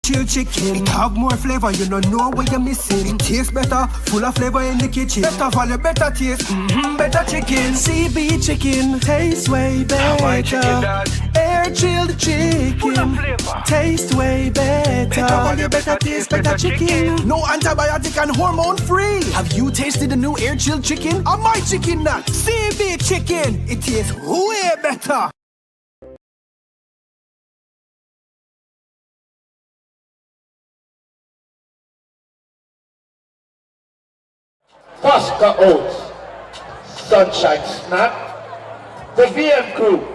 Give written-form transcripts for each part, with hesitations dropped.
Chill chicken, it have more flavor, you don't know what you're missing. It tastes better, full of flavor in the kitchen. Better value, better taste, better chicken. CB chicken, tastes way better. Air chilled chicken, taste way better. Better value, better taste, better chicken. No antibiotic and hormone free. Have you tasted the new air chilled chicken? Or my chicken nut? CB chicken, it tastes way better. Tosca Oats, Sunshine Snap, the VM Crew,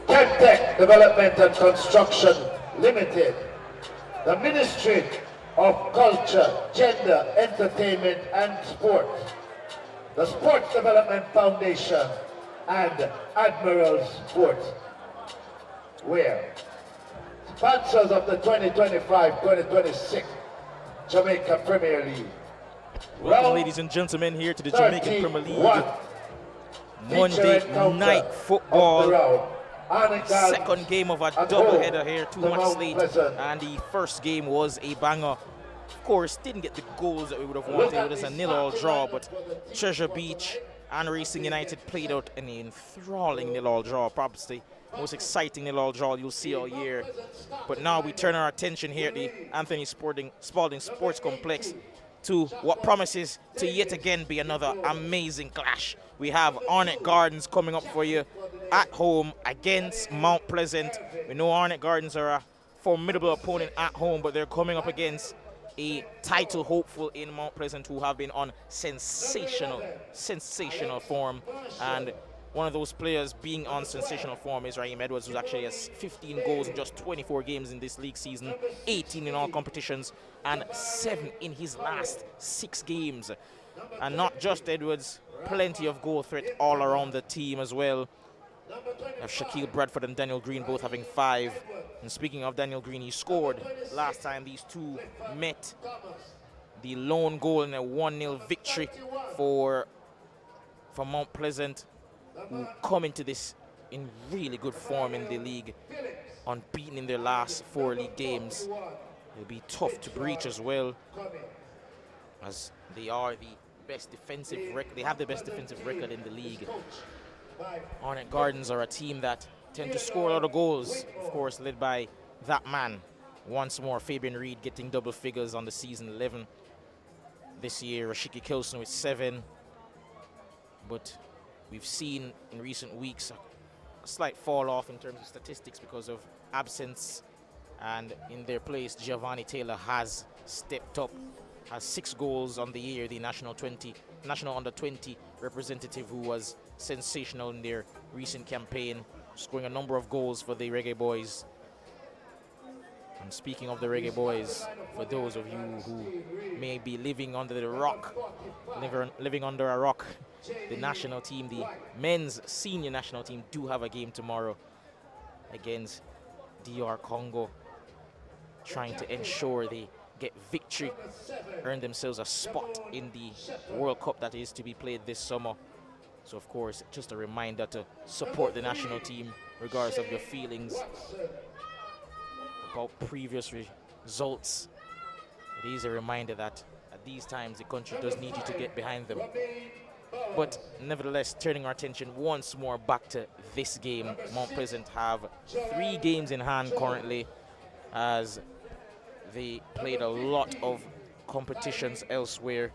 Chemtech Development and Construction Limited, the Ministry of Culture, Gender, Entertainment and Sport, the Sports Development Foundation, and Admiral Sports Wear. Sponsors of the 2025-2026 Jamaica Premier League. Welcome, ladies and gentlemen, here to the Jamaican Premier League Monday night football. Second game of a doubleheader here, 2 months late, and the first game was a banger. Of course, didn't get the goals that we would have wanted. It was a 0-0 draw, but Treasure Beach and Racing United played out an enthralling 0-0 draw, probably the most exciting 0-0 draw you'll see all year. But now we turn our attention here at the Anthony Spalding Sports Complex to what promises to yet again be another amazing clash. We have Arnett Gardens coming up for you at home against Mount Pleasant. We know Arnett Gardens are a formidable opponent at home, but they're coming up against a title hopeful in Mount Pleasant who have been on sensational form. And one of those players being on sensational form is Raheem Edwards, who actually has 15 goals in just 24 games in this league season, 18 in all competitions, and 7 in his last 6 games. And not just Edwards, plenty of goal threat all around the team as well. We have Shaquille Bradford and Daniel Green both having 5. And speaking of Daniel Green, he scored last time these two met. The lone goal in a 1-0 victory for Mount Pleasant, who come into this in really good form in the league, unbeaten in their last 4 league games. It'll be tough to breach as well, as they are the best defensive record. They have the best defensive record in the league. Arnett Gardens are a team that tend to score a lot of goals, of course, led by that man. Once more, Fabian Reed getting double figures on the season, 11 this year. Rashiki Kilson with 7. But we've seen in recent weeks a slight fall off in terms of statistics because of absence, and in their place Giovanni Taylor has stepped up, has 6 goals on the year, the national under 20 representative, who was sensational in their recent campaign, scoring a number of goals for the Reggae Boys. And speaking of the Reggae Boys, for those of you who may be living under the rock, living under a rock, the national team, the men's senior national team, do have a game tomorrow against DR Congo, trying to ensure they get victory, earn themselves a spot in the World Cup that is to be played this summer. So of course, just a reminder to support the national team regardless of your feelings about previous results. It is a reminder that at these times the country does need you to get behind them. But nevertheless, turning our attention once more back to this game, Mount Pleasant have 3 games in hand currently, as they played a lot of competitions elsewhere.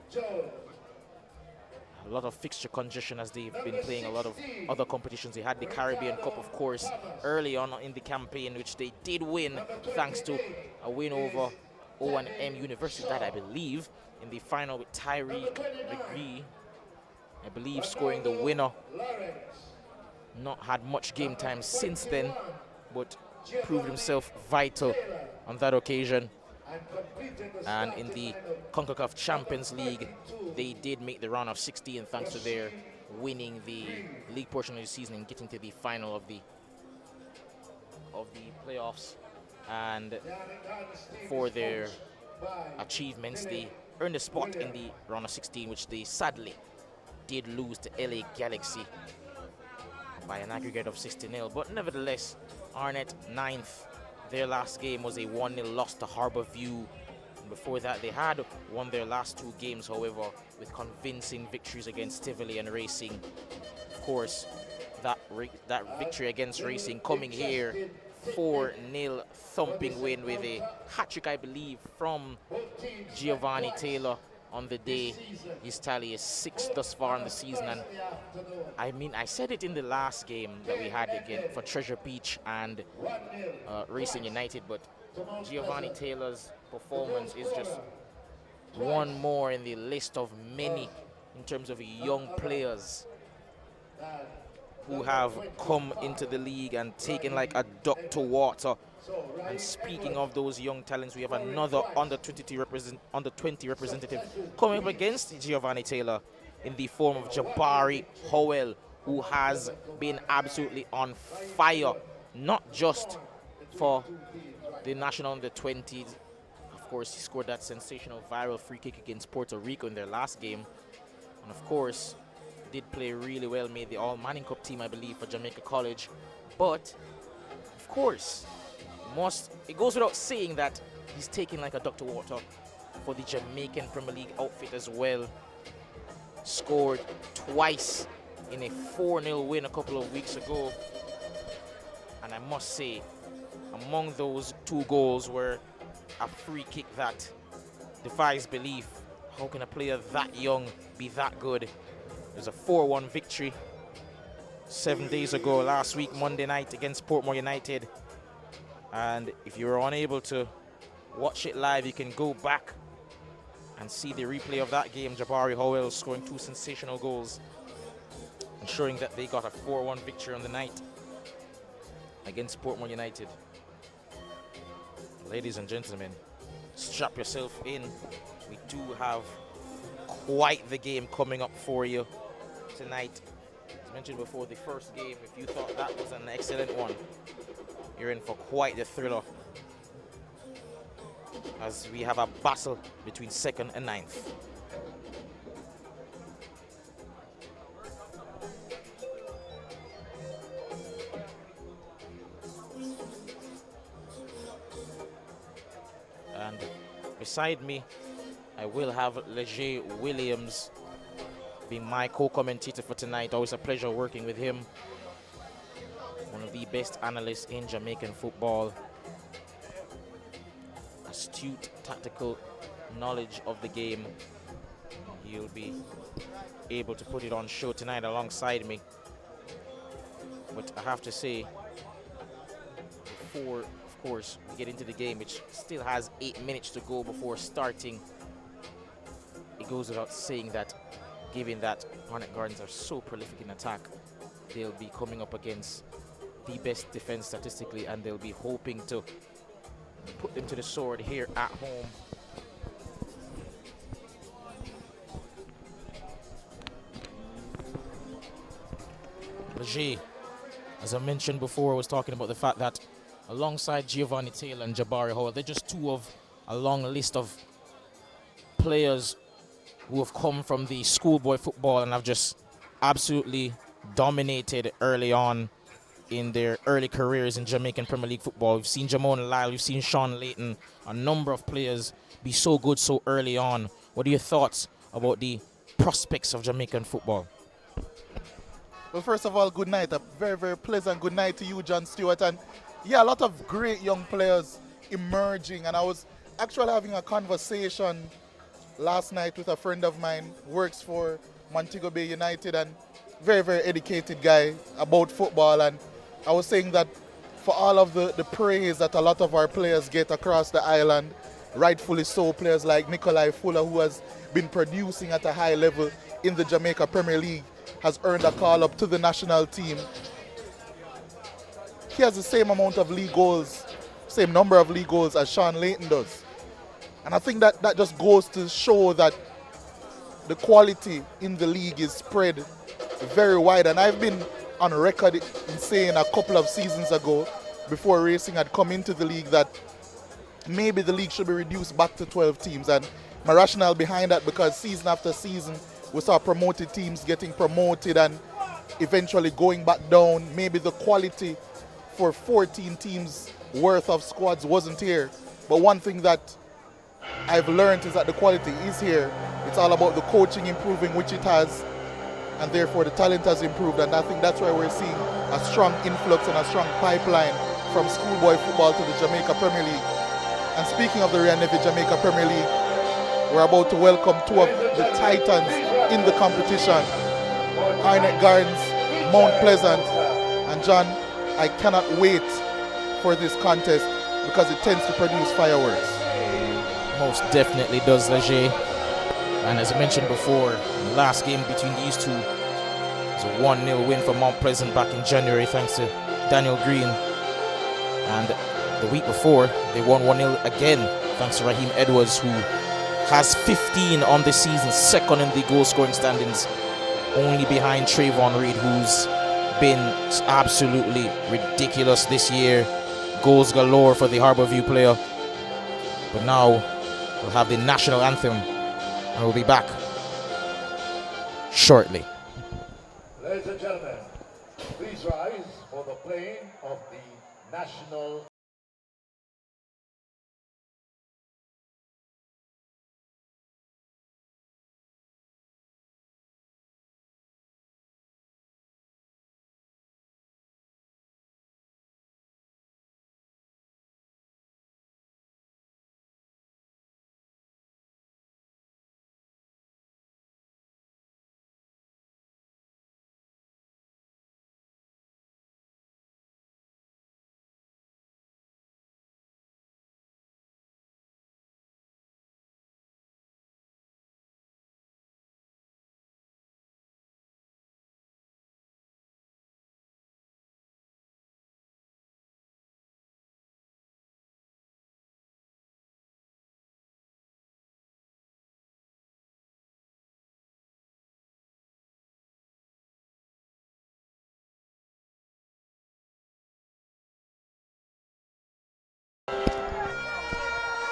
A lot of fixture congestion as they've been playing a lot of other competitions. They had the Caribbean Cup, of course, early on in the campaign, which they did win thanks to a win over O&M University, that I believe, in the final with Tyreek McGree, I believe, scoring the winner. Not had much game time since then, but proved himself vital on that occasion. And in the CONCACAF Champions League, they did make the round of 16 thanks to their winning the league portion of the season and getting to the final of the playoffs. And for their achievements, they earned a spot in the round of 16, which they sadly did lose to LA Galaxy by an aggregate of 6-0. But nevertheless, Arnett 9th, Their last game was a 1-0 loss to Harbourview. Before that, they had won their last 2 games, however, with convincing victories against Tivoli and Racing. Of course, that victory against Racing coming here, 4-0 thumping win with a hat-trick, I believe, from Giovanni Taylor on the day. His tally is 6 thus far in the season. And I mean, I said it in the last game that we had again for Treasure Beach and Racing United, but Giovanni Taylor's performance is just one more in the list of many in terms of young players who have come into the league and taken like a duck to water. And speaking of those young talents, we have another under 20 representative coming up against Giovanni Taylor in the form of Jabari Howell, who has been absolutely on fire, not just for the national under 20s. Of course, he scored that sensational viral free kick against Puerto Rico in their last game. And of course, did play really well, made the All-Manning Cup team, I believe, for Jamaica College. But, of course, it goes without saying that he's taking like a duck to water for the Jamaican Premier League outfit as well. Scored twice in a 4-0 win a couple of weeks ago. And I must say, among those 2 goals were a free kick that defies belief. How can a player that young be that good? There's a 4-1 victory 7 days ago, last week, Monday night, against Portmore United. And if you were unable to watch it live, you can go back and see the replay of that game. Jabari Howell scoring 2 sensational goals, ensuring that they got a 4-1 victory on the night against Portmore United. Ladies and gentlemen, strap yourself in. We do have quite the game coming up for you tonight. As mentioned before, the first game, if you thought that was an excellent one, you're in for quite the thriller, as we have a battle between 2nd and 9th. And beside me, I will have Leger Williams being my co-commentator for tonight. Always a pleasure working with him. One of the best analysts in Jamaican football. Astute tactical knowledge of the game. He'll be able to put it on show tonight alongside me. But I have to say, before, of course, we get into the game, which still has 8 minutes to go before starting, it goes without saying that, given that Arnett Gardens are so prolific in attack, they'll be coming up against the best defense statistically, and they'll be hoping to put them to the sword here at home. Leger, as I mentioned before, I was talking about the fact that alongside Giovanni Taylor and Jabari Howell, they're just 2 of a long list of players who have come from the schoolboy football and have just absolutely dominated early on in their early careers in Jamaican Premier League football. We've seen Jamon Lyle, we've seen Sean Layton, a number of players be so good so early on. What are your thoughts about the prospects of Jamaican football? Well, first of all, good night. A very, very pleasant good night to you, John Stewart. And yeah, a lot of great young players emerging. And I was actually having a conversation last night with a friend of mine who works for Montego Bay United, and very, very educated guy about football. And I was saying that for all of the praise that a lot of our players get across the island, rightfully so, players like Nikolai Fuller, who has been producing at a high level in the Jamaica Premier League, has earned a call up to the national team. He has the same amount of league goals, same number of league goals as Sean Layton does. And I think that just goes to show that the quality in the league is spread very wide. And I've been on record in saying a couple of seasons ago, before Racing had come into the league, that maybe the league should be reduced back to 12 teams. And my rationale behind that, because season after season, we saw promoted teams getting promoted and eventually going back down. Maybe the quality for 14 teams worth of squads wasn't here. But one thing that I've learned is that the quality is here. It's all about the coaching improving, which it has, and therefore the talent has improved. And I think that's why we're seeing a strong influx and a strong pipeline from schoolboy football to the Jamaica Premier League. And speaking of the Royal Navy Jamaica Premier League, we're about to welcome two of the titans in the competition, Arnett Gardens, Mount Pleasant. And John, I cannot wait for this contest because it tends to produce fireworks. Most definitely does, Leger. And as I mentioned before, the last game between these two was a 1-0 win for Mount Pleasant back in January thanks to Daniel Green. And the week before, they won 1-0 again thanks to Raheem Edwards, who has 15 on the season, second in the goal scoring standings, only behind Trayvon Reed, who's been absolutely ridiculous this year. Goals galore for the Harbourview player. But now we'll have the national anthem and we'll be back shortly. Ladies and gentlemen, please rise for the playing of the national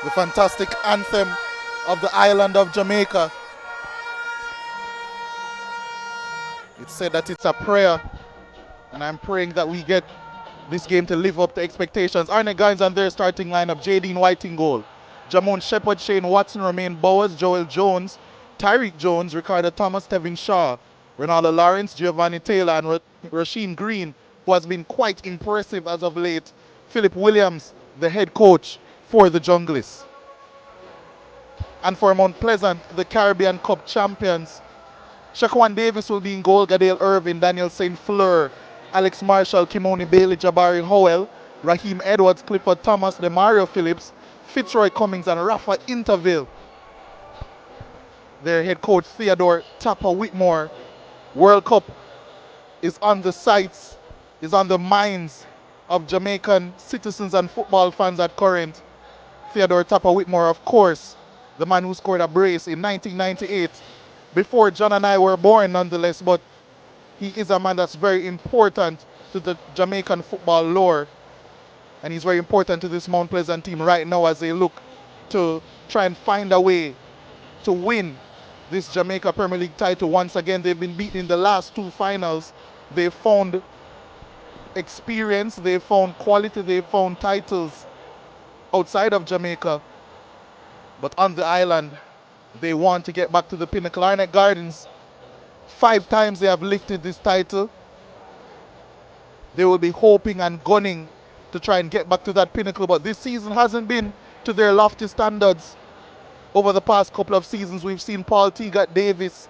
The fantastic anthem of the island of Jamaica. It said that it's a prayer, and I'm praying that we get this game to live up to expectations. Arnett Gardens on their starting lineup: Jadine White in goal, Jamon Shepherd, Shane Watson, Romain Bowers, Joel Jones, Tyreek Jones, Ricardo Thomas, Tevin Shaw, Ronaldo Lawrence, Giovanni Taylor, and Rasheen Green, who has been quite impressive as of late. Philip Williams, the head coach for the Junglists. And for Mount Pleasant, the Caribbean Cup champions, Shaquan Davis will be in goal, Gadale Irvin, Daniel St. Fleur, Alex Marshall, Kimoni Bailey, Jabari Howell, Raheem Edwards, Clifford Thomas, Demario Phillips, Fitzroy Cummings, and Rafa Interville. Their head coach, Theodore Tapper Whitmore. World Cup is on the sights, is on the minds of Jamaican citizens and football fans at current. Theodore Tapper Whitmore, of course, the man who scored a brace in 1998, before John and I were born nonetheless, but he is a man that's very important to the Jamaican football lore, and he's very important to this Mount Pleasant team right now as they look to try and find a way to win this Jamaica Premier League title once again. They've been beaten in the last two finals. They've found experience, they've found quality, they've found titles outside of Jamaica, but on the island they want to get back to the pinnacle. Arnett Gardens, 5 times they have lifted this title. They will be hoping and gunning to try and get back to that pinnacle, but this season hasn't been to their lofty standards. Over the past couple of seasons, we've seen Paul Teagat Davis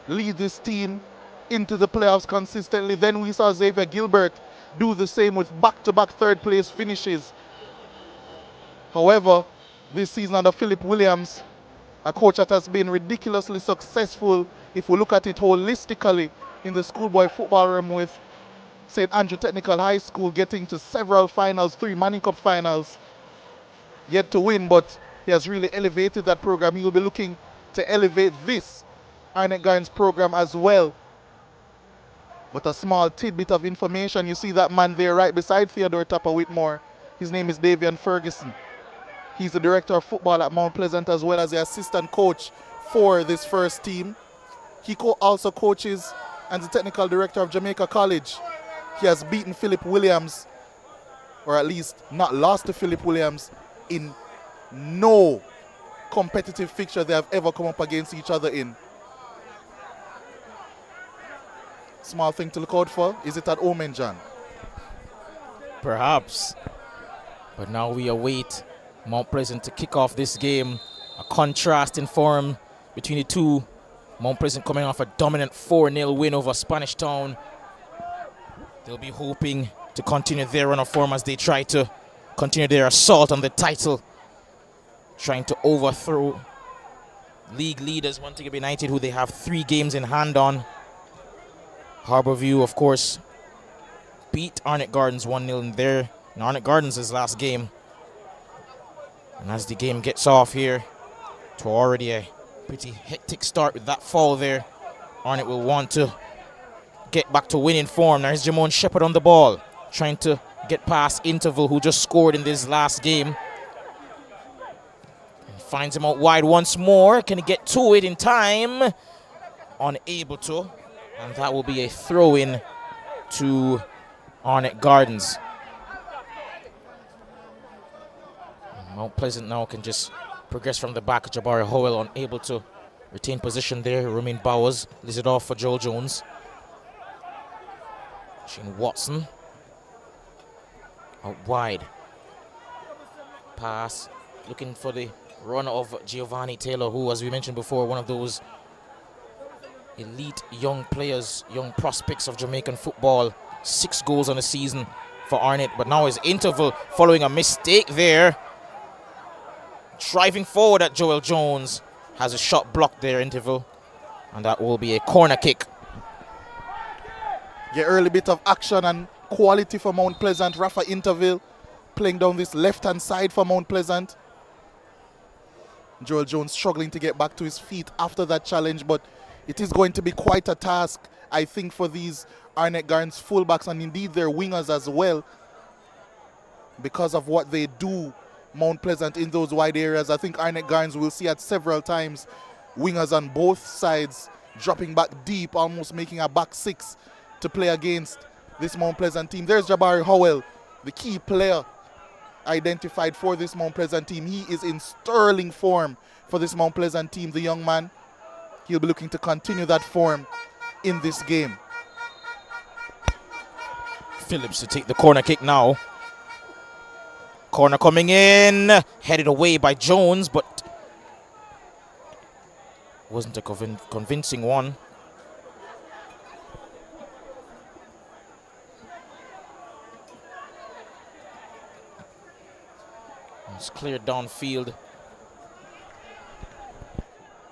lead this team into the playoffs consistently. Then we saw Xavier Gilbert do the same with back-to-back third place finishes. However, this season under Philip Williams, a coach that has been ridiculously successful, if we look at it holistically, in the schoolboy football realm, with St. Andrew Technical High School getting to several finals, 3 Manning Cup finals, yet to win, but he has really elevated that program. He will be looking to elevate this Arnett Gardens program as well. But a small tidbit of information, you see that man there right beside Theodore Tapper Whitmore. His name is Davian Ferguson. He's the director of football at Mount Pleasant as well as the assistant coach for this first team. He also coaches and the technical director of Jamaica College. He has beaten Philip Williams, or at least not lost to Philip Williams in no competitive fixture they have ever come up against each other in. Small thing to look out for. Is it at Omen, John? Perhaps. But now we await Mount Pleasant to kick off this game. A contrast in form between the two. Mount Pleasant coming off a dominant 4-0 win over Spanish Town. They'll be hoping to continue their run of form as they try to continue their assault on the title. Trying to overthrow league leaders Montego Bay United, who they have 3 games in hand on. Harborview, of course, beat Arnett Gardens 1-0 in Arnett Gardens' last game. And as the game gets off here, to already a pretty hectic start with that fall there, Arnett will want to get back to winning form. There's Jamon Shepherd on the ball, trying to get past Interval, who just scored in this last game. And finds him out wide once more. Can he get to it in time? Unable to. And that will be a throw-in to Arnett Gardens. Mount Pleasant now can just progress from the back. Jabari Howell unable to retain position there. Romain Bowers leaves it off for Joel Jones. Shane Watson out wide. Pass looking for the run of Giovanni Taylor, who, as we mentioned before, one of those elite young players, young prospects of Jamaican football. 6 goals on the season for Arnett, but now his Interval following a mistake there. Driving forward at Joel Jones, has a shot blocked there, Interval, and that will be a corner kick. Yeah, early bit of action and quality for Mount Pleasant. Rafa Interval playing down this left-hand side for Mount Pleasant. Joel Jones struggling to get back to his feet after that challenge, but it is going to be quite a task, I think, for these Arnett Gardens fullbacks and indeed their wingers as well, because of what they do, Mount Pleasant, in those wide areas. I think Arnett Gardens will see at several times wingers on both sides dropping back deep, almost making a back 6 to play against this Mount Pleasant team. There's Jabari Howell, the key player identified for this Mount Pleasant team. He is in sterling form for this Mount Pleasant team, the young man. He'll be looking to continue that form in this game. Phillips to take the corner kick now. Corner coming in, headed away by Jones, but wasn't a convincing one. It's cleared downfield.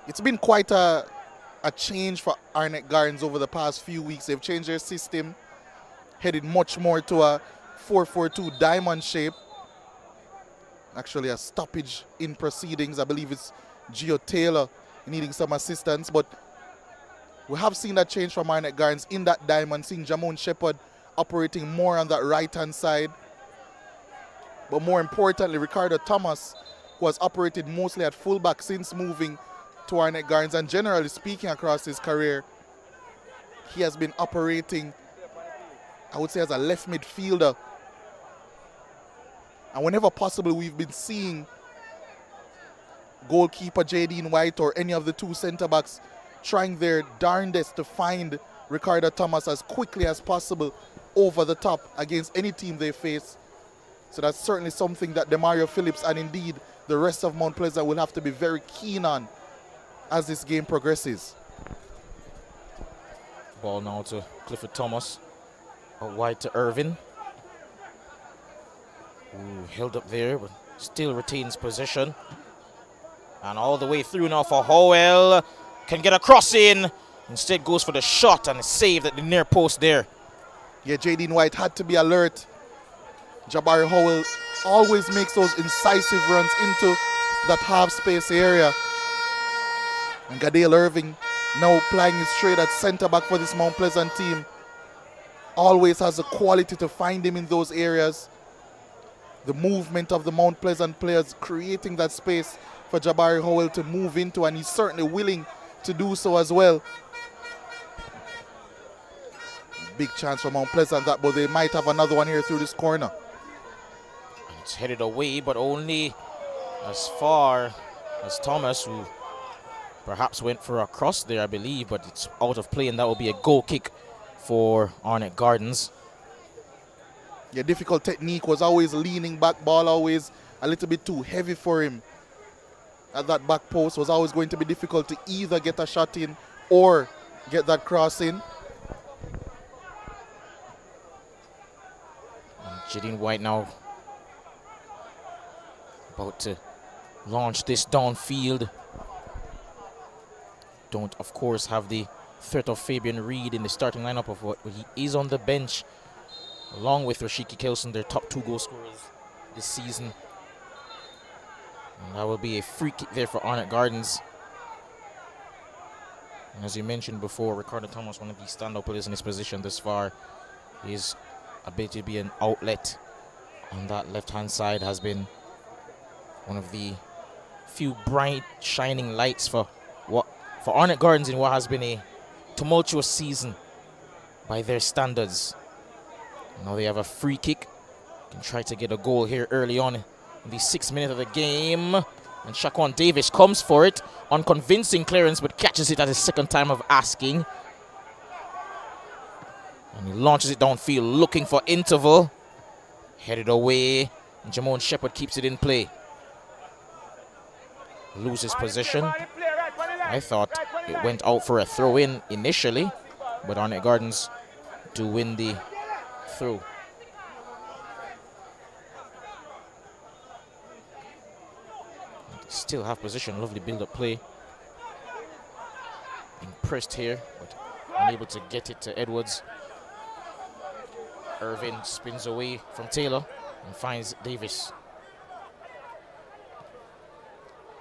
It's been quite a change for Arnett Gardens over the past few weeks. They've changed their system, headed much more to a 4-4-2 diamond shape. Actually, a stoppage in proceedings. I believe it's Gio Taylor needing some assistance, but we have seen that change from Arnett Gardens in that diamond, seeing Jamon Shepherd operating more on that right-hand side. But more importantly, Ricardo Thomas, who has operated mostly at fullback since moving to Arnett Gardens, and generally speaking across his career, he has been operating, I would say, as a left midfielder. And whenever possible, we've been seeing goalkeeper Jadine White or any of the 2 centre-backs trying their darndest to find Ricardo Thomas as quickly as possible over the top against any team they face. So that's certainly something that Demario Phillips and indeed the rest of Mount Pleasant will have to be very keen on as this game progresses. Ball now to Clifford Thomas. Out wide to Irvin. Ooh, held up there, but still retains possession. And all the way through now for Howell. Can get a cross in. Instead goes for the shot and saved at the near post there. Yeah, Jadine White had to be alert. Jabari Howell always makes those incisive runs into that half space area. And Gadale Irving now playing his trade at centre back for this Mount Pleasant team. Always has the quality to find him in those areas. The movement of the Mount Pleasant players creating that space for Jabari Howell to move into, and he's certainly willing to do so as well. Big chance for Mount Pleasant, but they might have another one here through this corner. It's headed away, but only as far as Thomas, who perhaps went for a cross there, I believe, but it's out of play, and that will be a goal kick for Arnett Gardens. Yeah, difficult technique, was always leaning back, ball always a little bit too heavy for him. At that back post was always going to be difficult to either get a shot in or get that cross in. Jadine White now about to launch this downfield. Don't, of course, have the threat of Fabian Reed in the starting lineup of what he is on the bench, along with Rashiki Kelson, their top 2 goal scorers this season. And that will be a free kick there for Arnett Gardens. And as you mentioned before, Ricardo Thomas, one of the standout players in his position this far. His ability to be an outlet on that left-hand side has been one of the few bright, shining lights for Arnett Gardens in what has been a tumultuous season by their standards. Now they have a free kick. Can try to get a goal here early on in the 6th minute of the game. And Shaquan Davis comes for it. Unconvincing clearance, but catches it at his 2nd time of asking. And he launches it downfield, looking for interval. Headed away. And Jamon Shepherd keeps it in play. Loses possession. I thought it went out for a throw-in initially, but Arnett Gardens do win the throw. Still have possession, lovely build-up play. Impressed here, but unable to get it to Edwards. Irvin spins away from Taylor and finds Davis.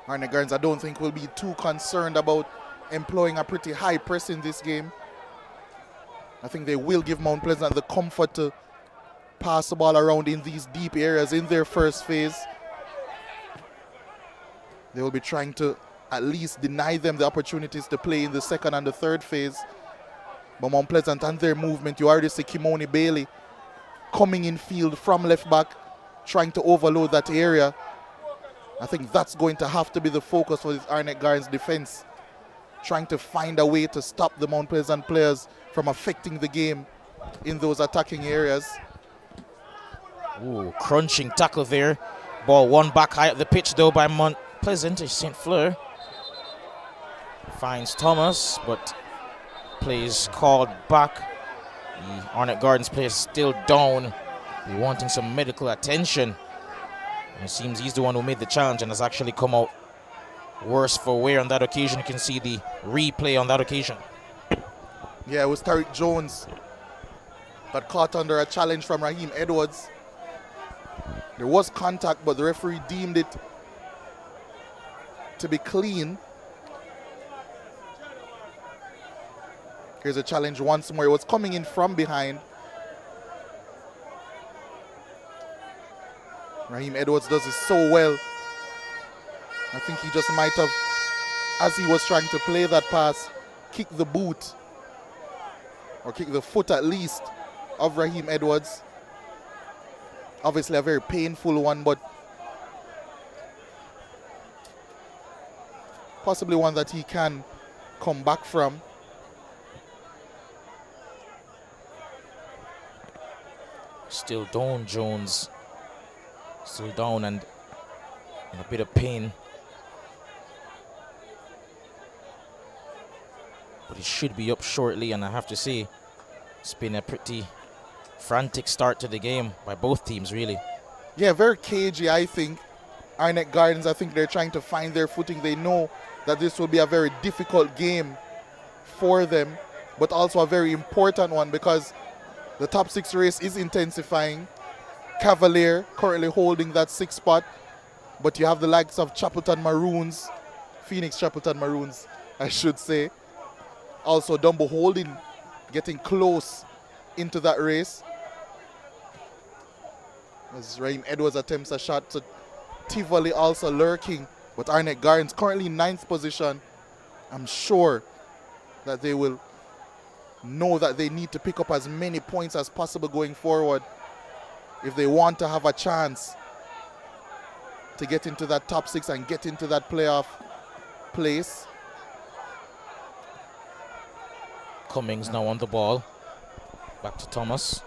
Arnett Gardens, I don't think will be too concerned about employing a pretty high press in this game. I think they will give Mount Pleasant the comfort to pass the ball around in these deep areas in their first phase. They will be trying to at least deny them the opportunities to play in the 2nd and the 3rd phase. But Mount Pleasant and their movement, you already see Kimoni Bailey coming in field from left back, trying to overload that area. I think that's going to have to be the focus for this Arnett Gardens defense. Trying to find a way to stop the Mount Pleasant players from affecting the game in those attacking areas. Ooh, crunching tackle there. Ball won back high up the pitch though by Mount Pleasant. St. Fleur finds Thomas, but plays called back. The Arnett Gardens player still down. Be wanting some medical attention. And it seems he's the one who made the challenge and has actually come out worse for wear on that occasion. You can see the replay on that occasion. Yeah, it was Tariq Jones got caught under a challenge from Raheem Edwards. There was contact, but the referee deemed it to be clean. Here's a challenge once more. It was coming in from behind. Raheem Edwards does it so well. I think he just might have, as he was trying to play that pass, kick the boot, or kick the foot at least, of Raheem Edwards. Obviously a very painful one, but possibly one that he can come back from. Still down, Jones. Still down and in a bit of pain. But he should be up shortly, and I have to say, it's been a pretty frantic start to the game by both teams, really. Yeah, very cagey, I think. Arnett Gardens, I think they're trying to find their footing. They know that this will be a very difficult game for them, but also a very important one because the top 6 race is intensifying. Cavalier currently holding that 6th spot, but you have the likes of Chapelton Maroons, Phoenix Chapelton Maroons, I should say. Also Dumbo Holding getting close into that race. As Raheem Edwards attempts a shot, so Tivoli also lurking, but Arnett Gardens currently in 9th position. I'm sure that they will know that they need to pick up as many points as possible going forward if they want to have a chance to get into that top 6 and get into that playoff place. Cummings now on the ball. Back to Thomas.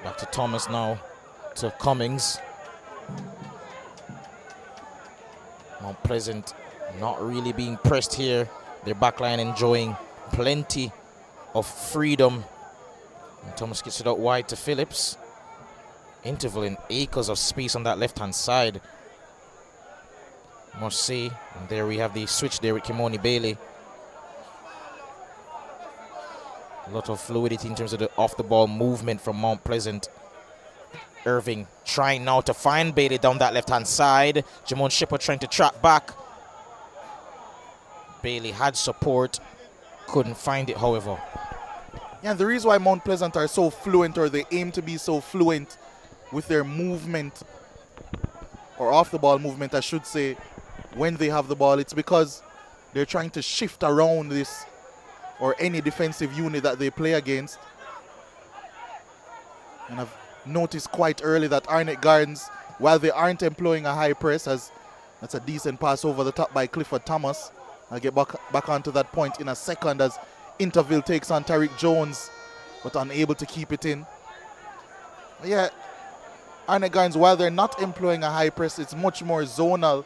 Back to Thomas now to Cummings. Mount Pleasant not really being pressed here. Their backline enjoying plenty of freedom. And Thomas gets it out wide to Phillips. Intervaling acres of space on that left-hand side. Must say, and there we have the switch there with Kimoni Bailey. A lot of fluidity in terms of the off-the-ball movement from Mount Pleasant. Irving trying now to find Bailey down that left-hand side. Jamon Shepard trying to track back. Bailey had support, couldn't find it, however. Yeah, and the reason why Mount Pleasant are so fluent, or they aim to be so fluent with their movement, or off-the-ball movement, I should say, when they have the ball, it's because they're trying to shift around this or any defensive unit that they play against. And I've noticed quite early that Arnett Gardens, while they aren't employing a high press, as that's a decent pass over the top by Clifford Thomas. I'll get back onto that point in a second as Interville takes on Tariq Jones, but unable to keep it in. Yeah, Arnett Gardens, while they're not employing a high press, it's much more zonal,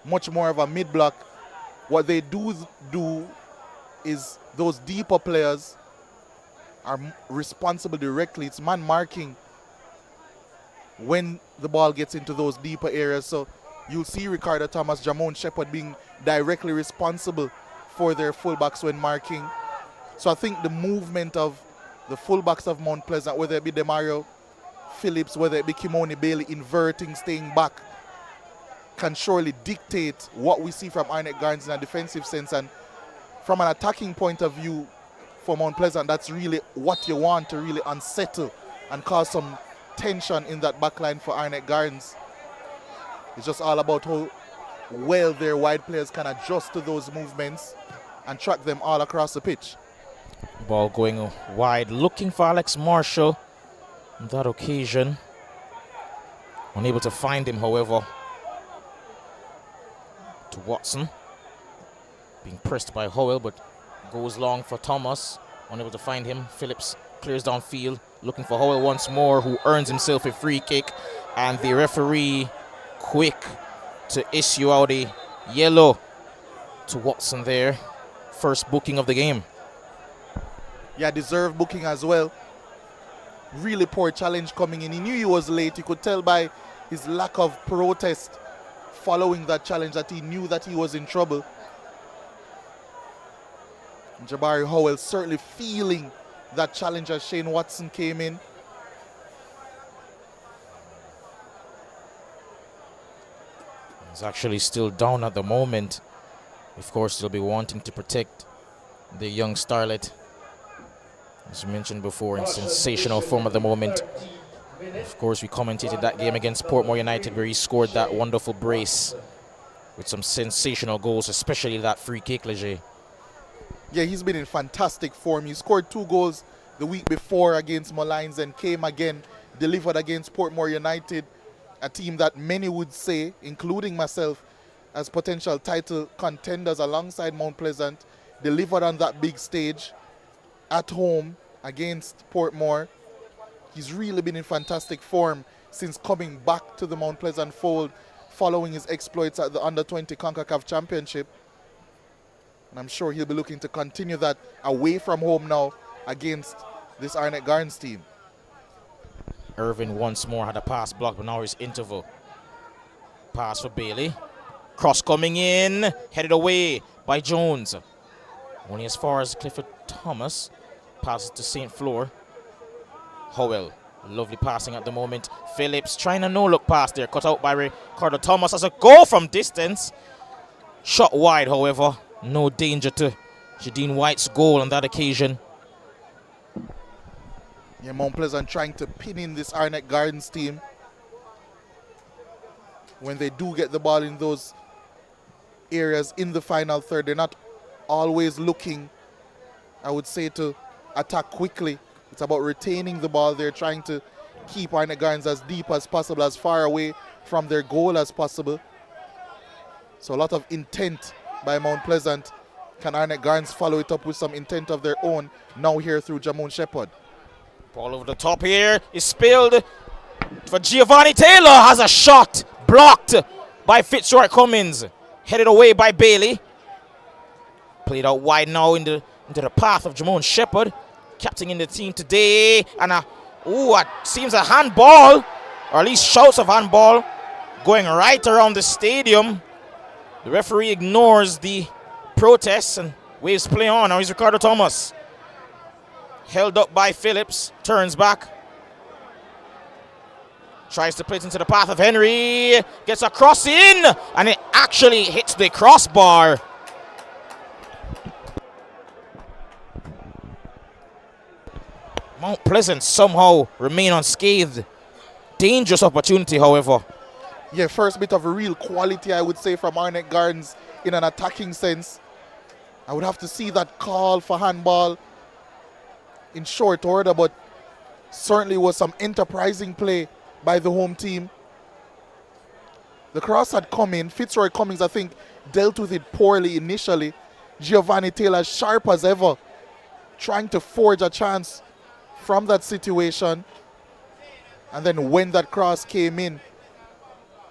much more of a mid-block. What they do is those deeper players are responsible directly. It's man marking when the ball gets into those deeper areas. So you'll see Ricardo Thomas, Jamon Shepard being directly responsible for their fullbacks when marking. So I think the movement of the fullbacks of Mount Pleasant, whether it be Demario Phillips, whether it be Kimoni Bailey, inverting, staying back, can surely dictate what we see from Arnett Gardens in a defensive sense. And from an attacking point of view for Mount Pleasant, that's really what you want to really unsettle and cause some tension in that backline for Arnett Gardens. It's just all about how well their wide players can adjust to those movements and track them all across the pitch. Ball going wide, looking for Alex Marshall on that occasion. Unable to find him, however. To Watson. Being pressed by Howell, but goes long for Thomas. Unable to find him. Phillips clears downfield, looking for Howell once more, who earns himself a free kick. And the referee quick to issue out a yellow to Watson there. First booking of the game. Yeah, deserved booking as well. Really poor challenge coming in. He knew he was late. You could tell by his lack of protest following that challenge that he knew that he was in trouble. And Jabari Howell certainly feeling that challenge as Shane Watson came in. He's actually still down at the moment. Of course, they'll be wanting to protect the young starlet. As mentioned before, in sensational form at the moment. Of course, we commentated that game against Portmore United where he scored that wonderful brace with some sensational goals, especially that free kick, Leger. Yeah, he's been in fantastic form. He scored 2 goals the week before against Molynes and came again, delivered against Portmore United, a team that many would say, including myself, as potential title contenders alongside Mount Pleasant, delivered on that big stage at home against Portmore. He's really been in fantastic form since coming back to the Mount Pleasant fold following his exploits at the Under-20 CONCACAF Championship. And I'm sure he'll be looking to continue that away from home now against this Arnett Gardens team. Irvin once more had a pass blocked, but now it's Interval. Pass for Bailey. Cross coming in, headed away by Jones. Only as far as Clifford Thomas. Passes to St. Fleur. Howell, lovely passing at the moment. Phillips trying a no-look pass there, cut out by Ricardo Thomas as a goal from distance. Shot wide, however. No danger to Jadine White's goal on that occasion. Yeah, Mount Pleasant trying to pin in this Arnett Gardens team. When they do get the ball in those areas in the final third, they're not always looking, I would say, to attack quickly. It's about retaining the ball. They're trying to keep Arnett Gardens as deep as possible, as far away from their goal as possible. So a lot of intent by Mount Pleasant. Can Arnett Gardens follow it up with some intent of their own now here through Jamon Shepherd? Ball over the top here is spilled for Giovanni Taylor. Has a shot blocked by Fitzroy Cummins. Headed away by Bailey. Played out wide now into the path of Jamon Shepherd. Captain in the team today. And it seems a handball, or at least shouts of handball, going right around the stadium. The referee ignores the protests and waves play on. Now he's Ricardo Thomas. Held up by Phillips. Turns back. Tries to play it into the path of Henry. Gets a cross in. And it actually hits the crossbar. Mount Pleasant somehow remain unscathed. Dangerous opportunity, however. Yeah, first bit of real quality, I would say, from Arnett Gardens in an attacking sense. I would have to see that call for handball in short order, but certainly was some enterprising play by the home team. The cross had come in. Fitzroy Cummings, I think, dealt with it poorly initially. Giovanni Taylor, sharp as ever, trying to forge a chance from that situation. And then when that cross came in,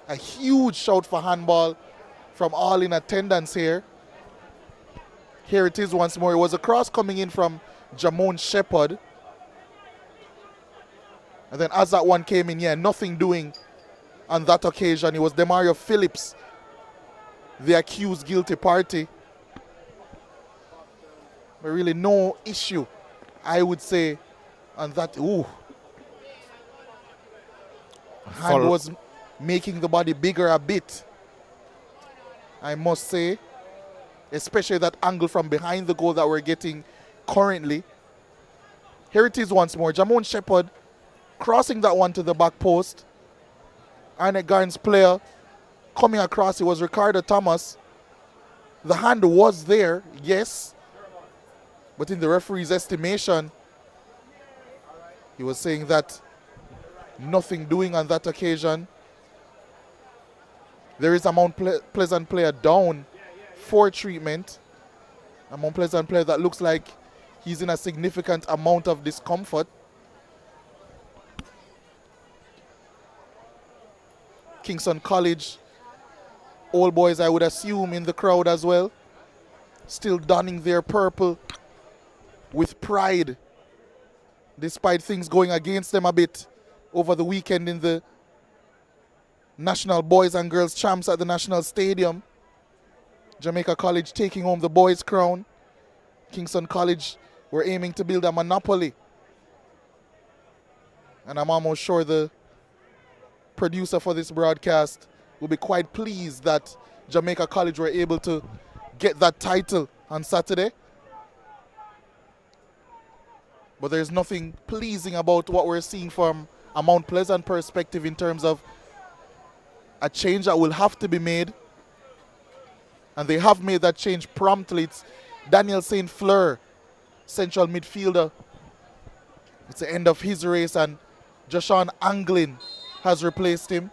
a huge shout for handball from all in attendance here. Here it is once more. It was a cross coming in from Jamon Shepherd. And then as that one came in, nothing doing on that occasion. It was Demario Phillips, the accused guilty party. But really no issue, I would say, on that. Ooh. Hand was making the body bigger a bit, I must say. Especially that angle from behind the goal that we're getting currently. Here it is once more. Jamon Shepherd crossing that one to the back post. Arnett Gardens player coming across. It was Ricardo Thomas. The hand was there, yes. But in the referee's estimation, he was saying that nothing doing on that occasion. There is a Mount Pleasant player down for treatment. A Mount Pleasant player that looks like he's in a significant amount of discomfort. Kingston College, old boys I would assume in the crowd as well. Still donning their purple with pride, despite things going against them a bit over the weekend in the National Boys and Girls Champs at the National Stadium. Jamaica College taking home the boys' crown. Kingston College were aiming to build a monopoly. And I'm almost sure the producer for this broadcast will be quite pleased that Jamaica College were able to get that title on Saturday. But there's nothing pleasing about what we're seeing from a Mount Pleasant perspective in terms of a change that will have to be made. And they have made that change promptly. It's Daniel St. Fleur, central midfielder. It's the end of his race, and Joshawn Anglin has replaced him.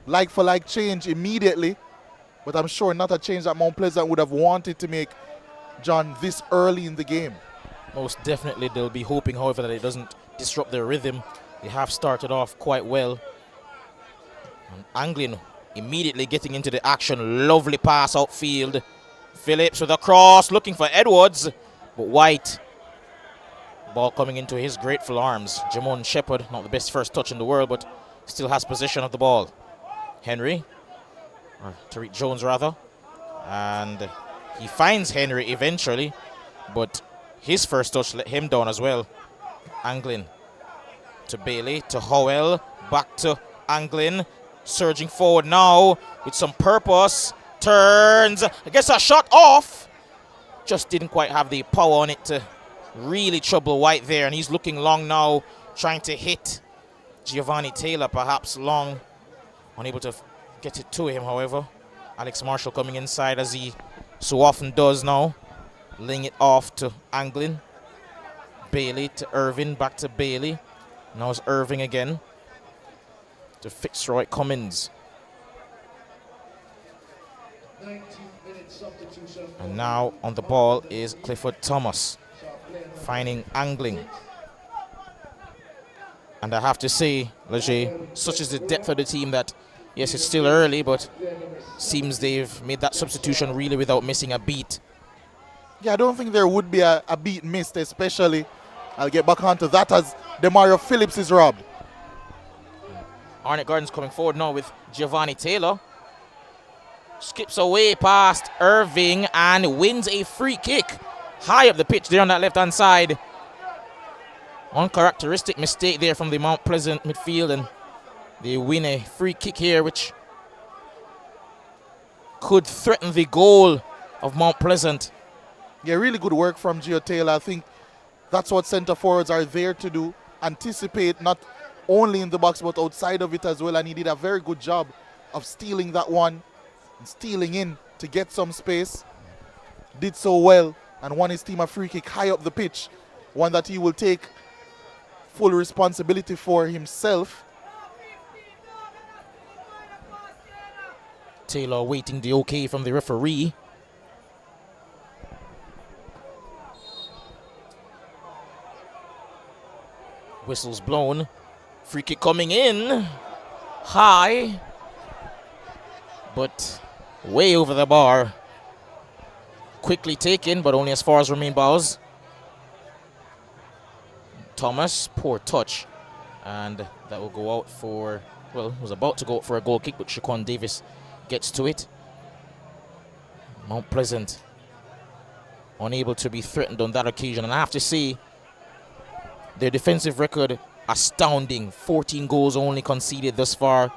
Like for like change immediately, but I'm sure not a change that Mount Pleasant would have wanted to make, John, this early in the game. Most definitely they'll be hoping, however, that it doesn't disrupt their rhythm. They have started off quite well. And Anglin immediately getting into the action. Lovely pass outfield. Phillips with a cross, looking for Edwards, but White. Ball coming into his grateful arms. Jamon Shepherd, not the best first touch in the world, but still has possession of the ball. Henry, or Tariq Jones rather, and he finds Henry eventually, but his first touch let him down as well. Anglin to Bailey, to Howell, back to Anglin, surging forward now with some purpose, turns, gets a shot off, just didn't quite have the power on it to really trouble White there, and he's looking long now, trying to hit Giovanni Taylor, perhaps long, unable to get it to him, however. Alex Marshall coming inside as he so often does now, laying it off to Anglin. Bailey to Irving, back to Bailey. Now it's Irving again to Fitzroy Cummins. And now on the ball is Clifford Thomas, finding angling. And I have to say, Leger, such is the depth of the team that, yes, it's still early, but seems they've made that substitution really without missing a beat. Yeah, I don't think there would be a beat missed, especially. I'll get back onto that as Demario Phillips is robbed. Arnett Gardens coming forward now with Giovanni Taylor. Skips away past Irving and wins a free kick. High up the pitch there on that left-hand side. Uncharacteristic mistake there from the Mount Pleasant midfield, and they win a free kick here, which could threaten the goal of Mount Pleasant. Yeah, really good work from Gio Taylor. I think that's what centre forwards are there to do. Anticipate not only in the box but outside of it as well. And he did a very good job of stealing that one and stealing in to get some space. Did so well and won his team a free kick high up the pitch. One that he will take full responsibility for himself. Taylor waiting the okay from the referee. Whistles blown. Free kick coming in. High. But way over the bar. Quickly taken, but only as far as Romain Bowes. Thomas, poor touch. And that will go out for, well, was about to go out for a goal kick, but Shaquan Davis gets to it. Mount Pleasant unable to be threatened on that occasion. And I have to say, their defensive record astounding. 14 goals only conceded thus far.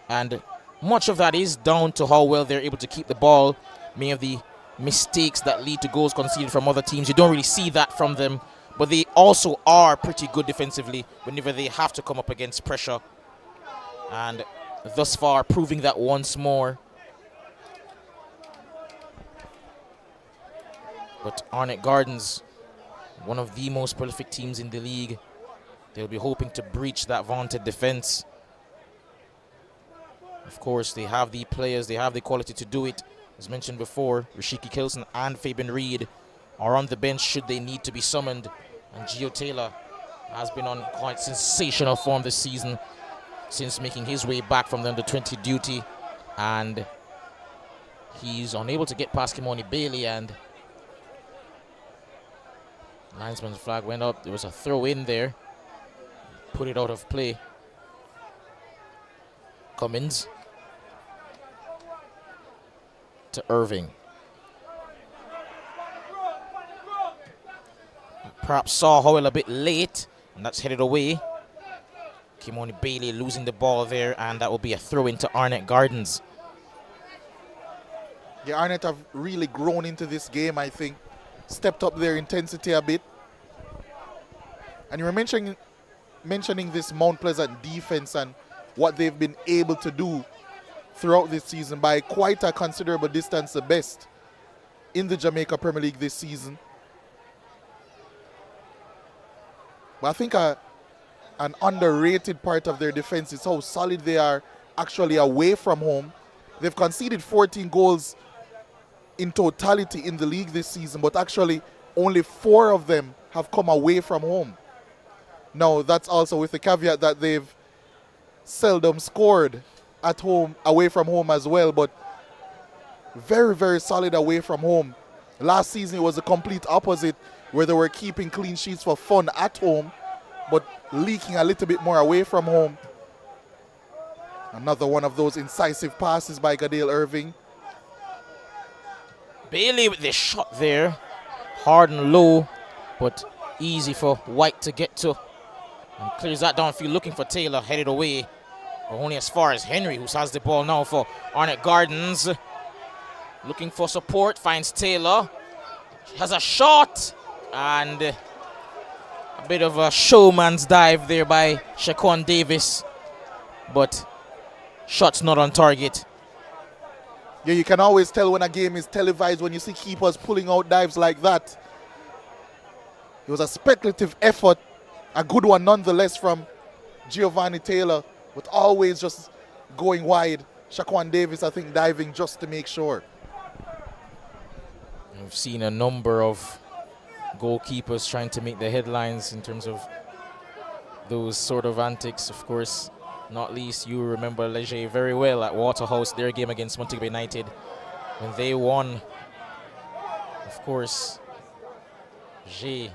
And much of that is down to how well they're able to keep the ball. Many of the mistakes that lead to goals conceded from other teams, you don't really see that from them. But they also are pretty good defensively whenever they have to come up against pressure. And thus far, proving that once more. But Arnett Gardens, one of the most prolific teams in the league, they'll be hoping to breach that vaunted defense. Of course, they have the players, they have the quality to do it. As mentioned before, Rashiki Kilson and Fabian Reed are on the bench should they need to be summoned. And Gio Taylor has been on quite sensational form this season since making his way back from the under-20 duty. And he's unable to get past Kimoni Bailey, and linesman's flag went up. There was a throw in there. Put it out of play. Cummins to Irving. Perhaps saw Howell a bit late, and that's headed away. Kimoni Bailey losing the ball there, and that will be a throw into Arnett Gardens. Yeah, Arnett have really grown into this game, I think. Stepped up their intensity a bit. And you were mentioning this Mount Pleasant defense and what they've been able to do throughout this season by quite a considerable distance, the best in the Jamaica Premier League this season. But I think an underrated part of their defense is how solid they are actually away from home. They've conceded 14 goals in totality in the league this season, but actually only 4 of them have come away from home. Now, that's also with the caveat that they've seldom scored at home, away from home as well, but very, very solid away from home. Last season, it was the complete opposite, where they were keeping clean sheets for fun at home, but leaking a little bit more away from home. Another one of those incisive passes by Gadale Irving. Bailey with the shot there. Hard and low, but easy for White to get to. And clears that downfield, looking for Taylor, headed away. But only as far as Henry, who has the ball now for Arnett Gardens. Looking for support, finds Taylor. Has a shot, and a bit of a showman's dive there by Shaquan Davis. But shot's not on target. Yeah, you can always tell when a game is televised when you see keepers pulling out dives like that. It was a speculative effort, a good one nonetheless from Giovanni Taylor, but always just going wide. Shaquan Davis, I think, diving just to make sure. We've seen a number of goalkeepers trying to make the headlines in terms of those sort of antics. Of course, not least, you remember Leger very well at Waterhouse, their game against Montego Bay United, when they won. Of course, Jay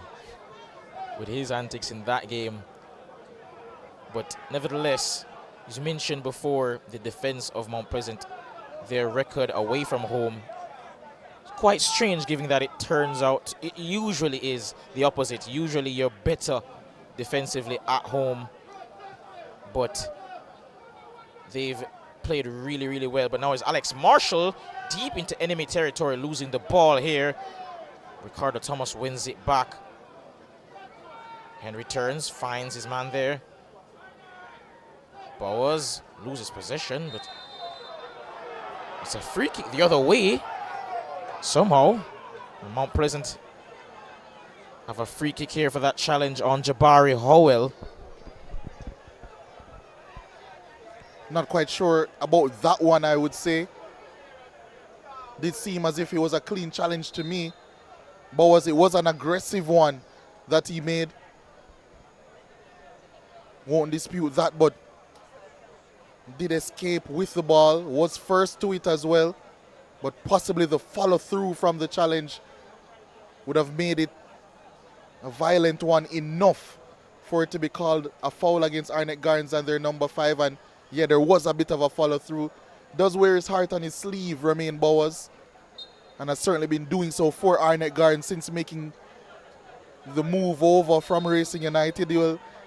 with his antics in that game. But nevertheless, as you mentioned before, the defense of Mount Pleasant, their record away from home, quite strange given that it turns out it usually is the opposite. Usually you're better defensively at home, but they've played really, really well. But now it's Alex Marshall deep into enemy territory, losing the ball here. Ricardo Thomas wins it back. Henry turns, finds his man there. Bowers loses possession, but it's a free kick the other way. Somehow, Mount Pleasant have a free kick here for that challenge on Jabari Howell. Not quite sure about that one, I would say. Did seem as if it was a clean challenge to me. But it was an aggressive one that he made. Won't dispute that, but did escape with the ball. Was first to it as well. But possibly the follow-through from the challenge would have made it a violent one enough for it to be called a foul against Arnett Garns and their number 5. And yeah, there was a bit of a follow-through. Does wear his heart on his sleeve, Romain Bowers, and has certainly been doing so for Arnett Garns since making the move over from Racing United.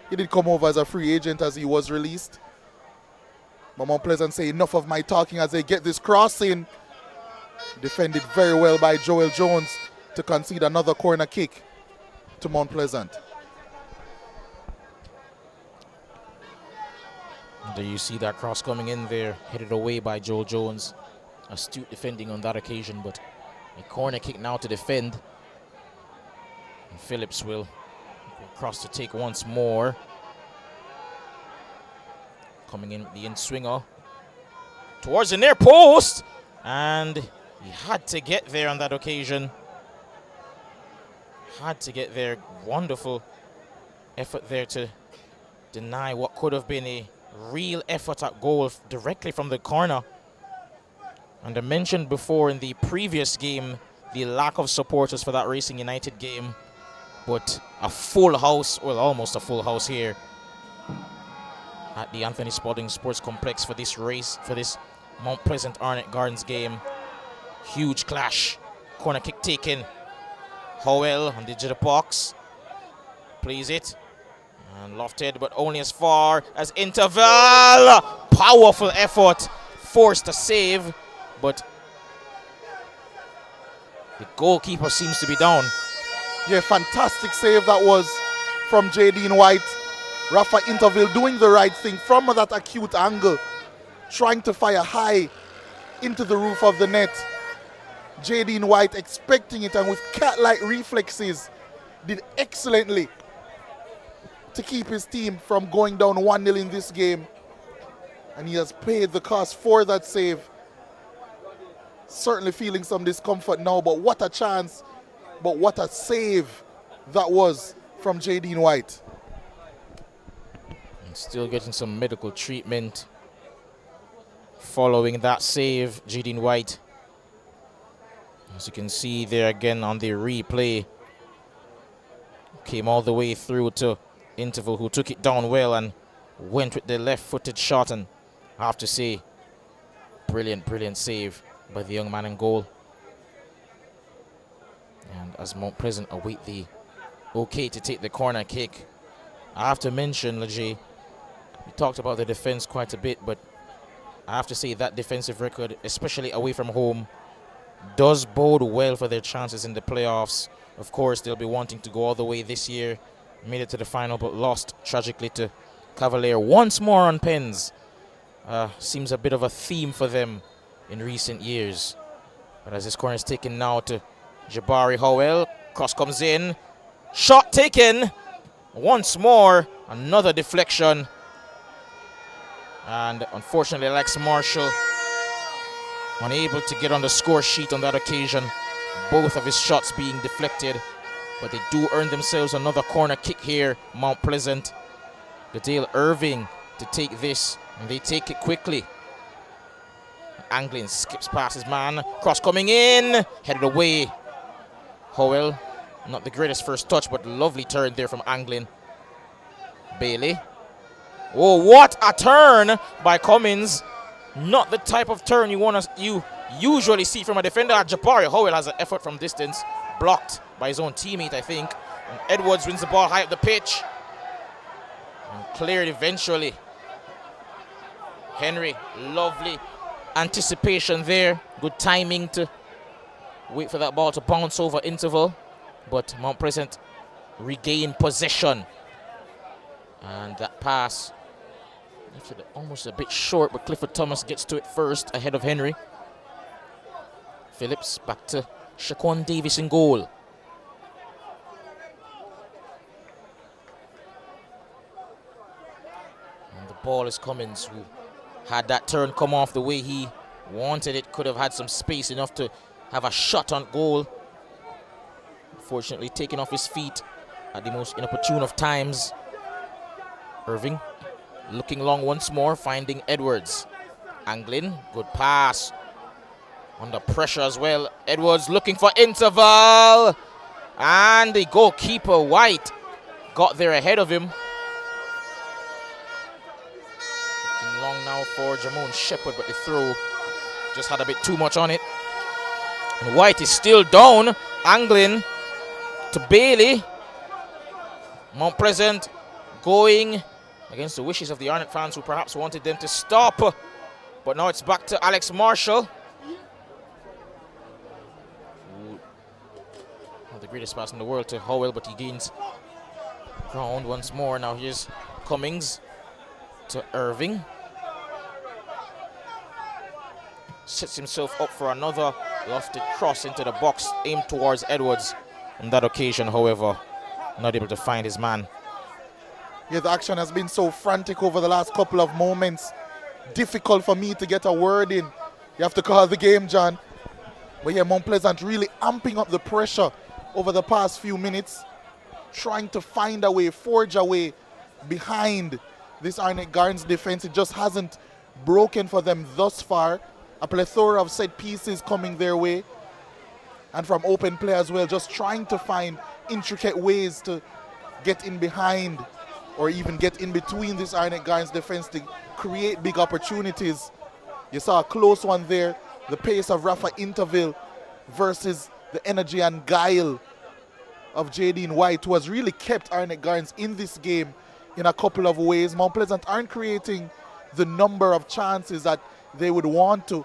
He did come over as a free agent as he was released. But Mount Pleasant say enough of my talking as they get this cross in. Defended very well by Joel Jones to concede another corner kick to Mount Pleasant. There you see that cross coming in there, headed away by Joel Jones. Astute defending on that occasion, but a corner kick now to defend. And Phillips will cross to take once more. Coming in with the in-swinger towards the near post, and he had to get there on that occasion. Had to get there. Wonderful effort there to deny what could have been a real effort at goal directly from the corner. And I mentioned before in the previous game the lack of supporters for that Racing United game, but a full house, well, almost a full house here at the Anthony Spalding Sports Complex for this race, for this Mount Pleasant Arnett Gardens game. Huge clash. Corner kick taken. Howell on the edge of the box. Plays it. And lofted, but only as far as interval. Powerful effort. Forced to save, but the goalkeeper seems to be down. Yeah, fantastic save that was from J. Dean White. Rafa Interville doing the right thing from that acute angle, trying to fire high into the roof of the net. J. Dean White expecting it, and with cat-like reflexes did excellently to keep his team from going down 1-0 in this game. And he has paid the cost for that save. Certainly feeling some discomfort now, but what a chance, but what a save that was from J. Dean White. Still getting some medical treatment following that save, J. Dean White. As you can see there again on the replay, came all the way through to Interval, who took it down well and went with the left-footed shot. And I have to say, brilliant save by the young man in goal. And as Mount Pleasant await the okay to take the corner kick, I have to mention, Leger, we talked about the defense quite a bit, but I have to say that defensive record, especially away from home, does bode well for their chances in the playoffs. Of course, they'll be wanting to go all the way this year. Made it to the final, but lost tragically to Cavalier once more on pens. Seems a bit of a theme for them in recent years. But as this corner is taken now to Jabari Howell, cross comes in, Shot taken. Once more, another deflection. And unfortunately, Alex Marshall unable to get on the score sheet on that occasion. Both of his shots being deflected. But they do earn themselves another corner kick here, Mount Pleasant. Gadale Irving to take this, and they take it quickly. Anglin skips past his man. Cross coming in, headed away. Howell, not the greatest first touch, but lovely turn there from Anglin. Bailey. Oh, what a turn by Cummins. Not the type of turn you usually see from a defender. Jabari Howell has an effort from distance, blocked by his own teammate, I think. And Edwards wins the ball high up the pitch. And cleared eventually. Henry, lovely anticipation there. Good timing to wait for that ball to bounce over interval. But Mount Pleasant regain possession. And that pass, almost a bit short, but Clifford Thomas gets to it first ahead of Henry. Phillips back to Shaquan Davis in goal. And the ball is Cummins, who had that turn come off the way he wanted it. Could have had some space enough to have a shot on goal. Unfortunately, taken off his feet at the most inopportune of times. Irving looking long once more, finding Edwards. Anglin, good pass. Under pressure as well. Edwards looking for interval. And the goalkeeper, White, got there ahead of him. Looking long now for Jamon Shepherd, but the throw just had a bit too much on it. And White is still down. Anglin to Bailey. Mount Pleasant going against the wishes of the Arnett fans, who perhaps wanted them to stop. But now it's back to Alex Marshall. Not the greatest pass in the world to Howell, but he gains ground once more. Now here's Cummings to Irving. Sets himself up for another lofted cross into the box, aimed towards Edwards. On that occasion, however, not able to find his man. Yeah, the action has been so frantic over the last couple of moments. Difficult for me to get a word in. You have to call the game, John. But yeah, Mount Pleasant really amping up the pressure over the past few minutes. Trying to find a way, forge a way behind this Arnett Gardens defense. It just hasn't broken for them thus far. A plethora of set pieces coming their way. And from open play as well. Just trying to find intricate ways to get in behind or even get in between this Arnett Gardens defense to create big opportunities. You saw a close one there. The pace of Rafa Interville versus the energy and guile of Jadine White, who has really kept Arnett Gardens in this game in a couple of ways. Mount Pleasant aren't creating the number of chances that they would want to,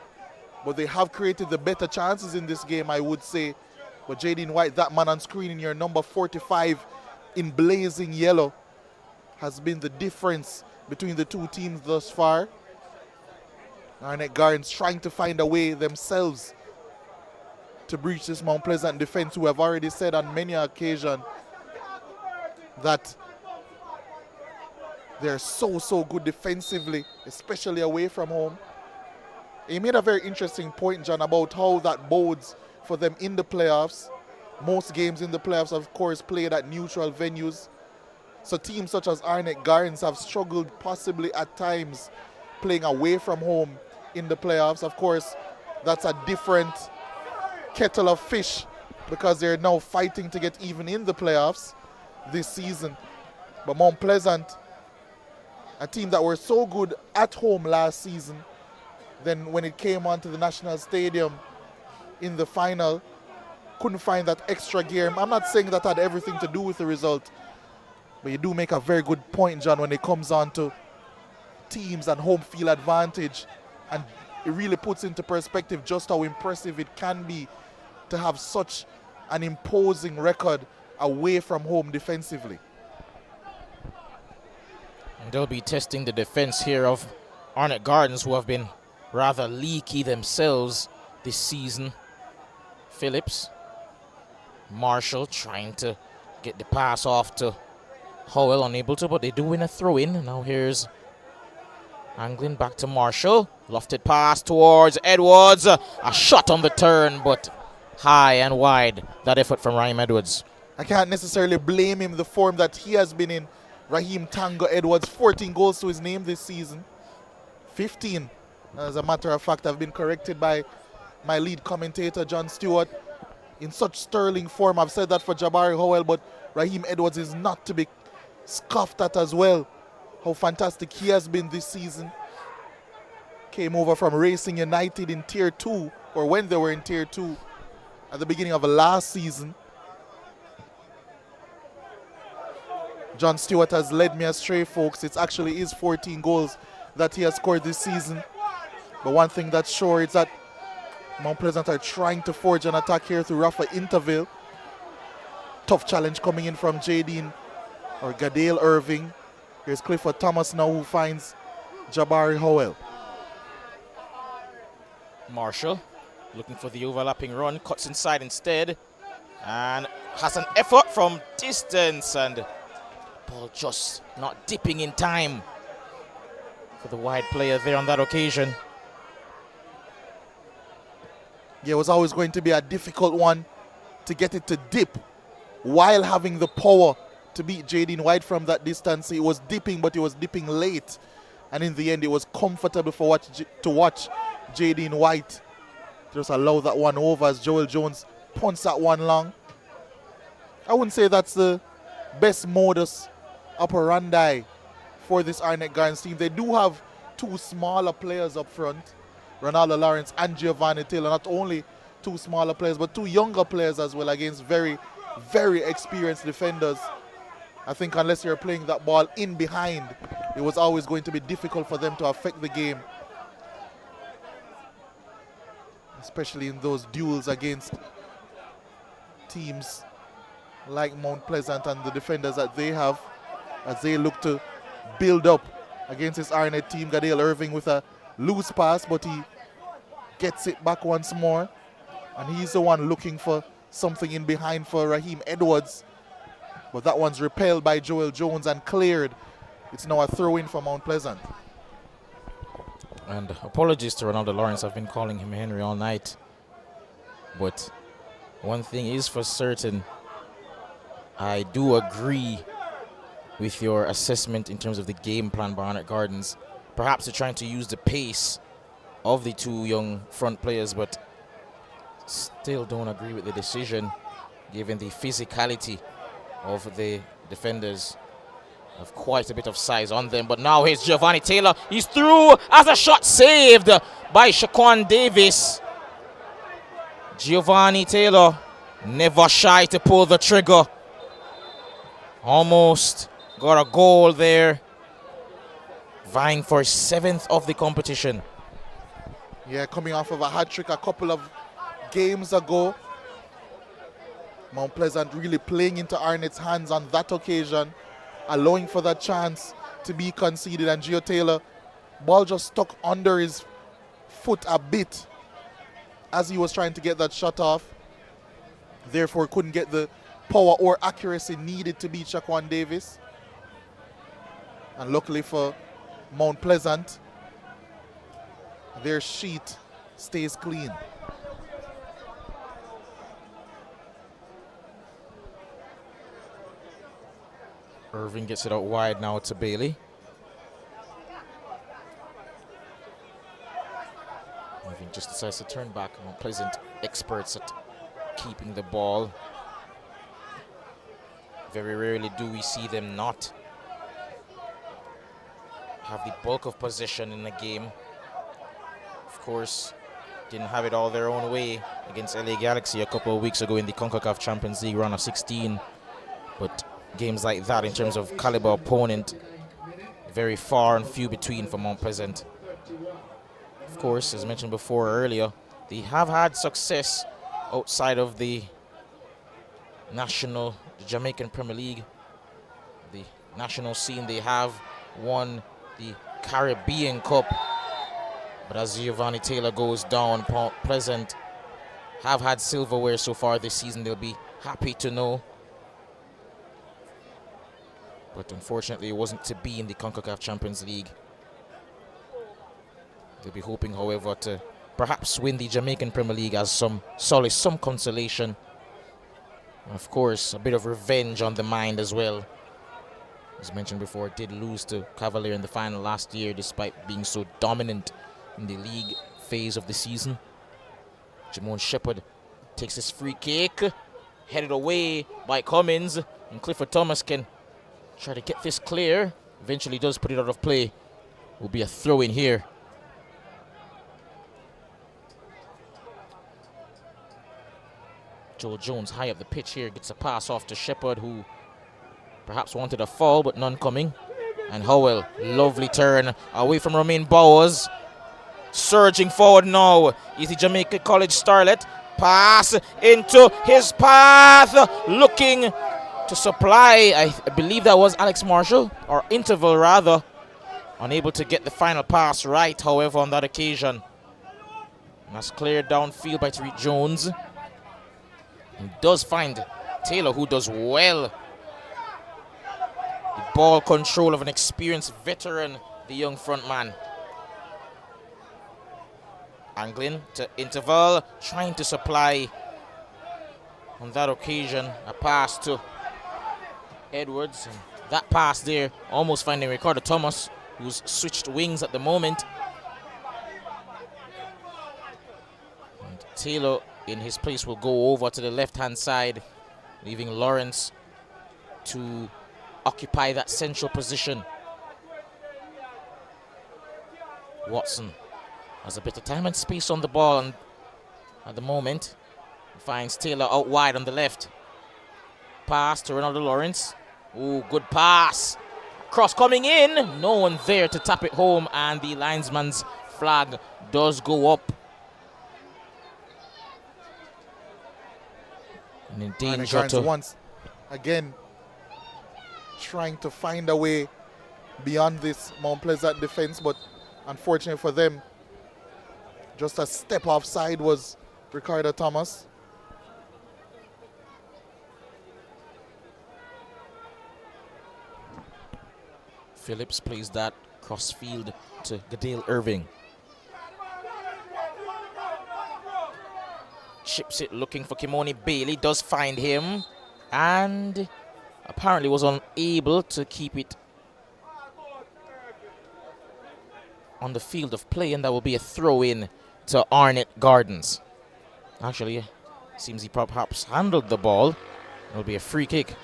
but they have created the better chances in this game, I would say. But Jadine White, that man on screen in your number 45 in blazing yellow, has been the difference between the two teams thus far. Arnett Gardens trying to find a way themselves to breach this Mount Pleasant defense, who have already said on many occasions that they're so good defensively, especially away from home. He made a very interesting point, John, about how that bodes for them in the playoffs. Most games in the playoffs, of course, played at neutral venues. So teams such as Arnett Gardens have struggled possibly at times playing away from home in the playoffs. Of course, that's a different kettle of fish because they're now fighting to get even in the playoffs this season. But Mount Pleasant, a team that were so good at home last season, then when it came onto the National Stadium in the final, couldn't find that extra gear. I'm not saying that had everything to do with the result, but you do make a very good point, John, when it comes on to teams and home field advantage. And it really puts into perspective just how impressive it can be to have such an imposing record away from home defensively. And they'll be testing the defense here of Arnett Gardens, who have been rather leaky themselves this season. Phillips, Marshall trying to get the pass off to Howell, unable to, but they do win a throw-in. Now here's angling back to Marshall. Lofted pass towards Edwards. A shot on the turn, but high and wide. That effort from Raheem Edwards. I can't necessarily blame him the form that he has been in. Raheem Tango Edwards, 14 goals to his name this season. 15. As a matter of fact, I've been corrected by my lead commentator, John Stewart. In such sterling form, I've said that for Jabari Howell, but Raheem Edwards is not to be scoffed at as well. How fantastic he has been this season. Came over from Racing United in Tier 2, or when they were in Tier 2 at the beginning of last season. John Stewart has led me astray, folks. It's actually his 14 goals that he has scored this season. But one thing that's sure is that Mount Pleasant are trying to forge an attack here through Rafa Interville. Tough challenge coming in from Jadine or Gadale Irving. Here's Clifford Thomas now, who finds Jabari Howell. Marshall looking for the overlapping run, cuts inside instead, and has an effort from distance, and ball just not dipping in time for the wide player there on that occasion. Yeah, it was always going to be a difficult one to get it to dip while having the power to beat Jadine White from that distance. It was dipping, but it was dipping late. And in the end, it was comfortable to watch Jadine White just allow that one over as Joel Jones punts that one long. I wouldn't say that's the best modus operandi for this Arnett Gardens team. They do have two smaller players up front, Ronaldo Lawrence and Giovanni Taylor. Not only two smaller players, but two younger players as well against very, very experienced defenders. I think unless you're playing that ball in behind, it was always going to be difficult for them to affect the game. Especially in those duels against teams like Mount Pleasant and the defenders that they have as they look to build up against this Arnett team. Gadale Irving with a loose pass, but he gets it back once more. And he's the one looking for something in behind for Raheem Edwards. But that one's repelled by Joel Jones and cleared. It's now a throw-in for Mount Pleasant. And apologies to Ronaldo Lawrence. I've been calling him Henry all night. But one thing is for certain, I do agree with your assessment in terms of the game plan by Arnett Gardens. Perhaps they're trying to use the pace of the two young front players, but still don't agree with the decision given the physicality of the defenders. Have quite a bit of size on them, but now here's Giovanni Taylor. He's through as a shot saved by Shaquan Davis. Giovanni Taylor never shy to pull the trigger. Almost got a goal there, vying for 7th of the competition. Yeah, coming off of a hat-trick a couple of games ago. Mount Pleasant really playing into Arnett's hands on that occasion, allowing for that chance to be conceded. And Gio Taylor, ball just stuck under his foot a bit as he was trying to get that shot off. Therefore, couldn't get the power or accuracy needed to beat Shaquan Davis. And luckily for Mount Pleasant, their sheet stays clean. Irving gets it out wide now to Bailey. Irving just decides to turn back. Mount Pleasant experts at keeping the ball. Very rarely do we see them not have the bulk of possession in the game. Of course, didn't have it all their own way against LA Galaxy a couple of weeks ago in the CONCACAF Champions League round of 16. But games like that, in terms of caliber opponent, very far and few between for Mount Pleasant. Of course, as mentioned before earlier, they have had success outside of the Jamaican Premier League, the national scene. They have won the Caribbean Cup, but as Giovanni Taylor goes down, Mount Pleasant have had silverware so far this season. They'll be happy to know But unfortunately, it wasn't to be in the CONCACAF Champions League. They'll be hoping, however, to perhaps win the Jamaican Premier League as some solace, some consolation. And of course, a bit of revenge on the mind as well. As mentioned before, did lose to Cavalier in the final last year despite being so dominant in the league phase of the season. Jamon Shepherd takes his free kick, headed away by Cummins, and Clifford Thomas can try to get this clear. Eventually does put it out of play. Will be a throw in here. Joel Jones high up the pitch here, gets a pass off to Shepherd, who perhaps wanted a fall, but none coming. And Howell, lovely turn away from Romain Bowers. Surging forward now is the Jamaica College starlet. Pass into his path, looking to supply, I believe that was Alex Marshall, or Interval rather. Unable to get the final pass right, however, on that occasion. And that's cleared downfield by Tariq Jones. He does find Taylor, who does well. The ball control of an experienced veteran, the young front man. Angling to Interval, trying to supply on that occasion a pass to Edwards. And that pass there almost finding Ricardo Thomas, who's switched wings at the moment. And Taylor in his place will go over to the left-hand side, leaving Lawrence to occupy that central position. Watson has a bit of time and space on the ball, and at the moment finds Taylor out wide on the left. Pass to Ronaldo Lawrence. Ooh, good pass. Cross coming in. No one there to tap it home, and the linesman's flag does go up. And in danger to once again trying to find a way beyond this Mount Pleasant defense, but unfortunately for them, just a step offside was Ricardo Thomas. Phillips plays that crossfield to Gadale Irving. Chips it looking for Kimoni Bailey, does find him, and apparently was unable to keep it on the field of play, and that will be a throw-in to Arnett Gardens. Actually, seems he perhaps handled the ball. It'll be a free kick.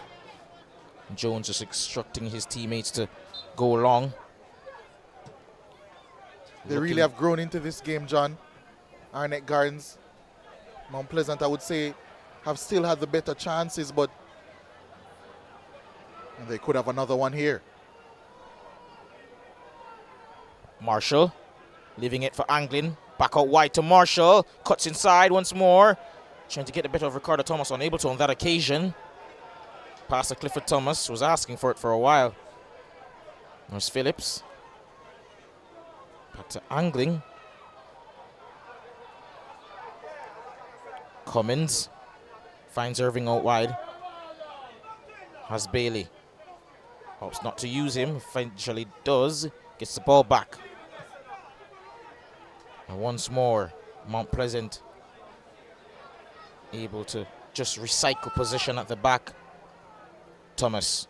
Jones just instructing his teammates to go long. They really have grown into this game, John. Arnett Gardens, Mount Pleasant, I would say, have still had the better chances, but they could have another one here. Marshall leaving it for Anglin. Back out wide to Marshall. Cuts inside once more. Trying to get the better of Ricardo Thomas. Unable to on that occasion. Pass to Clifford Thomas. Was asking for it for a while. There's Phillips. Back to Angling. Cummins finds Irving out wide. Has Bailey. Hopes not to use him. Eventually does. Gets the ball back. And once more, Mount Pleasant able to just recycle position at the back. Thomas.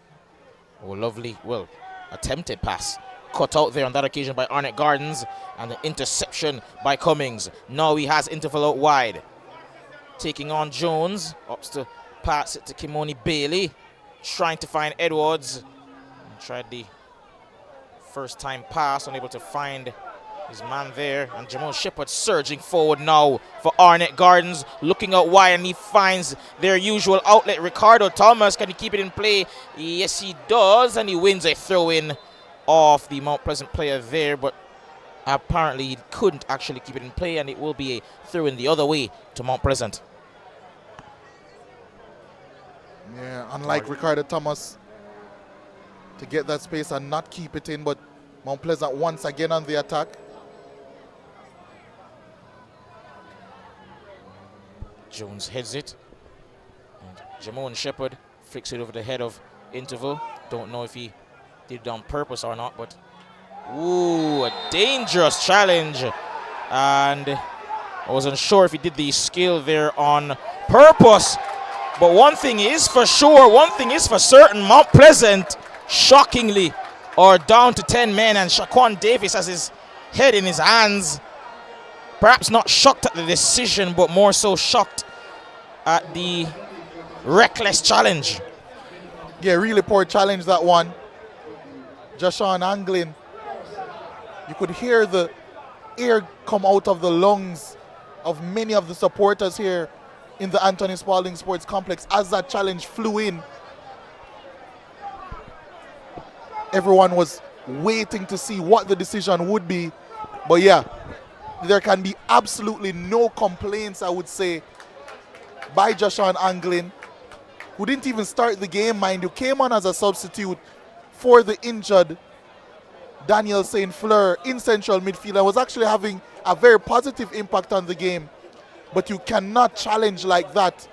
Oh, lovely. Well, attempted pass. Cut out there on that occasion by Arnett Gardens. And the interception by Cummings. Now he has Interval out wide. Taking on Jones. Ups to pass it to Kimoni Bailey. Trying to find Edwards. Tried the first time pass. Unable to find his man there. And Jamon Shepherd surging forward now for Arnett Gardens. Looking out wide, and he finds their usual outlet. Ricardo Thomas, can he keep it in play? Yes, he does. And he wins a throw-in off the Mount Pleasant player there. But apparently he couldn't actually keep it in play, and it will be a throw-in the other way to Mount Pleasant. Yeah, unlike Ricardo Thomas to get that space and not keep it in, but Mount Pleasant once again on the attack. Jones heads it. And Jamon Shepherd flicks it over the head of interval. Don't know if he did it on purpose or not, but ooh, a dangerous challenge. And I wasn't sure if he did the skill there on purpose. But one thing is for sure, one thing is for certain, Mount Pleasant, shockingly, are down to 10 men, and Shaquan Davis has his head in his hands. Perhaps not shocked at the decision, but more so shocked at the reckless challenge. Yeah, really poor challenge, that one. Joshawn Anglin, you could hear the air come out of the lungs of many of the supporters here in the Anthony Spalding Sports Complex as that challenge flew in. Everyone was waiting to see what the decision would be. But yeah, there can be absolutely no complaints, I would say, by Joshawn Anglin, who didn't even start the game, mind you, came on as a substitute for the injured Daniel St. Fleur in central midfield and was actually having a very positive impact on the game. But you cannot challenge like that,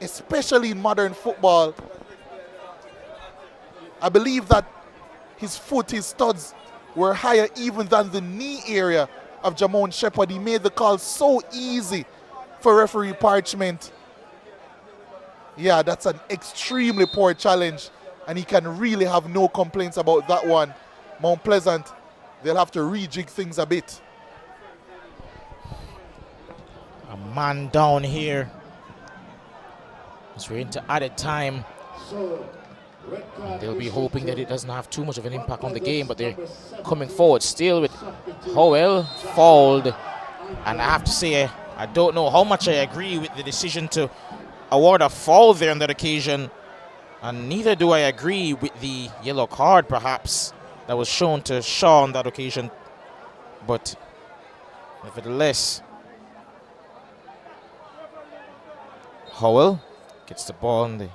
especially in modern football. I believe that his foot, his studs, were higher even than the knee area of Jamon Shepherd. He made the call so easy for referee Parchment. Yeah, that's an extremely poor challenge, and he can really have no complaints about that one. Mount Pleasant, they'll have to rejig things a bit. A man down here. As we're into added time. And they'll be hoping that it doesn't have too much of an impact on the game, but they're coming forward still with Howell fouled. And I have to say, I don't know how much I agree with the decision to award a foul there on that occasion. And neither do I agree with the yellow card, perhaps, that was shown to Shaw on that occasion. But nevertheless, Howell gets the ball and the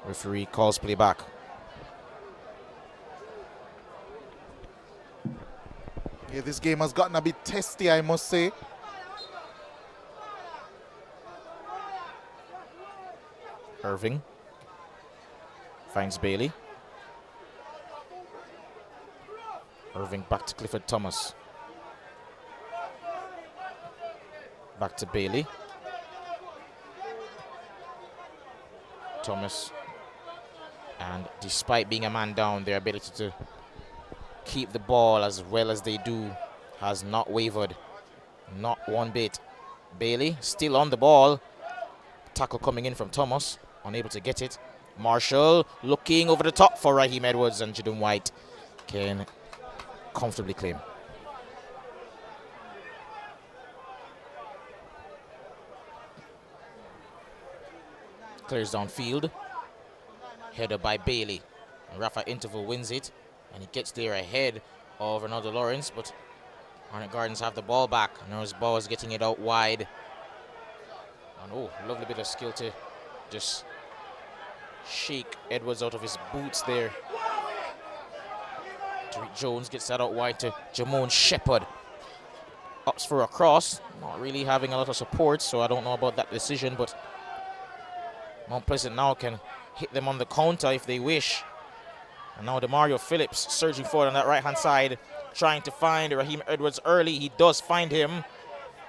referee calls play back. Yeah, this game has gotten a bit testy, I must say. Irving finds Bailey. Irving back to Clifford Thomas. Back to Bailey. Thomas. And despite being a man down, their ability to keep the ball as well as they do has not wavered. Not one bit. Bailey still on the ball. Tackle coming in from Thomas. Unable to get it. Marshall looking over the top for Raheem Edwards, and Jadon White can comfortably claim. Clears downfield. Header by Bailey. And Rafa Interval wins it. And he gets there ahead of Ronaldo Lawrence, but Arnett Gardens have the ball back. Norris Ball is getting it out wide. And oh, lovely bit of skill to just shake Edwards out of his boots there. Tariq Jones gets that out wide to Jamon Shepherd. Ups for a cross. Not really having a lot of support, so I don't know about that decision, but Mount Pleasant now can hit them on the counter if they wish. And now DeMario Phillips surging forward on that right-hand side, trying to find Raheem Edwards early. He does find him.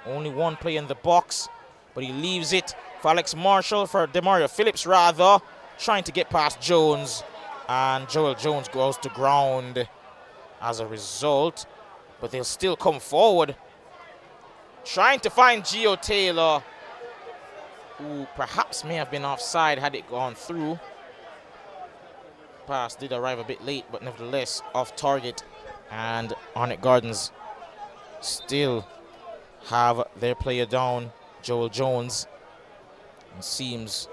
Only one play in the box, but he leaves it for Alex Marshall, for DeMario Phillips rather, trying to get past Jones. And Joel Jones goes to ground as a result, but they'll still come forward, trying to find Gio Taylor, who perhaps may have been offside had it gone through. Pass did arrive a bit late, but nevertheless off target, and Arnett Gardens still have their player down, Joel Jones. It seems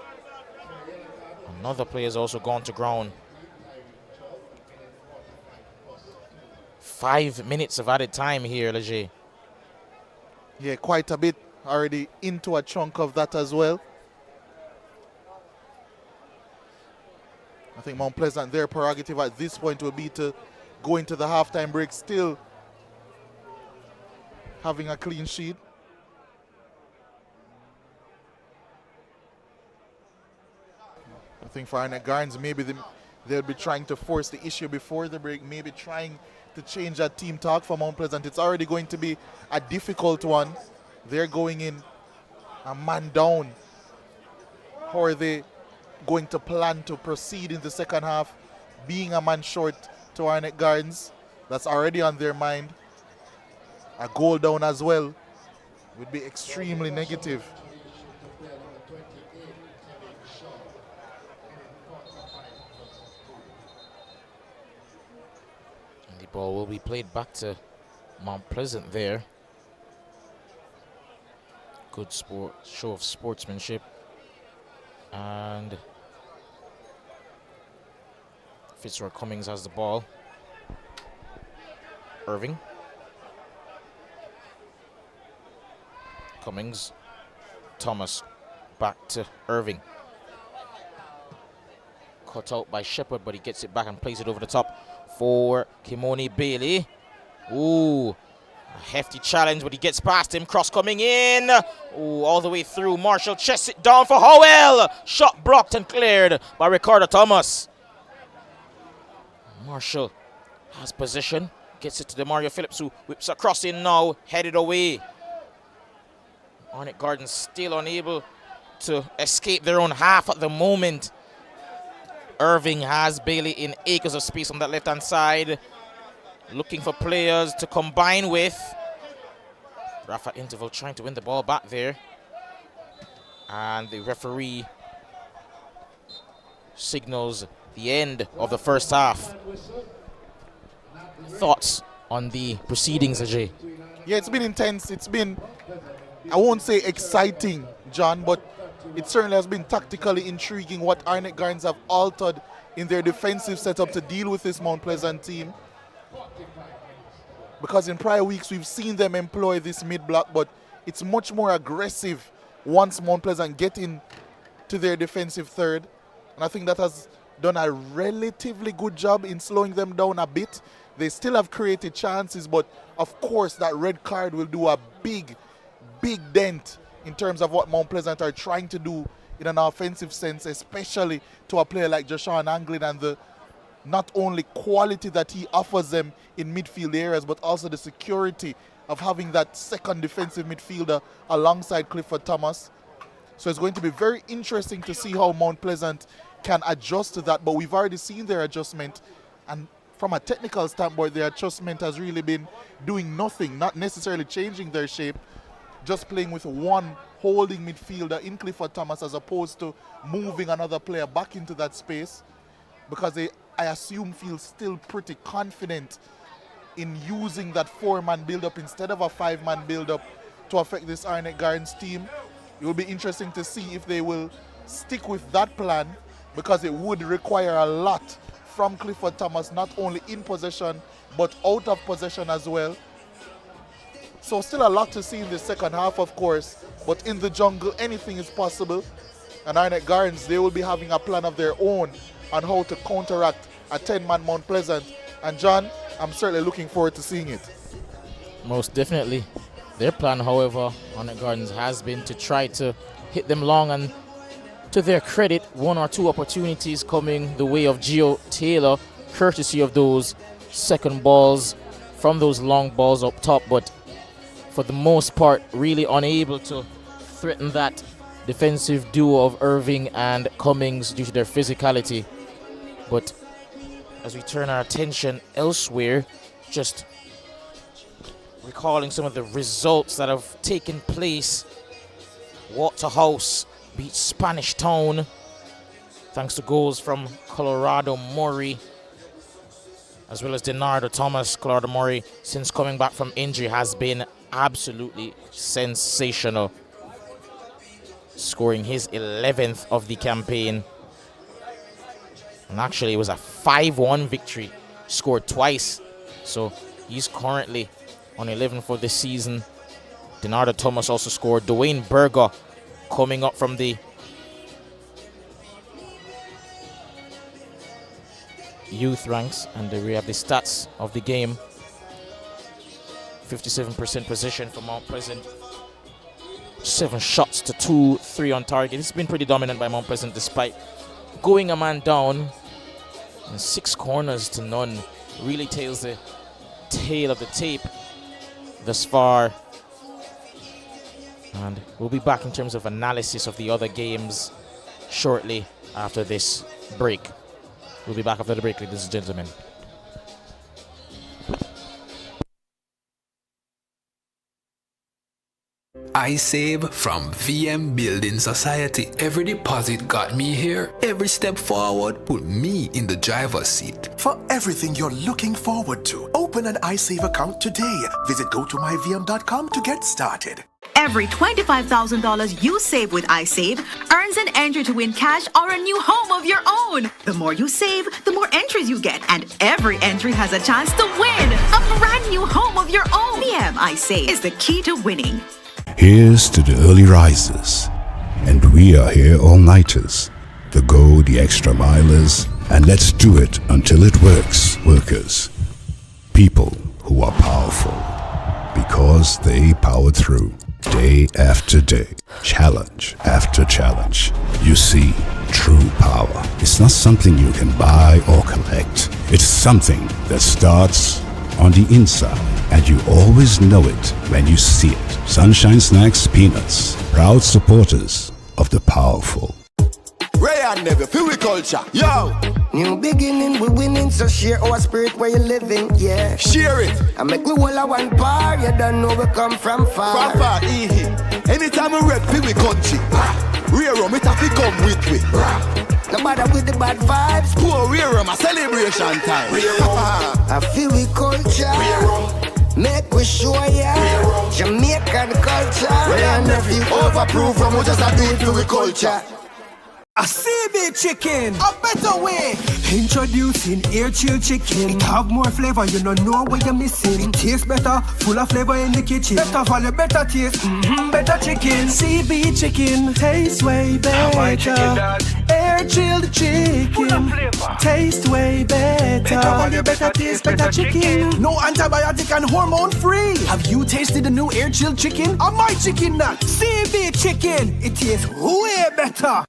another player has also gone to ground. 5 minutes of added time here, Leger. Yeah, quite a bit already into a chunk of that as well. I think Mount Pleasant, their prerogative at this point will be to go into the halftime break still having a clean sheet. I think for Arnett Gardens, maybe they'll be trying to force the issue before the break, maybe trying to change that team talk for Mount Pleasant. It's already going to be a difficult one. They're going in a man down. How are they going to plan to proceed in the second half, being a man short to Arnett Gardens? That's already on their mind. A goal down as well would be extremely negative. And the ball will be played back to Mount Pleasant there. Good show of sportsmanship. And Fitzroy Cummings has the ball. Irving. Cummings. Thomas back to Irving. Cut out by Shepherd, but he gets it back and plays it over the top for Kimoni Bailey. Ooh, a hefty challenge, but he gets past him. Cross coming in. Ooh, all the way through. Marshall chests it down for Howell. Shot blocked and cleared by Ricardo Thomas. Marshall has possession. Gets it to Demario Phillips, who whips across in now. Headed away. Arnett Gardens still unable to escape their own half at the moment. Irving has Bailey in acres of space on that left-hand side. Looking for players to combine with. Rafa Interval trying to win the ball back there. And the referee signals the end of the first half. Thoughts on the proceedings, Ajay? Yeah, it's been intense. It's been, I won't say exciting, John, but it certainly has been tactically intriguing what Arnett Gardens have altered in their defensive setup to deal with this Mount Pleasant team. Because in prior weeks, we've seen them employ this mid-block, but it's much more aggressive once Mount Pleasant get into their defensive third. And I think that has done a relatively good job in slowing them down a bit. They still have created chances, but of course that red card will do a big dent in terms of what Mount Pleasant are trying to do in an offensive sense, especially to a player like Joshawn Anglin and the not only quality that he offers them in midfield areas, but also the security of having that second defensive midfielder alongside Clifford Thomas. So it's going to be very interesting to see how Mount Pleasant can adjust to that, but we've already seen their adjustment, and from a technical standpoint, their adjustment has really been doing nothing, not necessarily changing their shape, just playing with one holding midfielder in Clifford Thomas as opposed to moving another player back into that space, because they, I assume, feel still pretty confident in using that four-man build-up instead of a five-man build-up to affect this Arnett Gardens team. It will be interesting to see if they will stick with that plan, because it would require a lot from Clifford Thomas, not only in possession, but out of possession as well. So still a lot to see in the second half, of course, but in the jungle, anything is possible. And Arnett Gardens, they will be having a plan of their own on how to counteract a 10-man Mount Pleasant. And John, I'm certainly looking forward to seeing it. Most definitely. Their plan, however, Arnett Gardens has been to try to hit them long, and to their credit, one or two opportunities coming the way of Gio Taylor, courtesy of those second balls from those long balls up top, but for the most part, really unable to threaten that defensive duo of Irving and Cummings due to their physicality. But as we turn our attention elsewhere, just recalling some of the results that have taken place. Waterhouse beat Spanish Town thanks to goals from Colorado Murray as well as Denardo Thomas. Colorado Murray, since coming back from injury, has been absolutely sensational, scoring his 11th of the campaign. And actually it was a 5-1 victory, scored twice, so he's currently on 11 for the season. Denardo Thomas also scored. Dwayne Berger coming up from the youth ranks, and we have the stats of the game. 57% possession for Mount Pleasant, 7 shots to 2, 3 on target. It's been pretty dominant by Mount Pleasant despite going a man down. And 6 corners to none. Really tells the tale of the tape thus far. And we'll be back in terms of analysis of the other games shortly after this break. We'll be back after the break, ladies and gentlemen. I save from VM Building Society. Every deposit got me here. Every step forward put me in the driver's seat. For everything you're looking forward to, open an iSave account today. Visit gotomyvm.com to get started. Every $25,000 you save with iSave earns an entry to win cash or a new home of your own. The more you save, the more entries you get, and every entry has a chance to win a brand new home of your own. VM iSave is the key to winning. Here's to the early risers, and we are here all-nighters, the go the extra milers, and let's do it until it works, workers. People who are powerful, because they powered through, day after day, challenge after challenge. You see, true power is not something you can buy or collect. It's something that starts on the inside, and you always know it when you see it. Sunshine Snacks Peanuts, proud supporters of the powerful. Ray and Never, feel we culture, yo! New beginning, we winning, so share our spirit where you living, yeah. Share it! I make we all a one bar, you don't know we come from far. From far, anytime we rep, feel we country. Rear rum, it have to come with me. No matter with the bad vibes. Poor rear rum, a celebration time. I feel we culture. Make we show ya Jamaican culture. Ray and Never, overproof from we just a do it feel we culture. A CB chicken, a better way. Introducing air chill chicken. It have more flavor, you don't know what you're missing. It tastes better, full of flavor in the kitchen. Better value, better taste, better chicken. CB chicken, tastes way better. Air chilled chicken, taste way better. Better value, better taste, better chicken. No antibiotic and hormone free. Have you tasted the new air chilled chicken? Or my chicken nut? CB chicken, it tastes way better.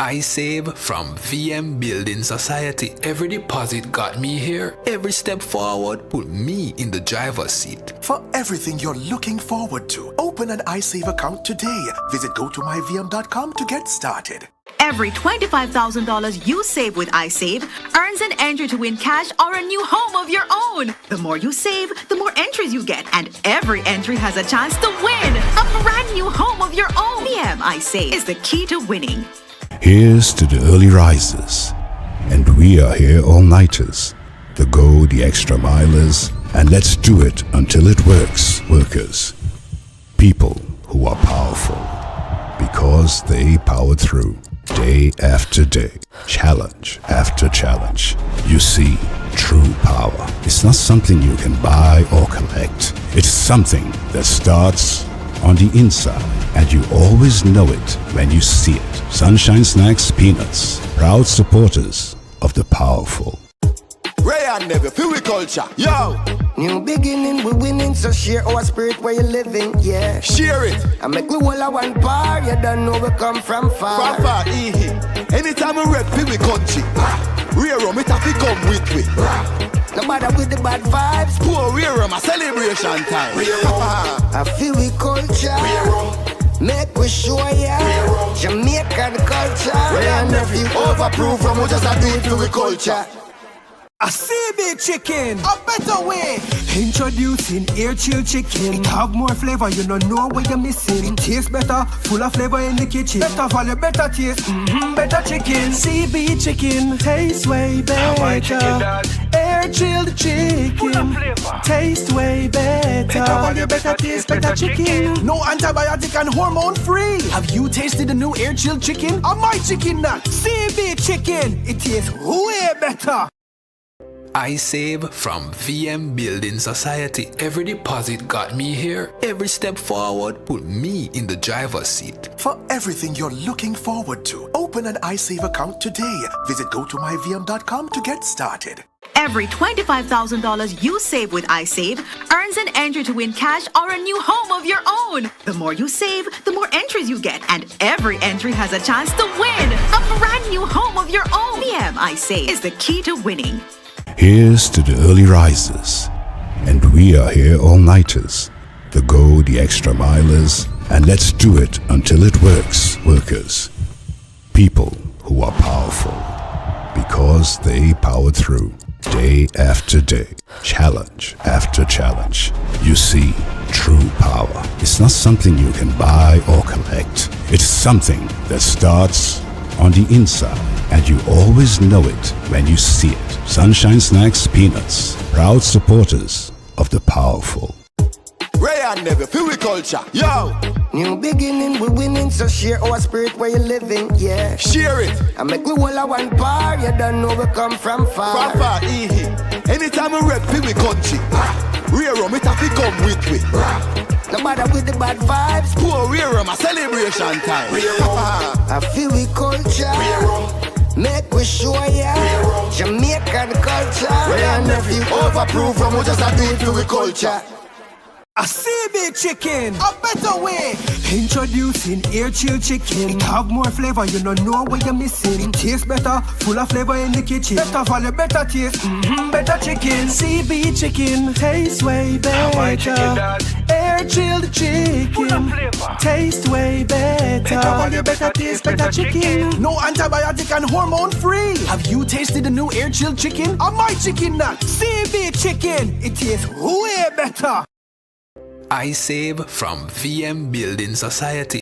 I save from VM Building Society. Every deposit got me here. Every step forward put me in the driver's seat. For everything you're looking forward to, open an iSave account today. Visit gotomyvm.com to get started. Every $25,000 you save with iSave earns an entry to win cash or a new home of your own. The more you save, the more entries you get, and every entry has a chance to win a brand new home of your own. VM iSave is the key to winning. Here's to the early risers, and we are here all-nighters, the go the extra milers, and let's do it until it works, workers. People who are powerful, because they powered through, day after day, challenge after challenge. You see, true power is not something you can buy or collect. It's something that starts on the inside, and you always know it when you see it. Sunshine Snacks Peanuts, proud supporters of the powerful. Ray and Never, feel we culture, yo! New beginning, we winning, so share our spirit where you living, yeah. Share it! I make we all a one bar, you don't know we come from far. From far, anytime we rep, feel we country. Rear rum, it have to come with me. No matter with the bad vibes. Poor rear rum, a celebration time. I feel we culture. Make we show ya Jamaican culture. Ray and Never, overproof from we just a do it feel we culture. A CB chicken, a better way. Introducing air chill chicken. It have more flavor, you don't know what you're missing. It tastes better, full of flavor in the kitchen. Better value, better taste, better chicken. CB chicken, tastes way better. Air chilled chicken, taste way better. Better value, better taste, better chicken. No antibiotic and hormone free. Have you tasted the new air chilled chicken? Or my chicken nut? CB chicken, it tastes way better. I save from VM Building Society. Every deposit got me here. Every step forward put me in the driver's seat. For everything you're looking forward to, open an iSave account today. Visit gotomyvm.com to get started. Every $25,000 you save with iSave earns an entry to win cash or a new home of your own. The more you save, the more entries you get, and every entry has a chance to win a brand new home of your own. VM iSave is the key to winning. Here's to the early risers, and we are here all-nighters, the go the extra milers, and let's do it until it works, workers. People who are powerful because they powered through day after day, challenge after challenge. You see, true power is not something you can buy or collect. It's something that starts on the inside, and you always know it when you see it. Sunshine Snacks Peanuts, proud supporters of the powerful. Ray and Never, feel we culture. Yo! New beginning, we winning, so share our spirit where you living, yeah. Share it. I make we all a one par, you don't know we come from far. From far, anytime we rep, feel we country. Rear rum, it have to come with we. No matter with the bad vibes. Poor rear rum, a celebration time. I feel we culture. Make we show ya Jamaican culture. Ray and Nephew, overproof from we just a do it to we culture. A CB chicken, a better way. Introducing air chill chicken. It have more flavor, you don't know what you're missing. It tastes better, full of flavor in the kitchen. Better value, better taste, better chicken. CB chicken, tastes way better. Air chilled chicken, taste way better. Better value, better taste, better chicken. No antibiotic and hormone free. Have you tasted the new air chilled chicken? Or my chicken nut? CB chicken, it tastes way better. I save from VM Building Society.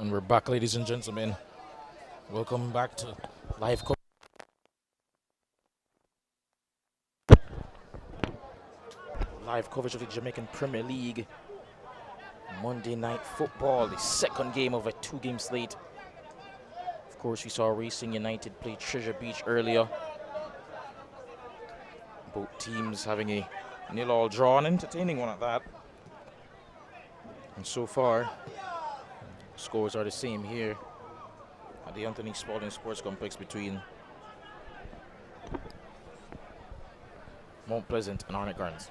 And we're back, ladies and gentlemen. Welcome back to live coverage. Live coverage of the Jamaican Premier League. Monday Night Football, the second game of a 2-game slate. Of course, we saw Racing United play Treasure Beach earlier. Both teams having a 0-0 draw, an entertaining one at that. And so far, scores are the same here at the Anthony Spalding Sports Complex between Mount Pleasant and Arnett Gardens.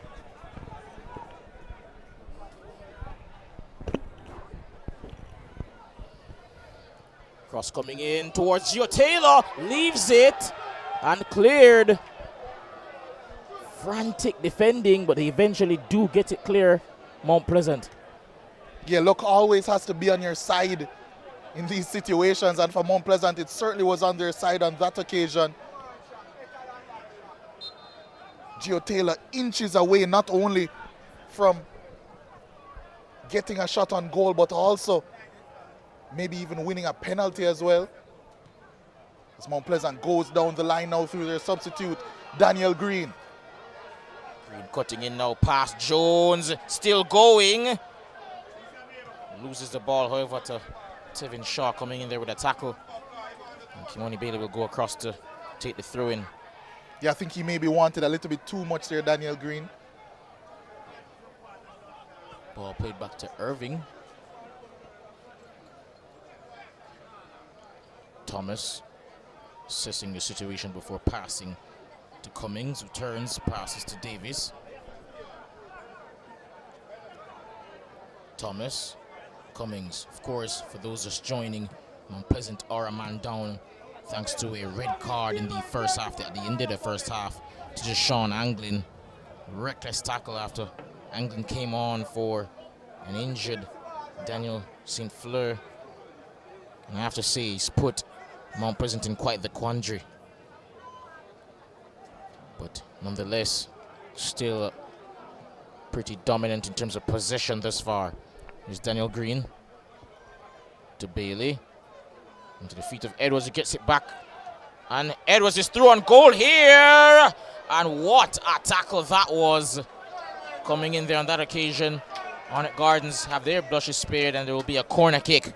Cross coming in towards Gio Taylor, leaves it and cleared. Frantic defending, but they eventually do get it clear, Mount Pleasant. Yeah, luck always has to be on your side in these situations, and for Mount Pleasant, it certainly was on their side on that occasion. Gio Taylor inches away not only from getting a shot on goal, but also maybe even winning a penalty as well. As Mount Pleasant goes down the line now through their substitute, Daniel Green. Green cutting in now past Jones, still going. Loses the ball, however, to Tevin Shaw coming in there with a tackle. And Kimani Bailey will go across to take the throw in. Yeah, I think he maybe wanted a little bit too much there, Daniel Green. Ball played back to Irving. Thomas assessing the situation before passing to Cummings, who turns, passes to Davis. Thomas, Cummings, of course, for those just joining, Mount Pleasant are a man down thanks to a red card in the first half, at the end of the first half, to just Sean Anglin. Reckless tackle after Anglin came on for an injured Daniel St. Fleur. And I have to say, he's put Mount Pleasant in quite the quandary. But nonetheless, still pretty dominant in terms of possession thus far. Here's Daniel Green to Bailey. Into the feet of Edwards, who gets it back. And Edwards is through on goal here. And what a tackle that was. Coming in there on that occasion. Arnett Gardens have their blushes spared, and there will be a corner kick.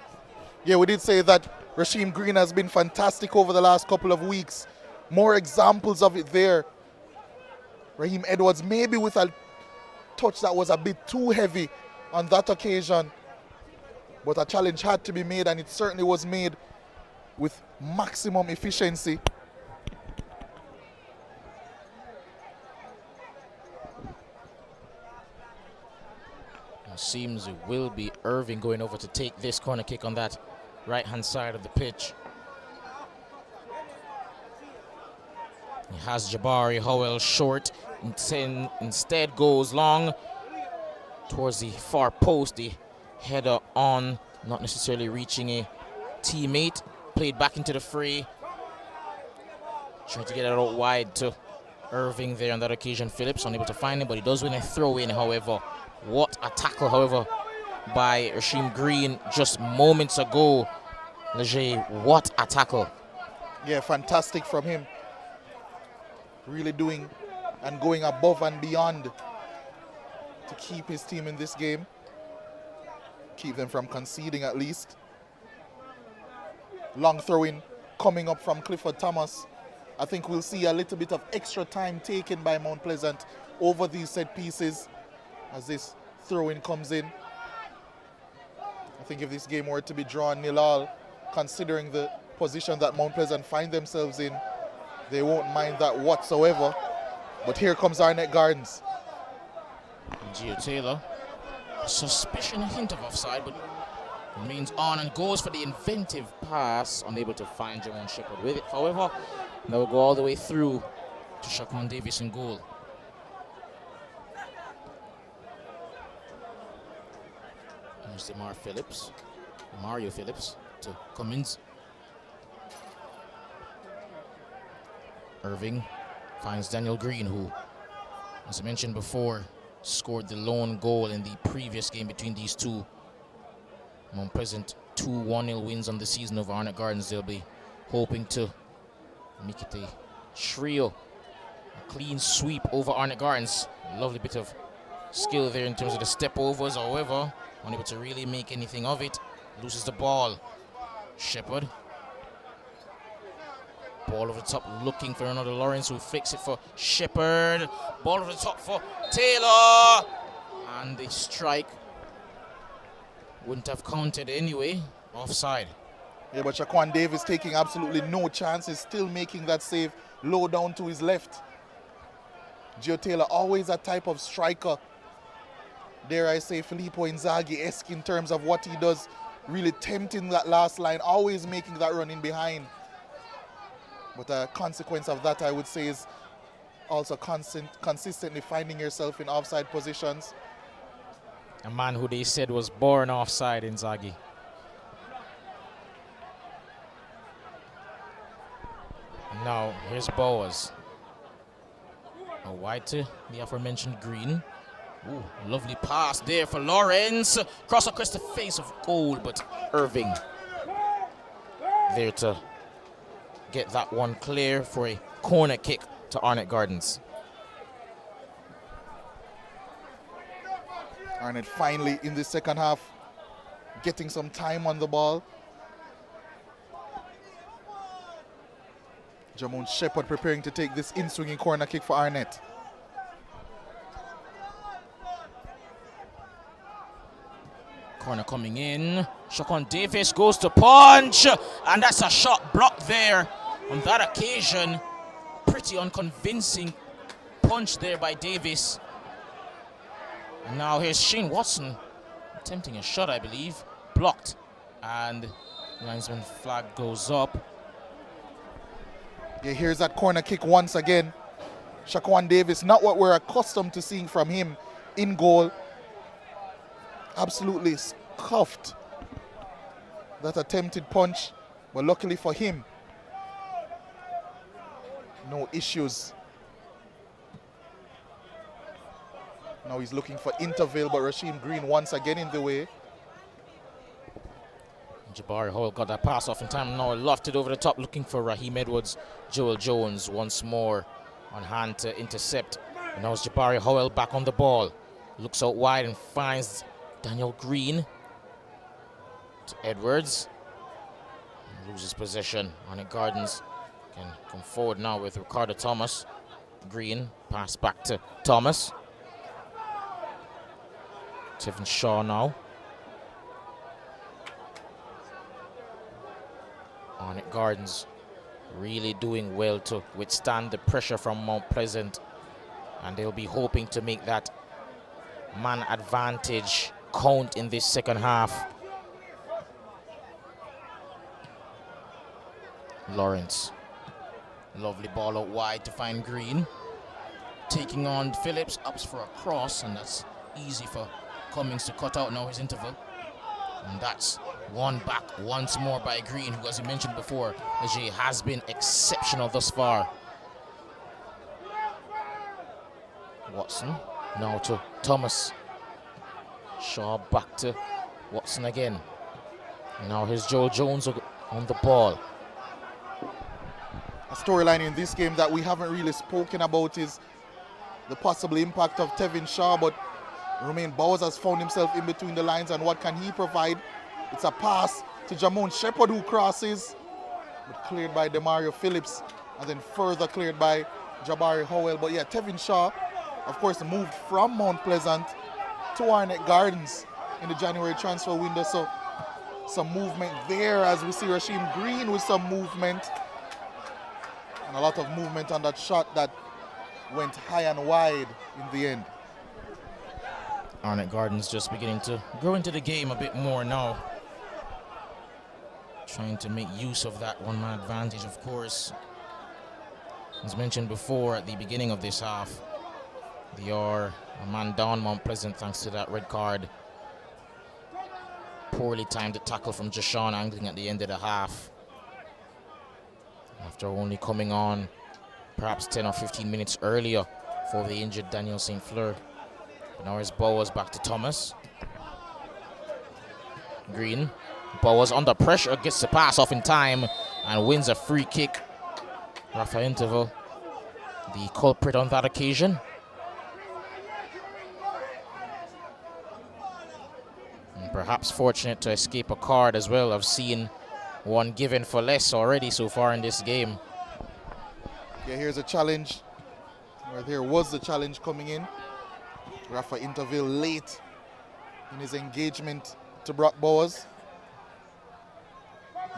Yeah, we did say that Rasheem Green has been fantastic over the last couple of weeks. More examples of it there. Raheem Edwards maybe with a touch that was a bit too heavy on that occasion. But a challenge had to be made, and it certainly was made with maximum efficiency. It seems it will be Irving going over to take this corner kick on that right-hand side of the pitch. He has Jabari Howell short, instead goes long towards the far post. The header on, not necessarily reaching a teammate. Played back into the fray. Trying to get it out wide to Irving there on that occasion. Phillips unable to find him, but he does win a throw in, however. What a tackle, however, by Rasheem Green just moments ago. Leger, what a tackle. Yeah, fantastic from him. Really doing and going above and beyond to keep his team in this game. Keep them from conceding at least. Long throw-in coming up from Clifford Thomas. I think we'll see a little bit of extra time taken by Mount Pleasant over these set pieces as this throw-in comes in. I think if this game were to be drawn 0-0, considering the position that Mount Pleasant find themselves in, they won't mind that whatsoever. But here comes Arnett Gardens. Gio Taylor, suspicion, a hint of offside, but remains on and goes for the inventive pass, unable to find Jerome Shepherd with it. However, they'll go all the way through to Shakman Davis in goal. There's Mario Phillips to Cummins. Irving finds Daniel Green, who, as I mentioned before, scored the lone goal in the previous game between these two. Mount Pleasant 2 1-0 wins on the season of Arnett Gardens. They'll be hoping to make it a trio, a clean sweep over Arnett Gardens. Lovely bit of skill there in terms of the step overs, however, unable to really make anything of it. Loses the ball. Shepherd. Ball over the top, looking for another Lawrence, who flicks it for Shepherd. Ball over the top for Taylor. And the strike wouldn't have counted anyway. Offside. Yeah, but Shaquan Davis taking absolutely no chances, still making that save low down to his left. Gio Taylor, always a type of striker. Dare I say Filippo Inzaghi-esque in terms of what he does, really tempting that last line, always making that run in behind. But a consequence of that, I would say, is also consistently finding yourself in offside positions. A man who they said was born offside, Inzaghi. Now, here's Bowers. A wide to the aforementioned Green. Ooh, lovely pass there for Lawrence. Cross across the face of goal, but Irving there to get that one clear for a corner kick to Arnett Gardens. Arnett finally in the second half getting some time on the ball. Jamon Shepherd preparing to take this in-swinging corner kick for Arnett. Corner coming in. Shaquan Davis goes to punch, and that's a shot blocked there. On that occasion, pretty unconvincing punch there by Davis. And now here's Shane Watson attempting a shot, I believe. Blocked, and linesman flag goes up. Yeah, here's that corner kick once again. Shaquan Davis, not what we're accustomed to seeing from him in goal. Absolutely scuffed that attempted punch, but luckily for him, no issues. Now he's looking for interval, but Rasheem Green once again in the way. Jabari Hall got that pass off in time. Now lofted over the top, looking for Raheem Edwards. Joel Jones once more on hand to intercept. And now it's Jabari Howell back on the ball. Looks out wide and finds Daniel Green. To Edwards. Loses possession. Arnett Gardens can come forward now with Ricardo Thomas. Green, pass back to Thomas. Tevin Shaw now. Arnett Gardens really doing well to withstand the pressure from Mount Pleasant, and they'll be hoping to make that man advantage count in this second half. Lawrence, lovely ball out wide to find Green, taking on Phillips, ups for a cross, and that's easy for Cummings to cut out now his interval. And that's one back once more by Green, who, as you mentioned before, Ajay, has been exceptional thus far. Watson now to Thomas. Shaw back to Watson again. Now here's Joel Jones on the ball. A storyline in this game that we haven't really spoken about is the possible impact of Tevin Shaw, but Romain Bowers has found himself in between the lines, and what can he provide? It's a pass to Jamon Shepherd, who crosses, but cleared by Demario Phillips, and then further cleared by Jabari Howell. But yeah, Tevin Shaw, of course, moved from Mount Pleasant to Arnett Gardens in the January transfer window, so some movement there as we see Rasheem Green with some movement, and a lot of movement on that shot that went high and wide in the end. Arnett Gardens just beginning to grow into the game a bit more now. Trying to make use of that one-man advantage, of course. As mentioned before at the beginning of this half, they are a man down Mount Pleasant thanks to that red card. Poorly timed tackle from Jashawn Angling at the end of the half. After only coming on perhaps 10 or 15 minutes earlier for the injured Daniel St. Fleur. But now his Bowers back to Thomas. Green but was under pressure, gets the pass off in time and wins a free kick. Rafa Interval, the culprit on that occasion. And perhaps fortunate to escape a card as well. I've seen one given for less already so far in this game. Yeah, here's a challenge. Where there was the challenge coming in. Rafa Interville late in his engagement to Brock Bowers.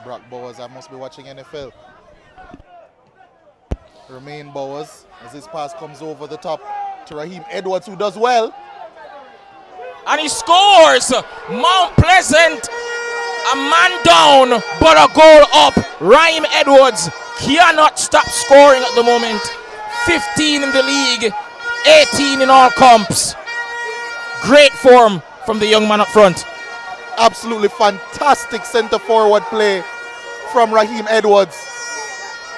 Brock Bowers, I must be watching NFL. Romain Bowers, as his pass comes over the top to Raheem Edwards, who does well. And he scores! Mount Pleasant, a man down, but a goal up. Raheem Edwards cannot stop scoring at the moment. 15 in the league, 18 in all comps. Great form from the young man up front. Absolutely fantastic centre forward play from Raheem Edwards.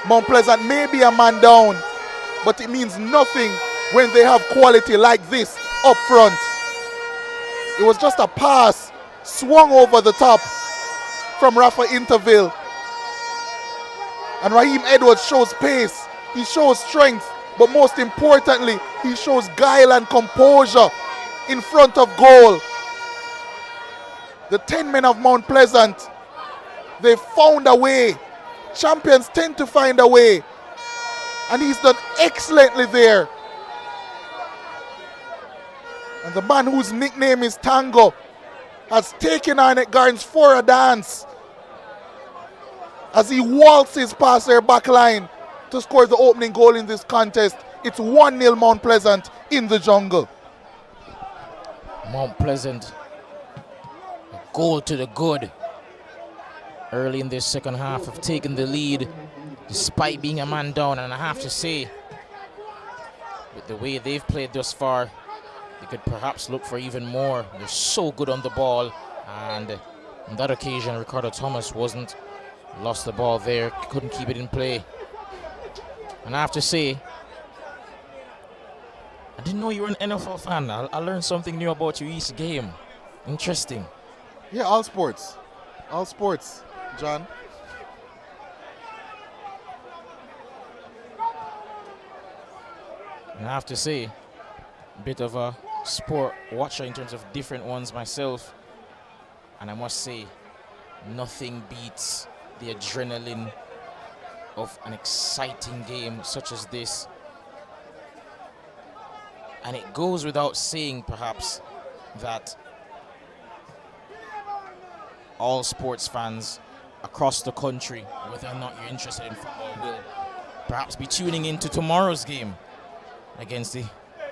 Mount Pleasant may be a man down, but it means nothing when they have quality like this up front. It was just a pass swung over the top from Rafa Interville. And Raheem Edwards shows pace, he shows strength, but most importantly, he shows guile and composure in front of goal. The 10 men of Mount Pleasant, they found a way. Champions tend to find a way. And he's done excellently there. And the man whose nickname is Tango has taken Arnett Gardens for a dance as he waltzes past their back line to score the opening goal in this contest. It's 1-0 Mount Pleasant in the jungle. Mount Pleasant, a goal to the good. Early in this second half have taken the lead despite being a man down, and I have to say, with the way they've played thus far, they could perhaps look for even more. They're so good on the ball, and on that occasion Ricardo Thomas lost the ball there, couldn't keep it in play. And I have to say, I didn't know you were an NFL fan. I learned something new about you each game. Interesting. Yeah, all sports. All sports, John. And I have to say, a bit of a sport watcher in terms of different ones myself. And I must say, nothing beats the adrenaline of an exciting game such as this. And it goes without saying, perhaps, that all sports fans across the country, whether or not you're interested in football, will perhaps be tuning into tomorrow's game against the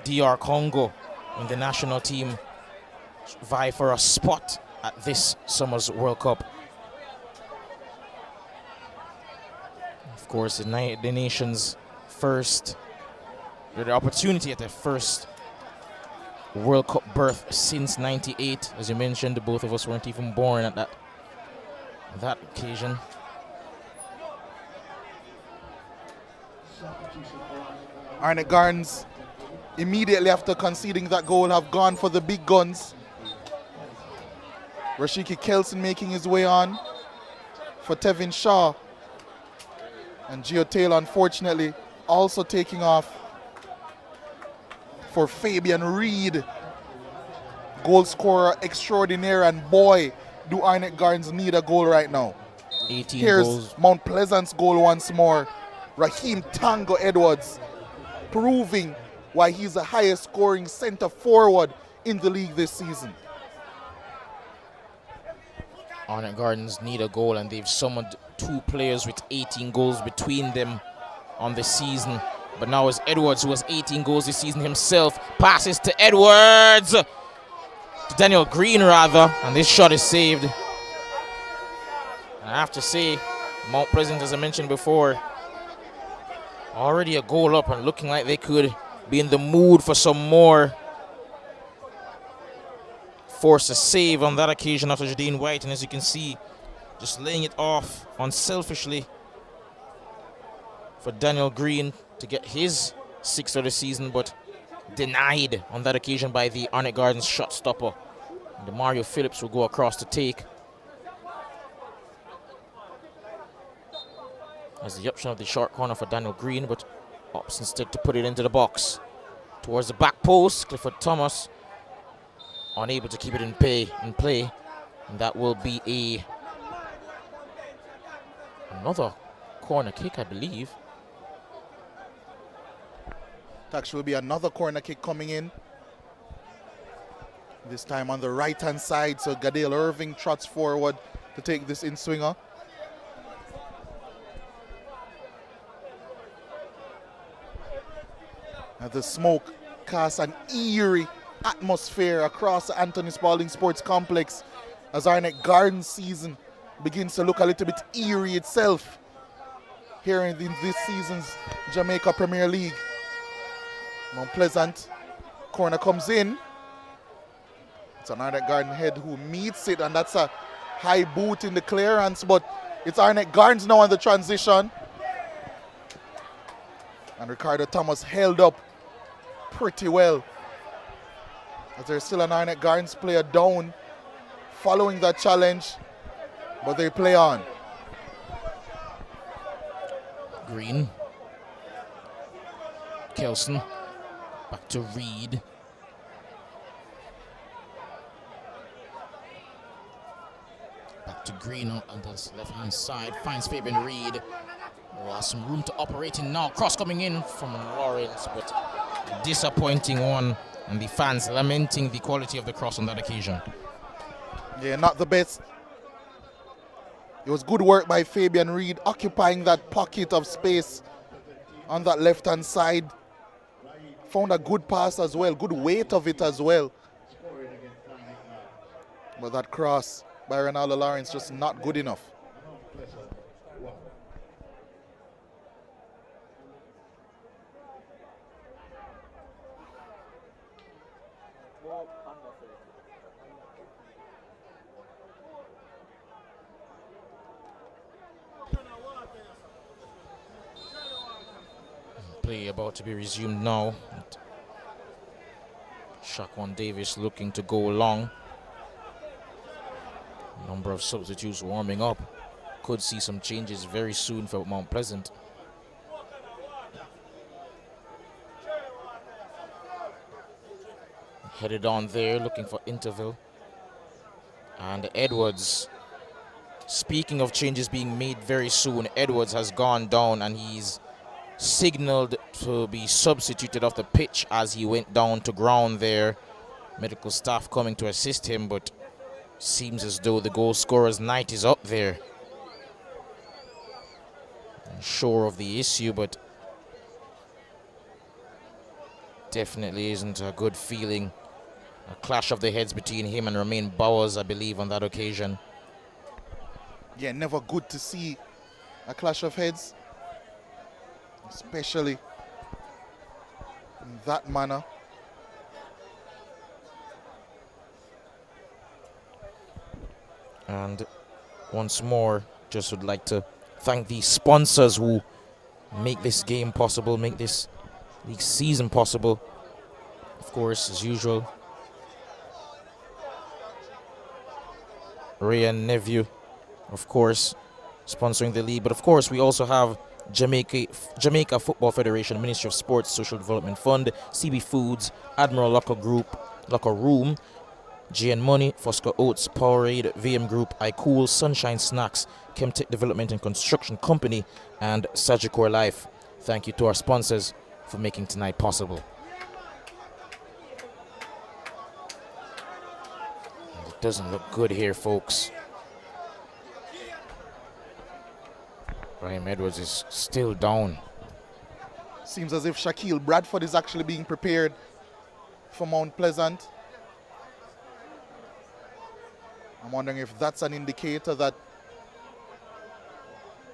DR Congo when the national team vie for a spot at this summer's World Cup. Of course, the nation's first, the opportunity at their first World Cup berth since '98. As you mentioned, both of us weren't even born at that occasion. Arnett Gardens, immediately after conceding that goal, have gone for the big guns. Rashiki Kelson making his way on for Tevin Shaw. And Gio Taylor, unfortunately, also taking off for Fabian Reed. Goal scorer extraordinaire, and boy, do Arnett Gardens need a goal right now. 18 Here's goals. Mount Pleasant's goal once more. Raheem Tango Edwards proving why he's the highest scoring centre forward in the league this season. Arnett Gardens need a goal, and they've summoned two players with 18 goals between them on the season. But now it's Edwards, who has 18 goals this season himself. Passes to Edwards, to Daniel Green rather, and this shot is saved. And I have to say, Mount Pleasant, as I mentioned before, already a goal up and looking like they could be in the mood for some more. Forced a save on that occasion after Jadine White, and as you can see, just laying it off unselfishly for Daniel Green to get his sixth of the season, but denied on that occasion by the Arnett Gardens shot stopper. And Mario Phillips will go across to take. As the option of the short corner for Daniel Green, but opts instead to put it into the box. Towards the back post, Clifford Thomas unable to keep it in play. And that will be another corner kick, I believe. It actually will be another corner kick coming in. This time on the right-hand side, so Gadale Irving trots forward to take this in-swinger. And the smoke casts an eerie atmosphere across the Anthony Spalding Sports Complex as Arnett Gardens season begins to look a little bit eerie itself here in this season's Jamaica Premier League. Mount Pleasant, corner comes in. It's an Arnett Garden head who meets it, and that's a high boot in the clearance, but it's Arnett Gardens now on the transition. And Ricardo Thomas held up pretty well. As there's still an Arnett Gardens player down following that challenge, but they play on. Green. Kelson. Back to Reed. Back to Green on the left-hand side. Finds Fabian Reed. Has some room to operate in now. Cross coming in from Lawrence, but a disappointing one. And the fans lamenting the quality of the cross on that occasion. Yeah, not the best. It was good work by Fabian Reed, occupying that pocket of space on that left-hand side. Found a good pass as well, good weight of it as well. But that cross by Ronaldo Lawrence just not good enough. Play about to be resumed now. Shaquan Davis looking to go long. Number of substitutes warming up. Could see some changes very soon for Mount Pleasant. Headed on there, looking for interval. And Edwards, speaking of changes being made very soon, Edwards has gone down and he's signaled to be substituted off the pitch as he went down to ground there. Medical staff coming to assist him, but seems as though the goal scorer's night is up there. Unsure of the issue, but definitely isn't a good feeling. A clash of the heads between him and Romain Bowers, I believe, on that occasion. Yeah, never good to see a clash of heads, especially in that manner. And once more, just would like to thank the sponsors who make this game possible, make this league season possible. Of course, as usual, Ray and Nephew, of course, sponsoring the league. But of course, we also have Jamaica Football Federation, Ministry of Sports, Social Development Fund, CB Foods, Admiral Locker Group, Locker Room, GN Money, Fosco Oats, Powerade, VM Group, iCool, Sunshine Snacks, Chemtech Development and Construction Company, and Sagicor Life. Thank you to our sponsors for making tonight possible. And it doesn't look good here, folks. Raheem Edwards is still down. Seems as if Shaquille Bradford is actually being prepared for Mount Pleasant. I'm wondering if that's an indicator that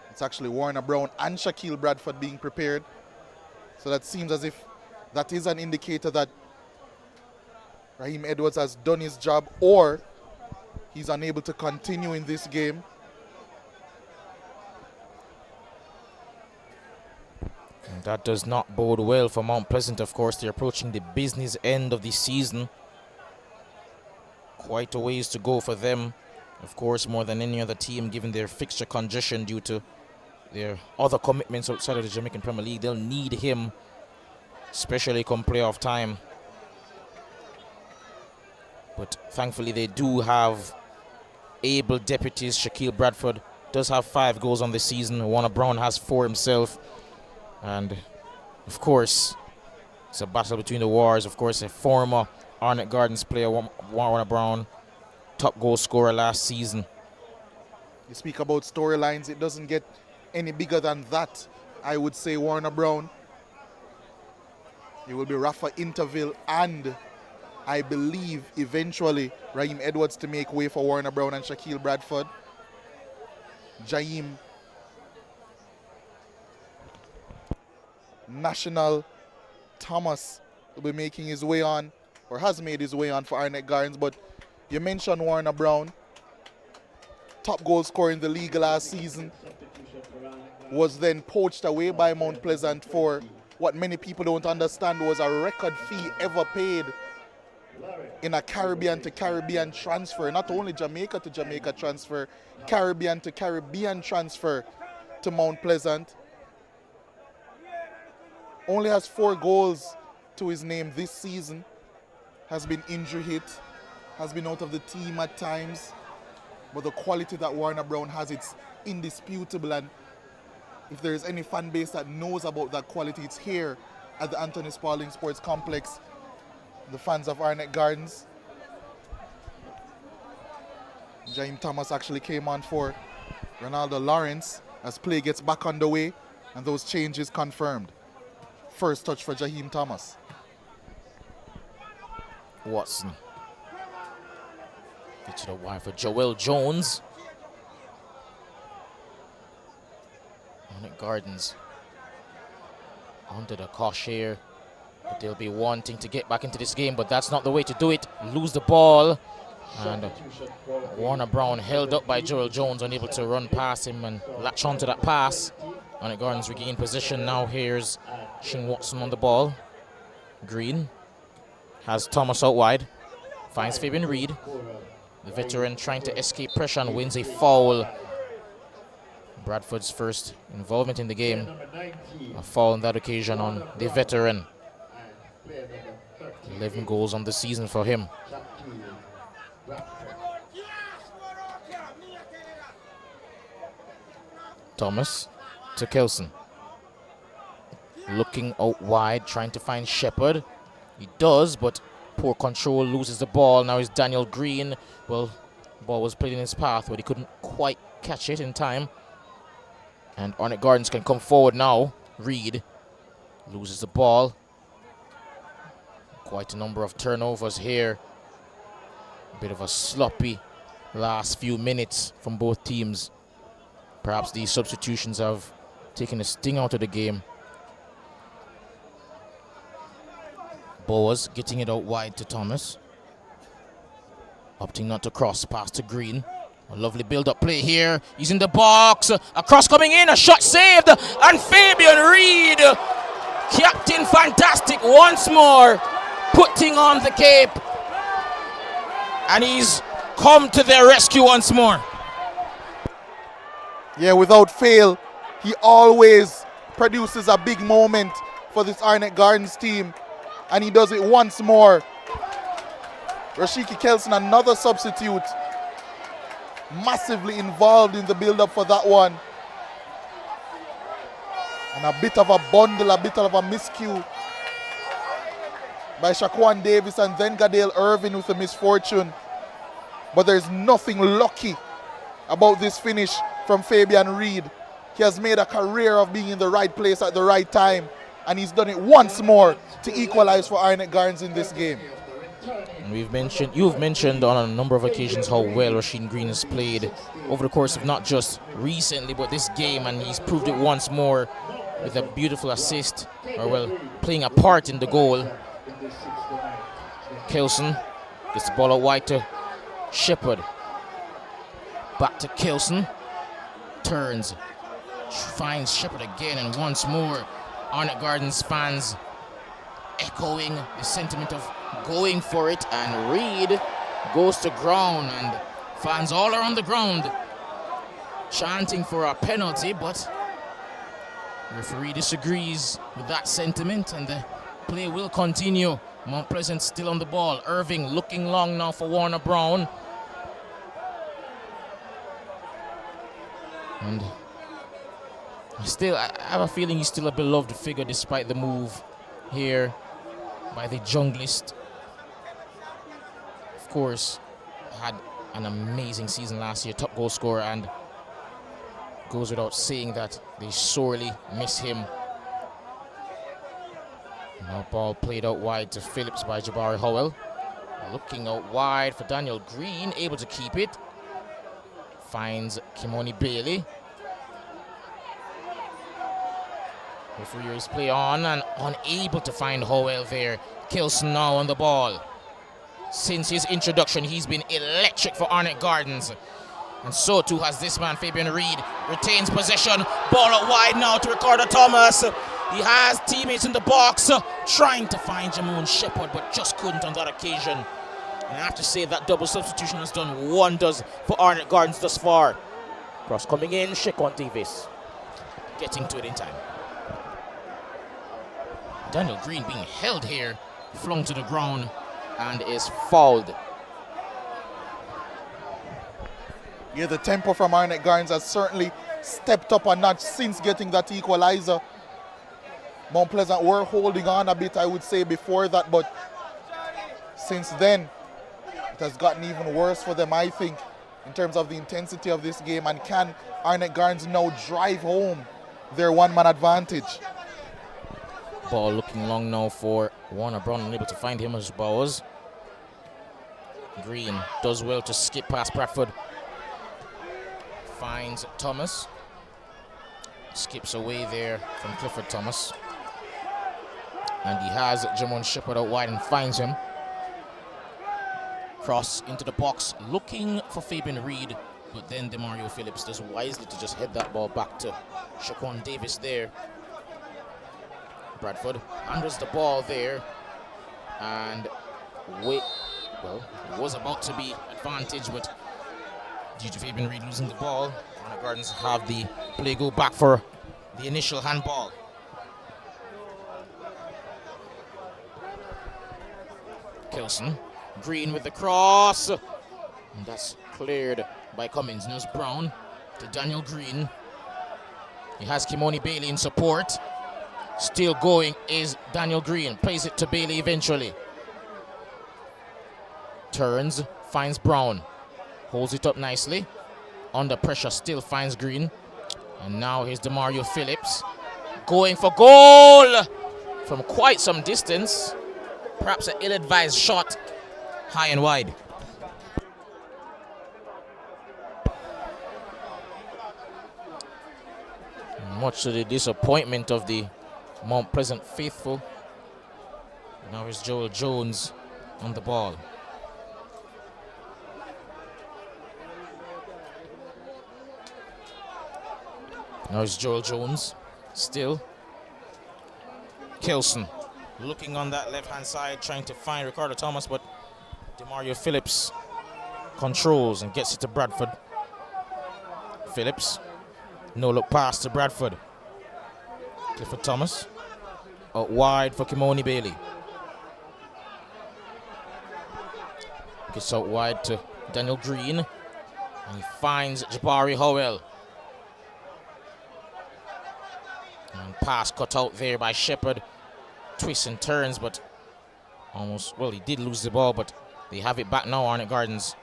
it's actually Warner Brown and Shaquille Bradford being prepared. So that seems as if that is an indicator that Raheem Edwards has done his job, or he's unable to continue in this game. And that does not bode well for Mount Pleasant. Of course, they're approaching the business end of the season. Quite a ways to go for them. Of course, more than any other team, given their fixture congestion due to their other commitments outside of the Jamaican Premier League. They'll need him, especially come playoff time. But thankfully they do have able deputies. Shaquille Bradford does have 5 goals on the season. Warner Brown has 4 himself. And of course, it's a battle between the Wars. Of course, a former Arnett Gardens player, Warner Brown, top goal scorer last season. You speak about storylines, it doesn't get any bigger than that. I would say Warner Brown. It will be Rafa Interville and I believe eventually Raheem Edwards to make way for Warner Brown and Shaquille Bradford. Jaheim National Thomas will be making his way on, or has made his way on for Arnett Gardens. But you mentioned Warner Brown, top goal scorer in the league last season, was then poached away by Mount Pleasant for what many people don't understand was a record fee ever paid in a Caribbean to Caribbean transfer. Not only Jamaica to Jamaica transfer, Caribbean to Caribbean transfer to Mount Pleasant. Only has 4 goals to his name this season. Has been injury hit, has been out of the team at times. But the quality that Warner Brown has, it's indisputable. And if there is any fan base that knows about that quality, it's here at the Anthony Spalding Sports Complex. The fans of Arnett Gardens. Jaheim Thomas actually came on for Ronaldo Lawrence as play gets back underway and those changes confirmed. First touch for Jaheim Thomas. Watson. Get to the wide for Joel Jones. Arnett Gardens under the cosh here. But they'll be wanting to get back into this game, but that's not the way to do it. Lose the ball. And Warner Brown held up by Joel Jones, unable to run past him and latch onto that pass. Arnett Gardens regain position. Now here's Shane Watson on the ball. Green has Thomas out wide. Finds Fabian Reed. The veteran trying to escape pressure and wins a foul. Bradford's first involvement in the game. A foul on that occasion on the veteran. 11 goals on the season for him. Thomas to Kelson. Looking out wide, trying to find Shepherd. He does, but poor control, loses the ball. Now it's Daniel Green. Well, the ball was played in his path, but he couldn't quite catch it in time. And Arnett Gardens can come forward now. Reed loses the ball. Quite a number of turnovers here. A bit of a sloppy last few minutes from both teams. Perhaps these substitutions have taken a sting out of the game. Boas getting it out wide to Thomas. Opting not to cross, pass to Green. A lovely build-up play here. He's in the box. A cross coming in, a shot saved. And Fabian Reed, Captain Fantastic once more, putting on the cape. And he's come to their rescue once more. Yeah, without fail, he always produces a big moment for this Arnett Gardens team. And he does it once more. Rashiki Kelson, another substitute, massively involved in the build-up for that one. And a bit of a bundle, a bit of a miscue by Shaquan Davis and then Gadale Irvin with a misfortune. But there's nothing lucky about this finish from Fabian Reed. He has made a career of being in the right place at the right time, and he's done it once more to equalize for Arnett Gardens in this game. You've mentioned on a number of occasions how well Rasheen Green has played over the course of not just recently but this game, and he's proved it once more with a beautiful assist, or well, playing a part in the goal. Kelson gets the ball out wide to Shepherd. Back to Kelson. Turns. Finds Shepherd again, and once more Arnett Gardens fans echoing the sentiment of going for it, and Reed goes to ground, and fans all around the ground chanting for a penalty, but Referee disagrees with that sentiment, and the play will continue. Mount Pleasant still on the ball. Irving looking long now for Warner Brown. And still, I have a feeling he's still a beloved figure despite the move here by the junglist. Of course, had an amazing season last year, top goal scorer, and goes without saying that they sorely miss him. Now ball played out wide to Phillips by Jabari Howell. Looking out wide for Daniel Green, able to keep it. Finds Kimoni Bailey. Referee is play on and unable to find Howell there. Kilson now on the ball. Since his introduction, he's been electric for Arnett Gardens. And so too has this man, Fabian Reed. Retains possession. Ball out wide now to Ricardo Thomas. He has teammates in the box trying to find Jamon Shepherd, but just couldn't on that occasion. And I have to say that double substitution has done wonders for Arnett Gardens thus far. Cross coming in, Shekon Davis getting to it in time. Daniel Green being held here, flung to the ground, and is fouled. Yeah, the tempo from Arnett Gardens has certainly stepped up a notch since getting that equalizer. Mount Pleasant were holding on a bit, I would say, before that, but since then, it has gotten even worse for them, I think, in terms of the intensity of this game. And can Arnett Gardens now drive home their one-man advantage? Ball looking long now for Warner Brown, unable to find him as Bowers. Green does well to skip past Bradford. Finds Thomas. Skips away there from Clifford Thomas. And he has Jamon Shepherd out wide and finds him. Cross into the box, looking for Fabian Reed, but then DeMario Phillips does wisely to just head that ball back to Shaquan Davis there. Bradford handles the ball there, and wait, well, it was about to be advantage, but due to Fabian Reed losing the ball, Arnett Gardens have the play go back for the initial handball. Kelson, Green with the cross, and that's cleared by Cummins. Now it's Brown to Daniel Green. He has Kimoni Bailey in support. Still going is Daniel Green. Plays it to Bailey eventually. Turns, finds Brown. Holds it up nicely. Under pressure, still finds Green. And now here's DeMario Phillips. Going for goal from quite some distance. Perhaps an ill-advised shot, high and wide. Much to the disappointment of the Mount Pleasant faithful. Now here's Joel Jones on the ball. Now it's Joel Jones, still. Kelson looking on that left-hand side, trying to find Ricardo Thomas, but DeMario Phillips controls and gets it to Bradford. Phillips, no look pass to Bradford. Clifford Thomas, out wide for Kimoni Bailey. Gets out wide to Daniel Green, and he finds Jabari Howell. And pass cut out there by Shepherd. Twists and turns, but almost, well, he did lose the ball, but they have it back now, Arnett Gardens.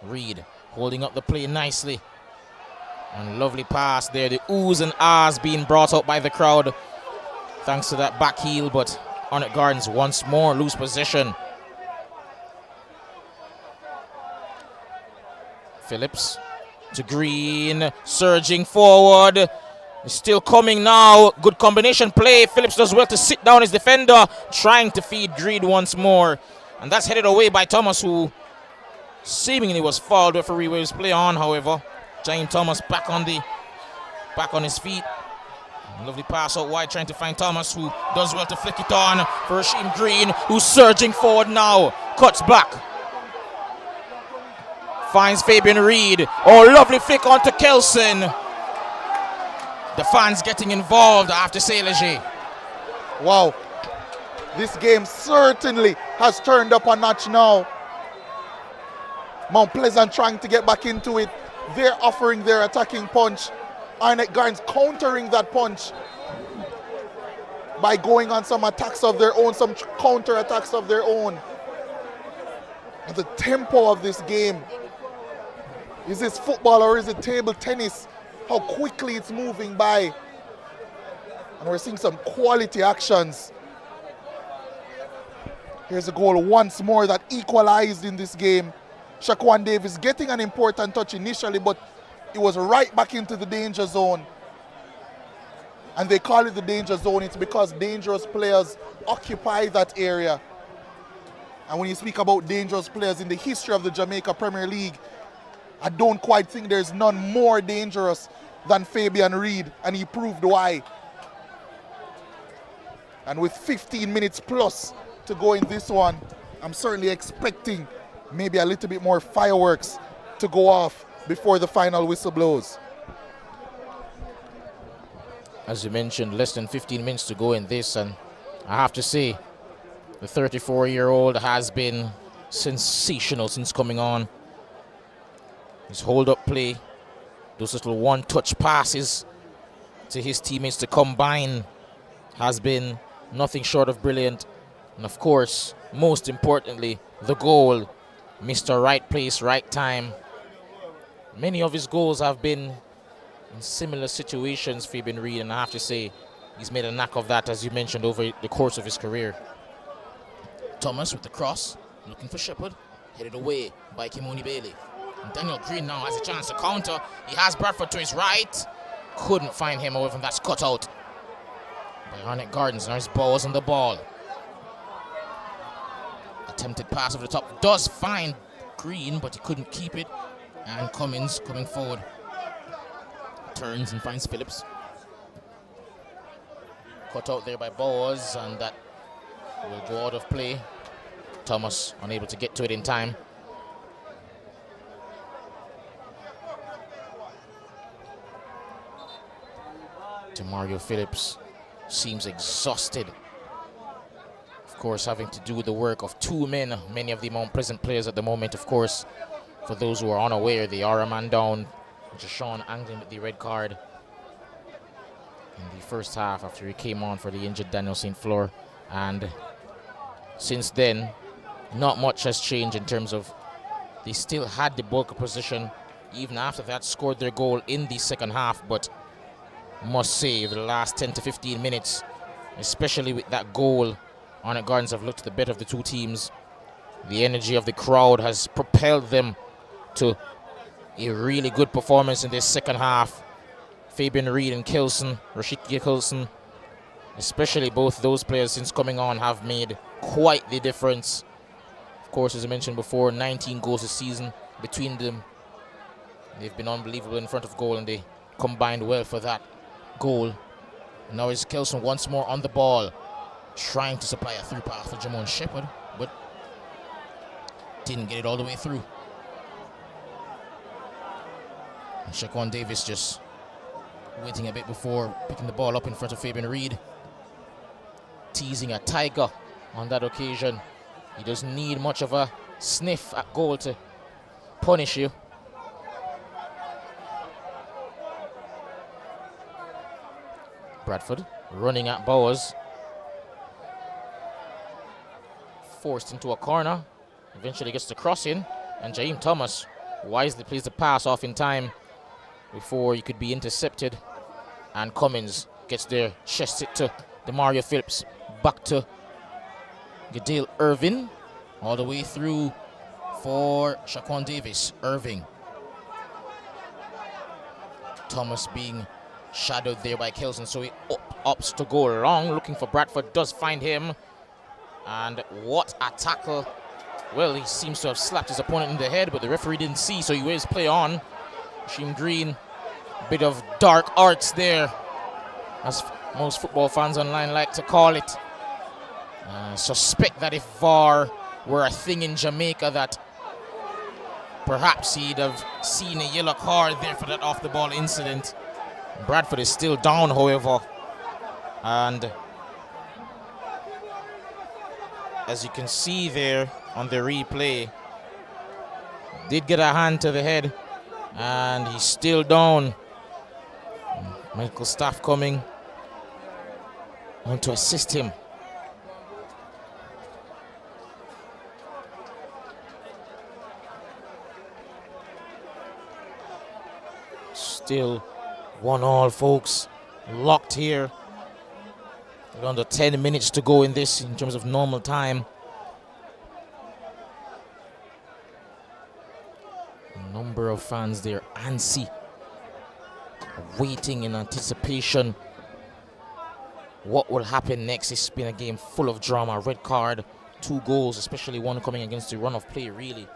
Reed holding up the play nicely. And lovely pass there. The oohs and ahs being brought out by the crowd thanks to that back heel, but Arnett Gardens once more lose possession. Phillips to Green, surging forward. Still coming now. Good combination play. Phillips does well to sit down his defender, trying to feed Green once more. And that's headed away by Thomas, who seemingly was fouled. Referee waves play on, however. James Thomas back on his feet. Lovely pass out wide, trying to find Thomas, who does well to flick it on for Rasheem Green, who's surging forward now. Cuts back. Finds Fabian Reed. Oh, lovely flick onto Kelson. The fans getting involved, I have to say, Leger. Wow. This game certainly has turned up a notch now. Mount Pleasant trying to get back into it. They're offering their attacking punch. Arnett Gardens countering that punch by going on some attacks of their own, some counter attacks of their own. And the tempo of this game. Is this football or is it table tennis? How quickly it's moving by. And we're seeing some quality actions. Here's a goal once more that equalized in this game. Shaquan Davis getting an important touch initially, but it was right back into the danger zone. And they call it the danger zone. It's because dangerous players occupy that area. And when you speak about dangerous players in the history of the Jamaica Premier League, I don't quite think there's none more dangerous than Fabian Reid, and he proved why. And with 15 minutes plus to go in this one, I'm certainly expecting maybe a little bit more fireworks to go off before the final whistle blows. As you mentioned, less than 15 minutes to go in this, and I have to say, the 34-year-old has been sensational since coming on. His hold-up play, those little one-touch passes to his teammates to combine has been nothing short of brilliant. And of course, most importantly, the goal, Mr. Right Place, Right Time. Many of his goals have been in similar situations, Fabian Reid, and I have to say, he's made a knack of that, as you mentioned, over the course of his career. Thomas with the cross, looking for Shepherd, headed away by Kimoni Bailey. And Daniel Green now has a chance to counter. He has Bradford to his right. Couldn't find him, however, that's cut out by Arnett Gardens. Now his balls on the ball. Attempted pass over the top. Does find Green, but he couldn't keep it. And Cummins coming forward. Turns and finds Phillips. Cut out there by Bowers, and that will go out of play. Thomas unable to get to it in time. Mario Phillips seems exhausted. Of course, having to do the work of two men, many of the Mount Pleasant players at the moment. Of course, for those who are unaware, they are a man down. Jashawn Anglin with the red card in the first half after he came on for the injured Daniel St. Fleur. And since then, not much has changed in terms of they still had the bulk of position even after that, scored their goal in the second half, but must say the last 10 to 15 minutes, especially with that goal, Arnett Gardens have looked the better of the two teams. The energy of the crowd has propelled them to a really good performance in this second half. Fabian Reid and Rashid Kilson, especially both those players since coming on, have made quite the difference. Of course, as I mentioned before, 19 goals this season between them. They've been unbelievable in front of goal, and they combined well for that goal. Now is Kelson once more on the ball, trying to supply a through pass for Jamon Shepherd, but didn't get it all the way through. And Shaquan Davis just waiting a bit before picking the ball up in front of Fabian Reid. Teasing a tiger on that occasion. He doesn't need much of a sniff at goal to punish you. Bradford running at Bowers. Forced into a corner. Eventually gets the cross in. And Jaheim Thomas wisely plays the pass off in time before he could be intercepted. And Cummins gets there, chests it to Demario Phillips. Back to Gadale Irving. All the way through for Shaquan Davis. Irving. Thomas being shadowed there by Kelson, so he opts to go long, looking for Bradford, does find him. And what a tackle. Well, he seems to have slapped his opponent in the head, but the referee didn't see, so he waves play on. Sheen Green, bit of dark arts there, as most football fans online like to call it. Suspect that if VAR were a thing in Jamaica, that perhaps he'd have seen a yellow card there for that off-the-ball incident. Bradford is still down, however, and as you can see there on the replay, did get a hand to the head, and he's still down. Medical staff coming on to assist him. Still 1-1, folks. Locked here. Under 10 minutes to go in this in terms of normal time. A number of fans there antsy, waiting in anticipation what will happen next. It's been a game full of drama. Red card, 2 goals, especially one coming against the run of play, really.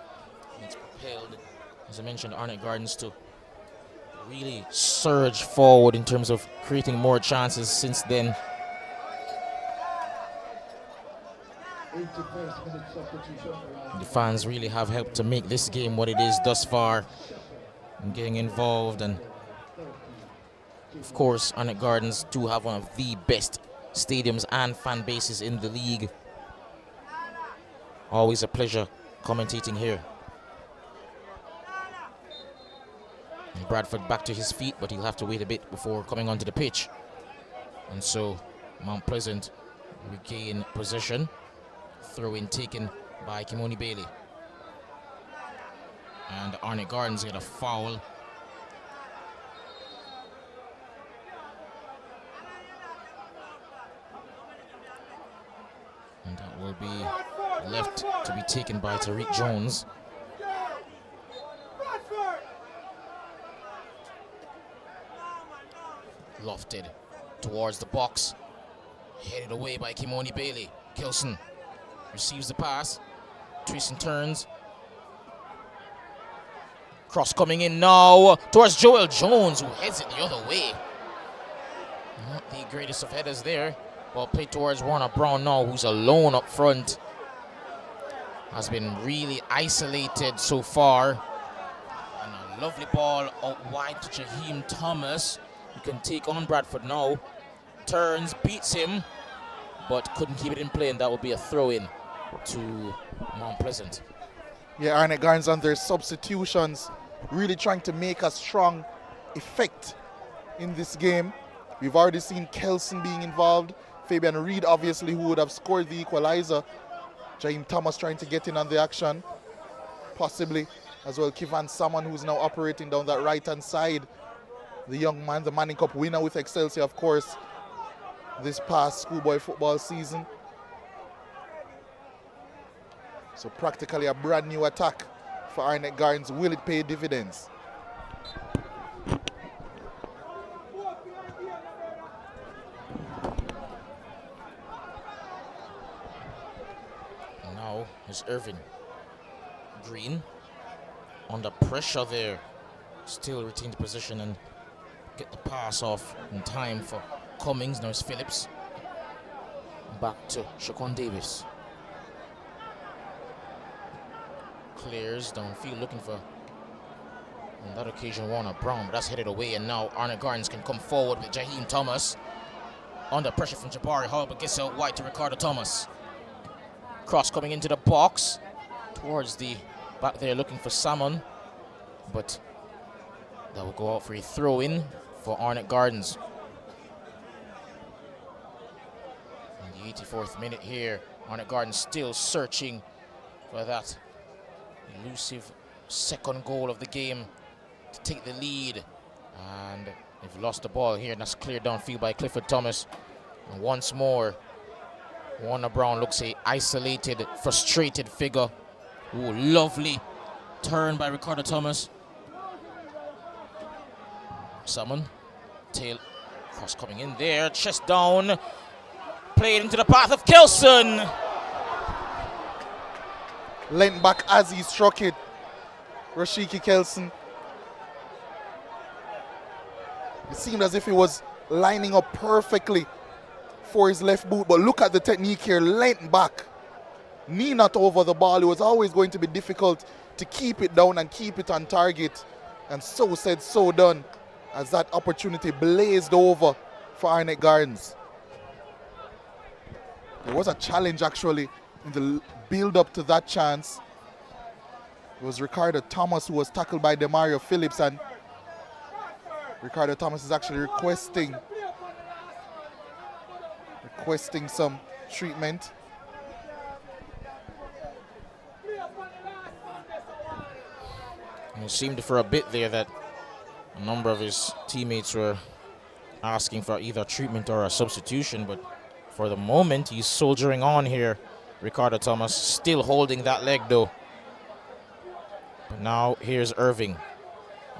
And it's propelled, as I mentioned, Arnett Gardens to really surge forward in terms of creating more chances since then. 81st minute substitution. The fans really have helped to make this game what it is thus far, and getting involved. And of course, Arnett Gardens do have one of the best stadiums and fan bases in the league. Always a pleasure commentating here. And Bradford back to his feet, but he'll have to wait a bit before coming onto the pitch. And so Mount Pleasant regain possession. Throw-in taken by Kimoni Bailey. And Arnett Gardens get a foul. And that will be left to be taken by Tariq Jones. Lofted towards the box. Headed away by Kimoni Bailey. Kilson receives the pass. Twists and turns. Cross coming in now towards Joel Jones, who heads it the other way. Not the greatest of headers there. Ball played towards Warner Brown now, who's alone up front. Has been really isolated so far. And a lovely ball out wide to Jaheim Thomas. He can take on Bradford now. Turns, beats him, but couldn't keep it in play, and that would be a throw-in to Mount Pleasant. Yeah, Arnett Gardens on their substitutions, really trying to make a strong effect in this game. We've already seen Kelson being involved. Fabian Reed, obviously, who would have scored the equalizer. Jaheim Thomas trying to get in on the action. Possibly as well Kivan Salmon, who's now operating down that right-hand side. The young man, the Manning Cup winner with Excelsior, of course, this past schoolboy football season. So practically a brand new attack for Arnett Gardens. Will it pay dividends? Now is Irvin Green under pressure there. Still retains position and get the pass off in time for Cummings. Now it's Phillips. Back to Shaquan Davis. Clears downfield looking for, on that occasion, Warner Brown, but that's headed away, and now Arnett Gardens can come forward with Jaheim Thomas. Under pressure from Jabari Hall, but gets out wide to Ricardo Thomas. Cross coming into the box towards the back there looking for Salmon, but that will go out for a throw-in for Arnett Gardens. In the 84th minute here, Arnett Gardens still searching for that elusive second goal of the game to take the lead, and they've lost the ball here, and that's cleared downfield by Clifford Thomas. And once more, Warner Brown looks a isolated, frustrated figure. Ooh, lovely turn by Ricardo Thomas. Salmon, tail cross coming in there, chest down, played into the path of Kelson. Leant back as he struck it. Rashiki Kelson. It seemed as if he was lining up perfectly for his left boot, but look at the technique here. Leant back, knee not over the ball. It was always going to be difficult to keep it down and keep it on target, and so said, so done. as that opportunity blazed over for Arnett Gardens. There was a challenge actually in the build-up to that chance. It was Ricardo Thomas who was tackled by Demario Phillips, and Ricardo Thomas is actually requesting some treatment. It seemed for a bit there that a number of his teammates were asking for either treatment or a substitution, but for the moment he's soldiering on here. Ricardo Thomas still holding that leg though. But now here's Irving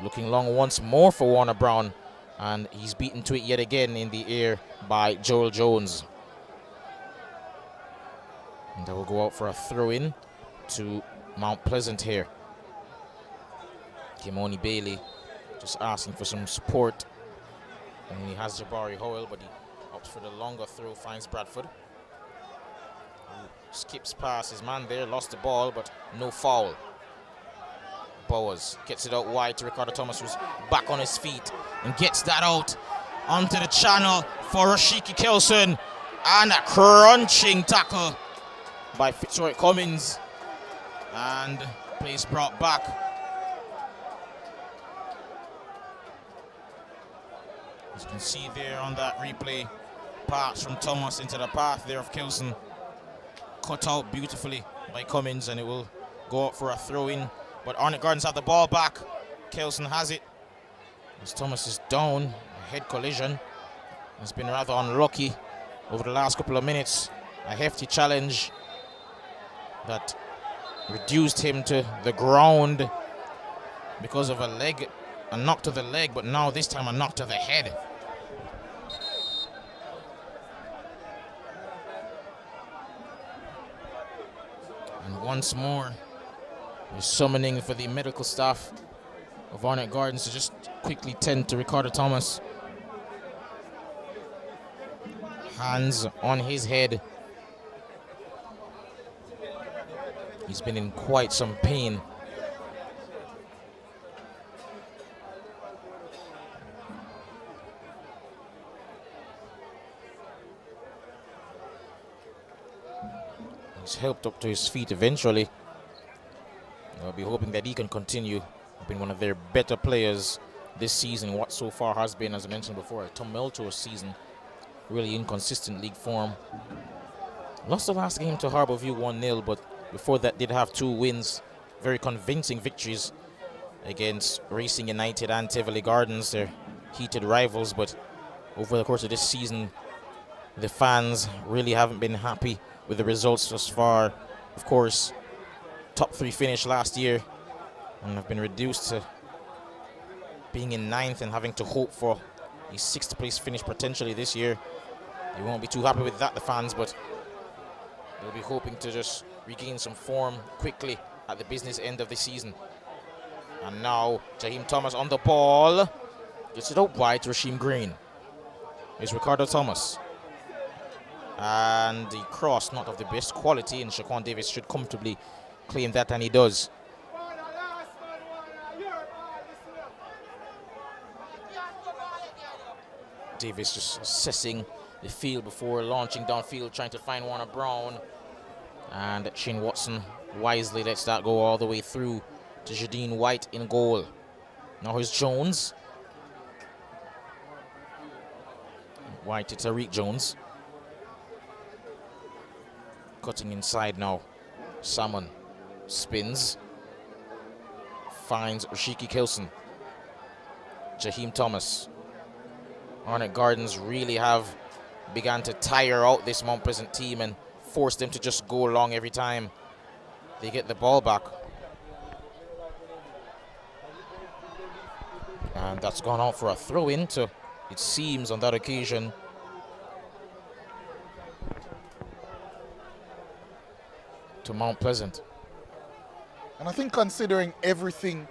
looking long once more for Warner Brown, and he's beaten to it yet again in the air by Joel Jones. And they will go out for a throw-in to Mount Pleasant here. Kimoni Bailey just asking for some support. And he has Jabari Howell, but he opts for the longer throw, finds Bradford. Skips past his man there, lost the ball, but no foul. Bowers gets it out wide to Ricardo Thomas, who's back on his feet and gets that out onto the channel for Rashiki Kelson. And a crunching tackle by Fitzroy Cummins. And place brought back. As you can see there on that replay, pass from Thomas into the path there of Kelson. Cut out beautifully by Cummins, and it will go out for a throw-in. But Arnett Gardens have the ball back. Kelson has it. As Thomas is down, a head collision. He's been rather unlucky over the last couple of minutes. A hefty challenge that reduced him to the ground because of a knock to the leg, but now this time a knock to the head. And once more, we're summoning for the medical staff of Arnett Gardens to just quickly tend to Ricardo Thomas. Hands on his head. He's been in quite some pain. He's helped up to his feet eventually. I'll be hoping that he can continue. Been one of their better players this season. What so far has been, as I mentioned before, a tumultuous season. Really inconsistent league form. Lost the last game to Harborview 1-0, but before that did have 2 wins. Very convincing victories against Racing United and Tivoli Gardens. They're heated rivals, but over the course of this season, the fans really haven't been happy with the results thus far. Of course, top 3 finish last year, and have been reduced to being in 9th and having to hope for a 6th place finish potentially this year. They won't be too happy with that, the fans, but they'll be hoping to just regain some form quickly at the business end of the season. And now Jaheim Thomas on the ball, gets it out wide to Rasheem Green. Here's Ricardo Thomas. And the cross, not of the best quality, and Shaquan Davis should comfortably claim that, and he does. Davis just assessing the field before launching downfield, trying to find Warner Brown. And Shane Watson wisely lets that go all the way through to Jadine White in goal. Now here's Jones. White to Tariq Jones. Cutting inside now. Salmon spins. Finds Rashiki Kelson. Jaheim Thomas. Arnett Gardens really have begun to tire out this Mount Pleasant team and force them to just go long every time they get the ball back. And that's gone out for a throw-in to, it seems on that occasion, to Mount Pleasant. And I think considering everything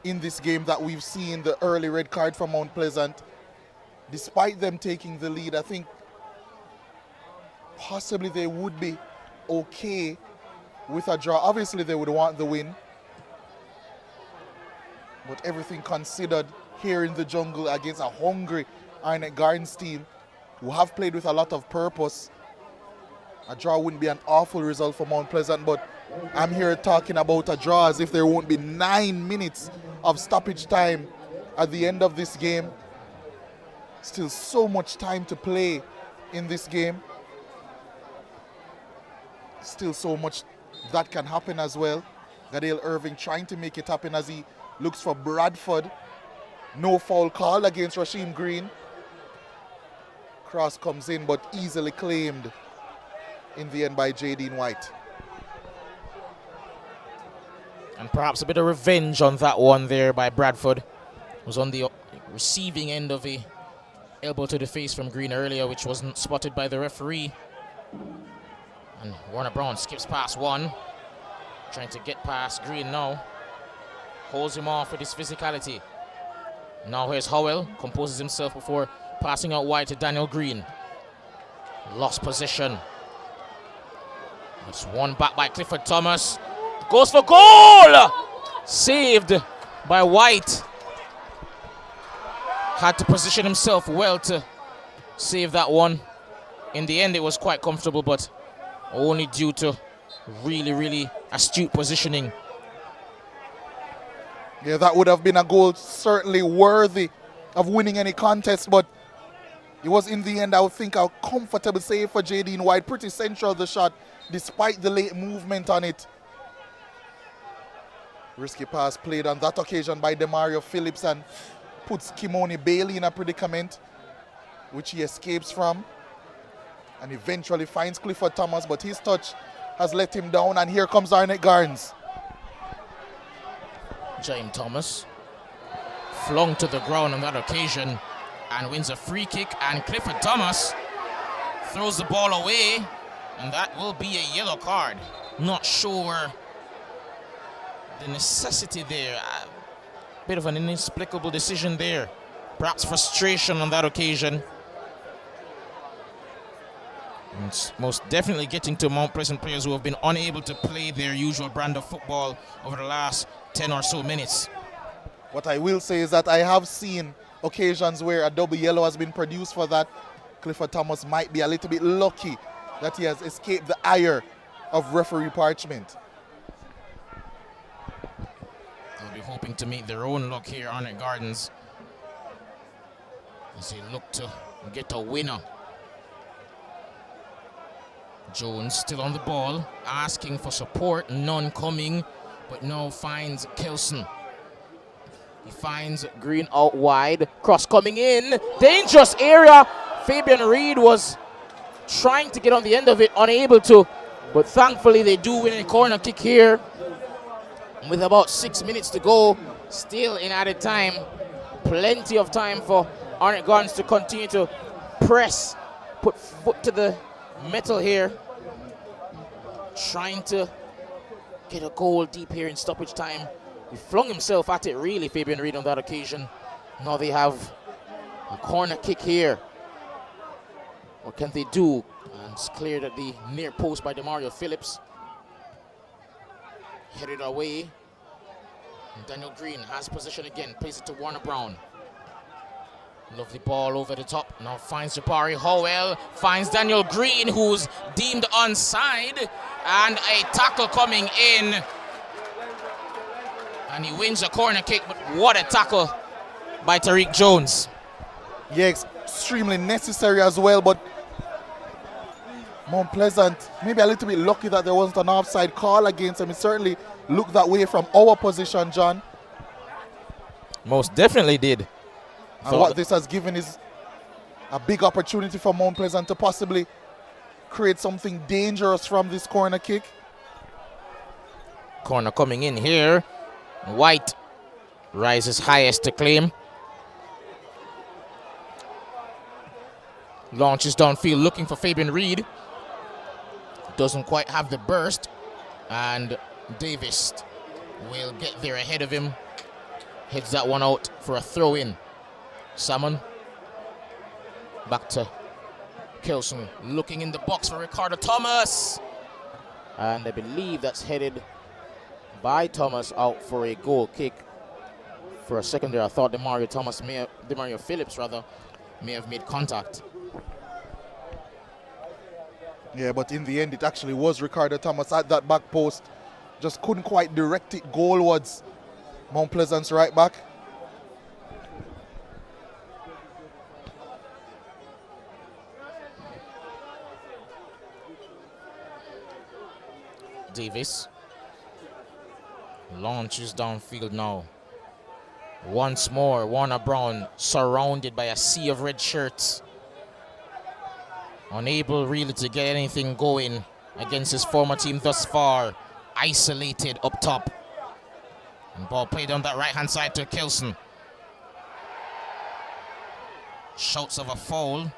in this game that we've seen, the early red card from Mount Pleasant, despite them taking the lead, I think possibly they would be okay with a draw. Obviously they would want the win, but everything considered here in the jungle against a hungry Arnett Gardens team who have played with a lot of purpose. A draw wouldn't be an awful result for Mount Pleasant, but I'm here talking about a draw as if there won't be 9 minutes of stoppage time at the end of this game. Still so much time to play in this game. Still so much that can happen as well. Gadale Irving trying to make it happen as he looks for Bradford. No foul call against Rasheem Green. Cross comes in but easily claimed in the end by Jadine White. And perhaps a bit of revenge on that one there by Bradford. Was on the receiving end of a elbow to the face from Green earlier, which wasn't spotted by the referee. And Warner Brown skips past one, trying to get past Green now. Holds him off with his physicality. Now here's Howell, composes himself before passing out wide to Daniel Green. Lost possession. It's one back by Clifford Thomas. Goes for goal! Saved by White. Had to position himself well to save that one. In the end, it was quite comfortable, but only due to really astute positioning. Yeah, that would have been a goal certainly worthy of winning any contest, but it was in the end, I would think, a comfortable save for Jadine White. Pretty central the shot, despite the late movement on it. Risky pass played on that occasion by Demario Phillips and puts Kimoni Bailey in a predicament, which he escapes from. And eventually finds Clifford Thomas, but his touch has let him down. And here comes Arnett Gardens. James Thomas flung to the ground on that occasion and wins a free kick. And Clifford Thomas throws the ball away, and that will be a yellow card. Not sure the necessity there. A bit of an inexplicable decision there. Perhaps frustration on that occasion. It's most definitely getting to Mount Pleasant players who have been unable to play their usual brand of football over the last 10 or so minutes. What I will say is that I have seen occasions where a double yellow has been produced for that. Clifford Thomas might be a little bit lucky that he has escaped the ire of referee parchment. They'll be hoping to make their own luck here on Arnett Gardens as they look to get a winner. Jones still on the ball, asking for support, none coming, but now finds Kelson. He finds Green out wide, cross coming in, dangerous area. Fabian Reed was trying to get on the end of it, unable to, but thankfully they do win a corner kick here. With about 6 minutes to go, still in added time, plenty of time for Arnett Gardens to continue to press, put foot to the metal here, trying to get a goal deep here in stoppage time. He flung himself at it really, Fabian Reed, on that occasion. Now they have a corner kick here. What can they do? And it's cleared at the near post by Demario Phillips. Headed away. And Daniel Green has possession again, plays it to Warner Brown. Lovely ball over the top. Now finds Jabari Howell. Finds Daniel Green, who's deemed onside. And a tackle coming in. And he wins a corner kick, but what a tackle by Tariq Jones. Yeah, extremely necessary as well, but Mount Pleasant maybe a little bit lucky that there wasn't an offside call against him. It certainly looked that way from our position, John. Most definitely did. And what this has given is a big opportunity for Mount Pleasant to possibly create something dangerous from this corner kick. Corner coming in here. White rises highest to claim. Launches downfield looking for Fabian Reed. Doesn't quite have the burst. And Davis will get there ahead of him. Heads that one out for a throw in. Salmon. Back to Kelson. Looking in the box for Ricardo Thomas. And I believe that's headed by Thomas out for a goal kick. For a second there, I thought Demario Phillips may have made contact. Yeah, but in the end, it actually was Ricardo Thomas at that back post. Just couldn't quite direct it goalwards. Mount Pleasant's right back. Davis launches downfield now. Once more, Warner Brown surrounded by a sea of red shirts. Unable really to get anything going against his former team thus far. Isolated up top. And ball played on that right-hand side to Kilson. Shouts of a foul.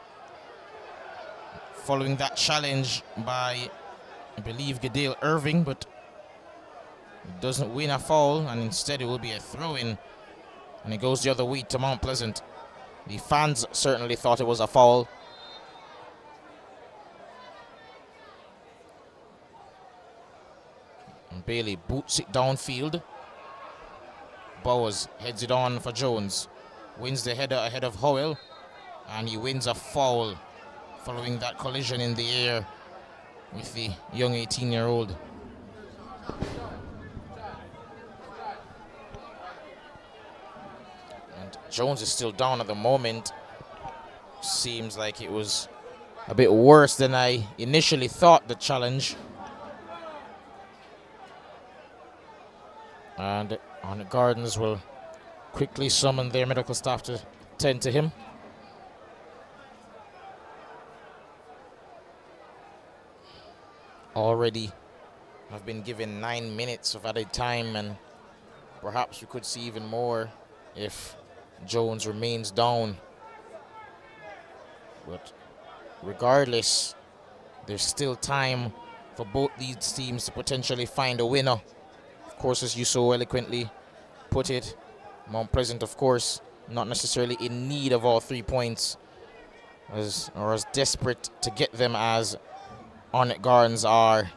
Following that challenge by, I believe, Gadale Irving, but doesn't win a foul, and instead it will be a throw-in. And it goes the other way to Mount Pleasant. The fans certainly thought it was a foul. And Bailey boots it downfield. Bowers heads it on for Jones. Wins the header ahead of Howell. And he wins a foul following that collision in the air with the young 18-year-old. And Jones is still down at the moment. Seems like it was a bit worse than I initially thought, the challenge. And Arnett Gardens will quickly summon their medical staff to tend to him. Already have been given 9 minutes of added time, and perhaps we could see even more if Jones remains down. But regardless, there's still time for both these teams to potentially find a winner. Of course, as you so eloquently put it, Mount Pleasant, of course, not necessarily in need of all 3 points, as desperate to get them as Arnett Gardens are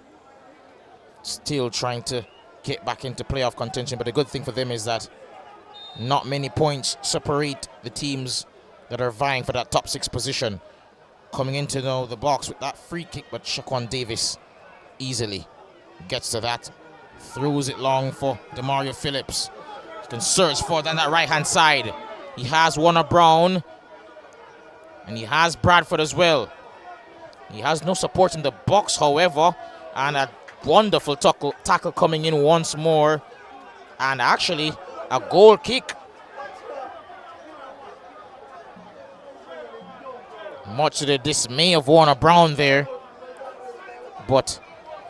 still trying to get back into playoff contention. But the good thing for them is that not many points separate the teams that are vying for that top 6 position. Coming into the box with that free kick, but Shaquan Davis easily gets to that. Throws it long for Demario Phillips. He can surge forward on that right-hand side. He has Warner Brown. And he has Bradford as well. He has no support in the box, however. And a wonderful tackle coming in once more. And actually, a goal kick. Much to the dismay of Warner Brown there. But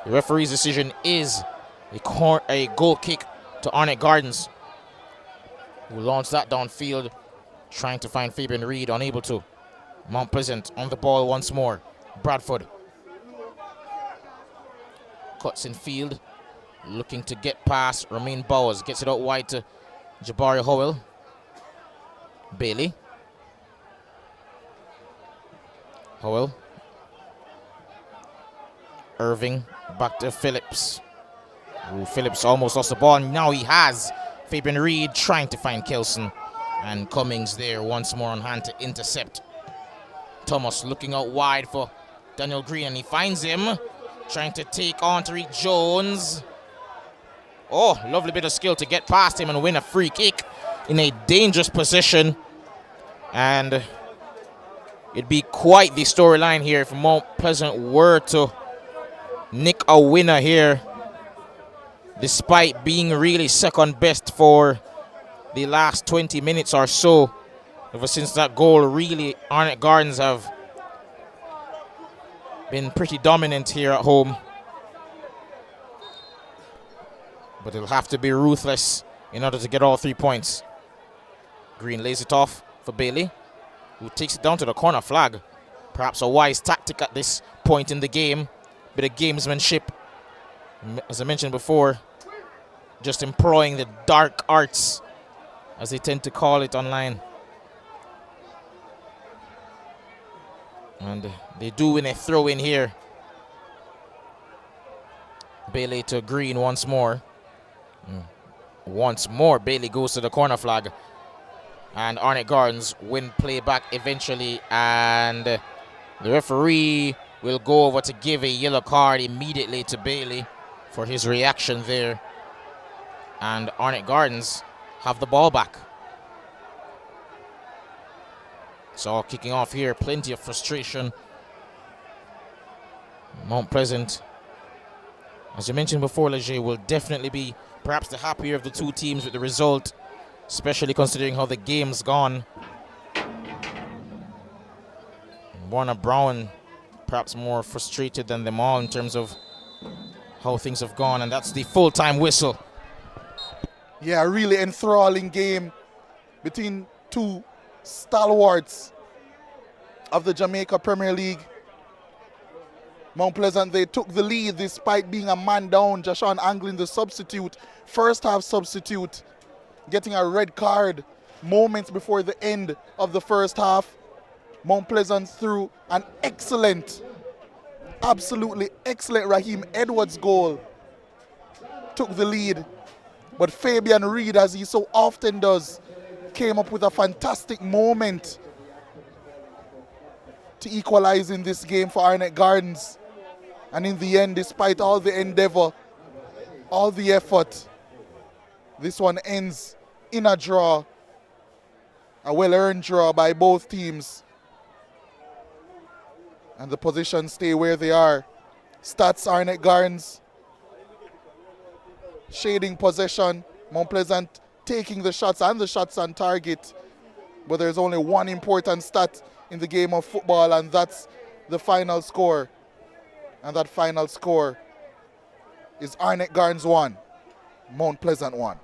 the referee's decision is a goal kick to Arnett Gardens, who launched that downfield, trying to find Fabian Reed, unable to. Mount Pleasant on the ball once more. Bradford cuts in field, looking to get past Romain Bowers. Gets it out wide to Jabari Howell. Bailey. Howell. Irving back to Phillips. Ooh, Phillips almost lost the ball. And now he has Fabian Reed trying to find Kelson. And Cummings there once more on hand to intercept. Thomas looking out wide for Daniel Green, and he finds him. Trying to take on Tariq Jones. Oh, lovely bit of skill to get past him and win a free kick in a dangerous position. And it'd be quite the storyline here if Mount Pleasant were to nick a winner here, despite being really second best for the last 20 minutes or so. Ever since that goal, really, Arnett Gardens have been pretty dominant here at home. But it'll have to be ruthless in order to get all 3 points. Green lays it off for Bailey, who takes it down to the corner flag. Perhaps a wise tactic at this point in the game. Bit of gamesmanship. As I mentioned before, just employing the dark arts, as they tend to call it online. And they do win a throw in here. Bailey to Green once more. once more. Bailey goes to the corner flag, and Arnett Gardens win play back eventually, and the referee will go over to give a yellow card immediately to Bailey for his reaction there, and Arnett Gardens have the ball back. So kicking off here, plenty of frustration. Mount Pleasant, as you mentioned before, Leger, will definitely be perhaps the happier of the two teams with the result, especially considering how the game's gone. Warner Brown perhaps more frustrated than them all in terms of how things have gone, and that's the full-time whistle. Yeah, a really enthralling game between two stalwarts of the Jamaica Premier League. Mount Pleasant, they took the lead despite being a man down. Jashawn Anglin, the substitute, first half substitute, getting a red card moments before the end of the first half. Mount Pleasant through an excellent, absolutely excellent Raheem Edwards goal, took the lead. But Fabian Reed, as he so often does, came up with a fantastic moment to equalize in this game for Arnett Gardens. And in the end, despite all the endeavor, all the effort, this one ends in a draw, a well-earned draw by both teams. And the positions stay where they are. Stats, Arnett Gardens shading possession, Mount Pleasant taking the shots and the shots on target. But there's only one important stat in the game of football, and that's the final score. And that final score is Arnett Gardens 1, Mount Pleasant 1.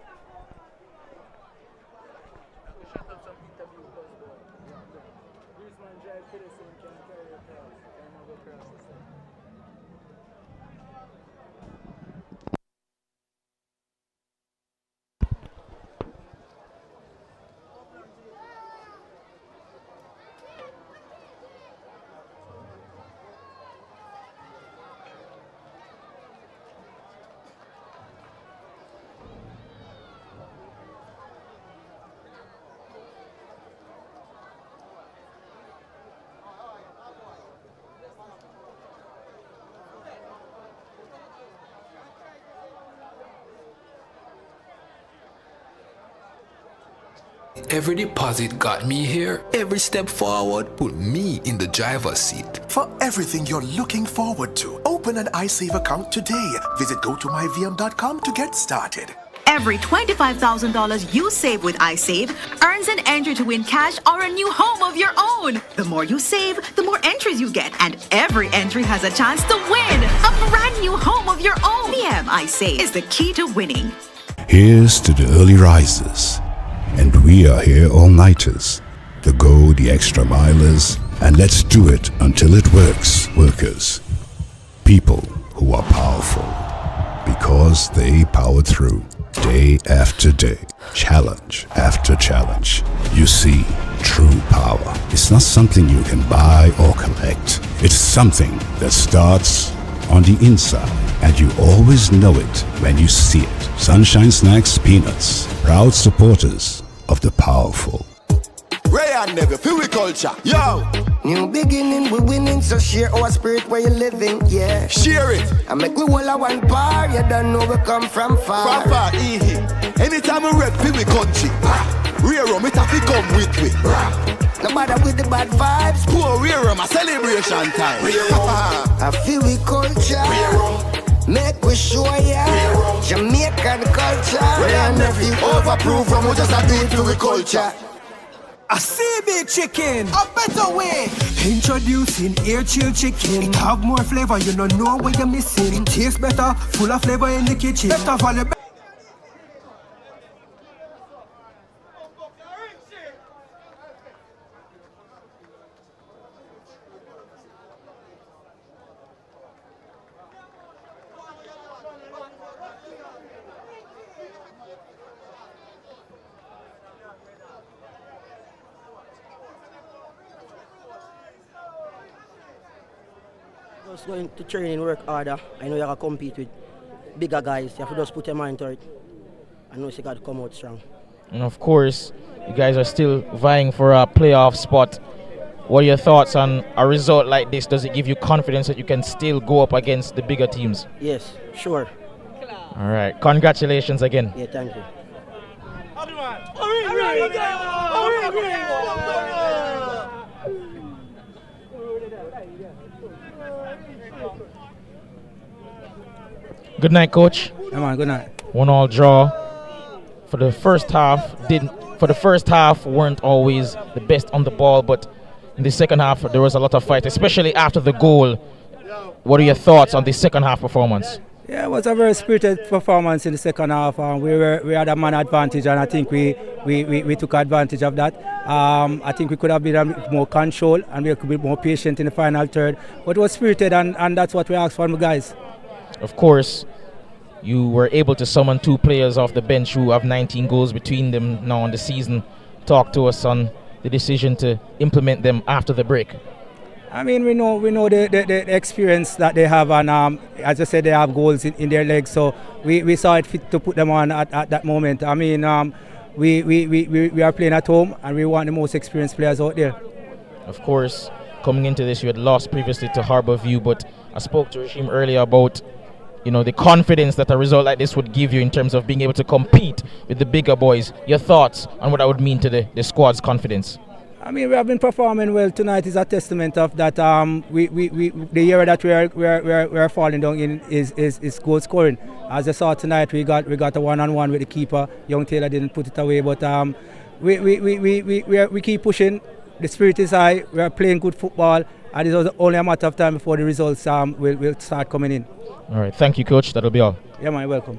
Every deposit got me here. Every step forward put me in the driver's seat. For everything you're looking forward to, open an iSave account today. Visit gotomyvm.com to get started. Every $25,000 you save with iSave earns an entry to win cash or a new home of your own. The more you save, the more entries you get, and every entry has a chance to win a brand new home of your own. VM iSave is the key to winning. Here's to the early risers. And we are here all-nighters, the go, the extra milers, and let's do it until it works, workers. People who are powerful because they powered through day after day, challenge after challenge. You see, true power is not something you can buy or collect. It's something that starts on the inside, and you always know it when you see it. Sunshine Snacks Peanuts, proud supporters of the powerful. Ray and Never, feel we culture. Yo! New beginning, we winning, so share our spirit where you living, yeah. Share it. I make we all a one bar, you don't know we come from far. From far, anytime we rep, feel we country. Rear rum, it have to come with we. No matter with the bad vibes. Poor rear rum, a celebration time. I feel we culture. Make we show ya Jamaican culture. Ray and Never, overproof from we just a do it for we culture. A CB chicken, a better way. Introducing air chill chicken. It have more flavor, you don't know what you're missing. It tastes better, full of flavor in the kitchen. Better value. Just going to training, work harder. I know you have to compete with bigger guys. You have to just put your mind to it. I know she got to come out strong. And of course, you guys are still vying for a playoff spot. What are your thoughts on a result like this? Does it give you confidence that you can still go up against the bigger teams? Yes, sure. All right. Congratulations again. Yeah, thank you. Good night, coach. Yeah, man, good night. 1-1 draw. For the first half, weren't always the best on the ball, but in the second half there was a lot of fight, especially after the goal. What are your thoughts on the second half performance? Yeah, it was a very spirited performance in the second half. We had a man advantage, and I think we took advantage of that. I think we could have been a bit more control and we could be more patient in the final third. But it was spirited, and that's what we asked from the guys. Of course, you were able to summon 2 players off the bench who have 19 goals between them now in the season. Talk to us on the decision to implement them after the break. I mean, we know the experience that they have, and as I said, they have goals in their legs. So we saw it fit to put them on at that moment. I mean, we are playing at home, and we want the most experienced players out there. Of course, coming into this, you had lost previously to Harbourview, but I spoke to Rashim earlier about the confidence that a result like this would give you in terms of being able to compete with the bigger boys. Your thoughts on what that would mean to the squad's confidence? I mean, we have been performing well. Tonight is a testament of that. The area that we are falling down in is goal scoring. As you saw tonight, we got a one-on-one with the keeper. Young Taylor didn't put it away, but we keep pushing. The spirit is high. We are playing good football, and it's only a matter of time before the results will start coming in. All right, thank you, coach. That'll be all. Yeah, man, welcome.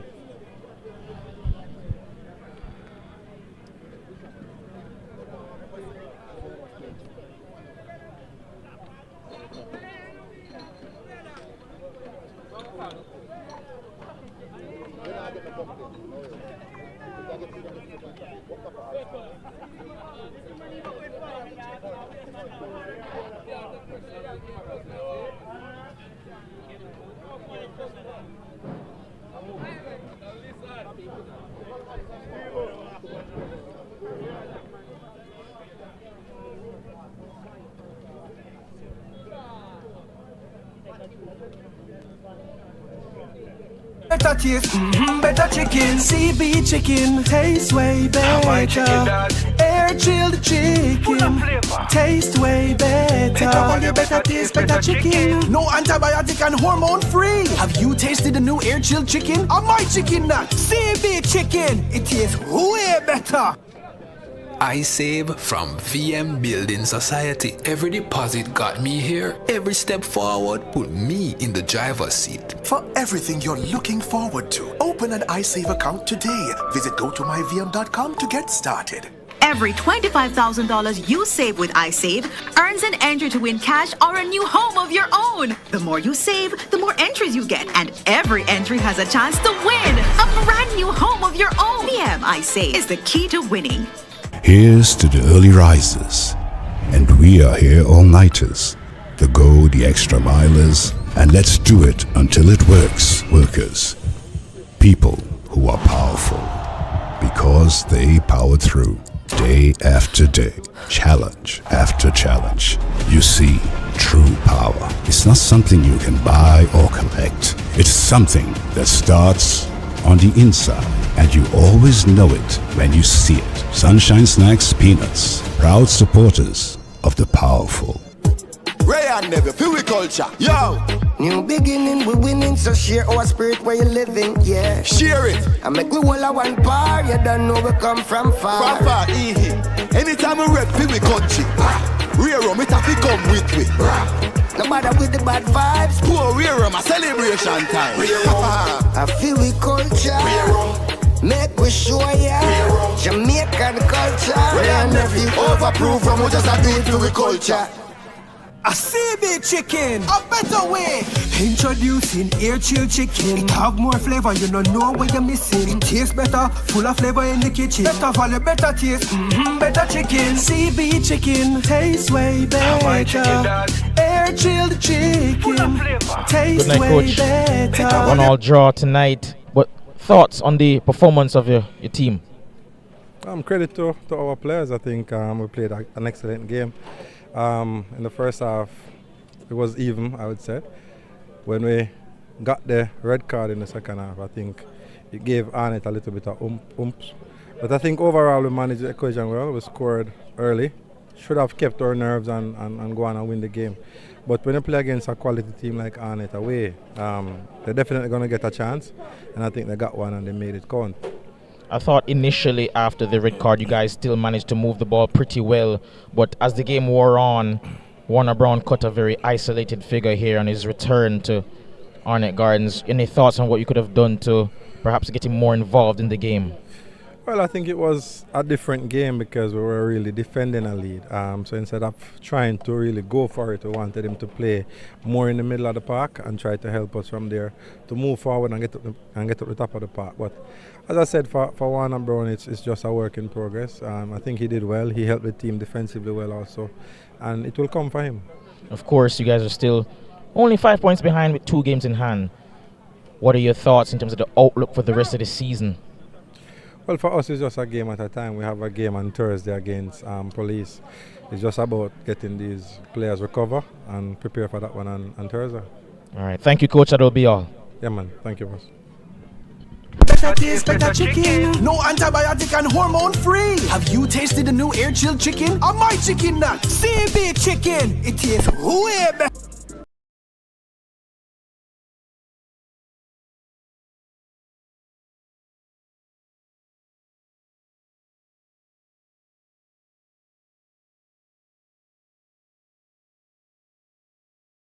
Better taste, better chicken. CB chicken, taste way better. Air chilled chicken, taste way better. Better taste, better chicken. No antibiotic and hormone free. Have you tasted the new air chilled chicken? Or my chicken nut? CB chicken, it tastes way better. I save from VM Building Society. Every deposit got me here. Every step forward put me in the driver's seat. For everything you're looking forward to, open an iSave account today. Visit gotomyvm.com to get started. Every $25,000 you save with iSave earns an entry to win cash or a new home of your own. The more you save, the more entries you get, and every entry has a chance to win a brand new home of your own. VM iSave is the key to winning. Here's to the early risers, and we are here all-nighters, the go the extra milers, and let's do it until it works, workers. People who are powerful, because they powered through, day after day, challenge after challenge. You see, true power is not something you can buy or collect. It's something that starts on the inside, and you always know it when you see it. Sunshine Snacks Peanuts, proud supporters of the powerful. Ray and Never, feel we culture, yo! New beginning, we winning, so share our spirit where you living, yeah. Share it! I make we all a one par, you don't know we come from far. From far, anytime we rep, feel we country. Rear rum, it have to come with we. No matter with the bad vibes. Poor rear rum, a celebration time. I feel we culture. Make we show ya Jamaican culture. Ray and Never, overproof from we just a do it to we culture. A CB chicken, a better way. Introducing air chilled chicken. It have more flavor, you don't know what you're missing. It tastes better, full of flavor in the kitchen. Better value, better taste, better chicken. CB chicken, taste way better. Air chilled chicken, taste Good night, way coach. better. 1-1 draw tonight, but Thoughts on the performance of your team? Credit to our players. I think we played an excellent game. In the first half, it was even, I would say. When we got the red card in the second half, I think it gave Arnett a little bit of oomph. But I think overall we managed the equation well. We scored early. Should have kept our nerves and go on and win the game. But when you play against a quality team like Arnett away, they're definitely going to get a chance. And I think they got one and they made it count. I thought initially after the red card you guys still managed to move the ball pretty well. But as the game wore on, Warner Brown cut a very isolated figure here on his return to Arnett Gardens. Any thoughts on what you could have done to perhaps get him more involved in the game? Well, I think it was a different game because we were really defending a lead. So instead of trying to really go for it, we wanted him to play more in the middle of the park and try to help us from there to move forward and get up the top of the park. But as I said, for Warner Brown, it's just a work in progress. I think he did well. He helped the team defensively well also, and it will come for him. Of course, you guys are still only 5 points behind with 2 games in hand. What are your thoughts in terms of the outlook for the rest of the season? Well, for us, it's just a game at a time. We have a game on Thursday against Police. It's just about getting these players recover and prepare for that one on Thursday. All right. Thank you, Coach. That'll be all. Yeah, man. Thank you, boss. Better taste, better chicken. No antibiotic and hormone free. Have you tasted the new air chilled chicken? On my chicken nut. CB chicken. It tastes way better.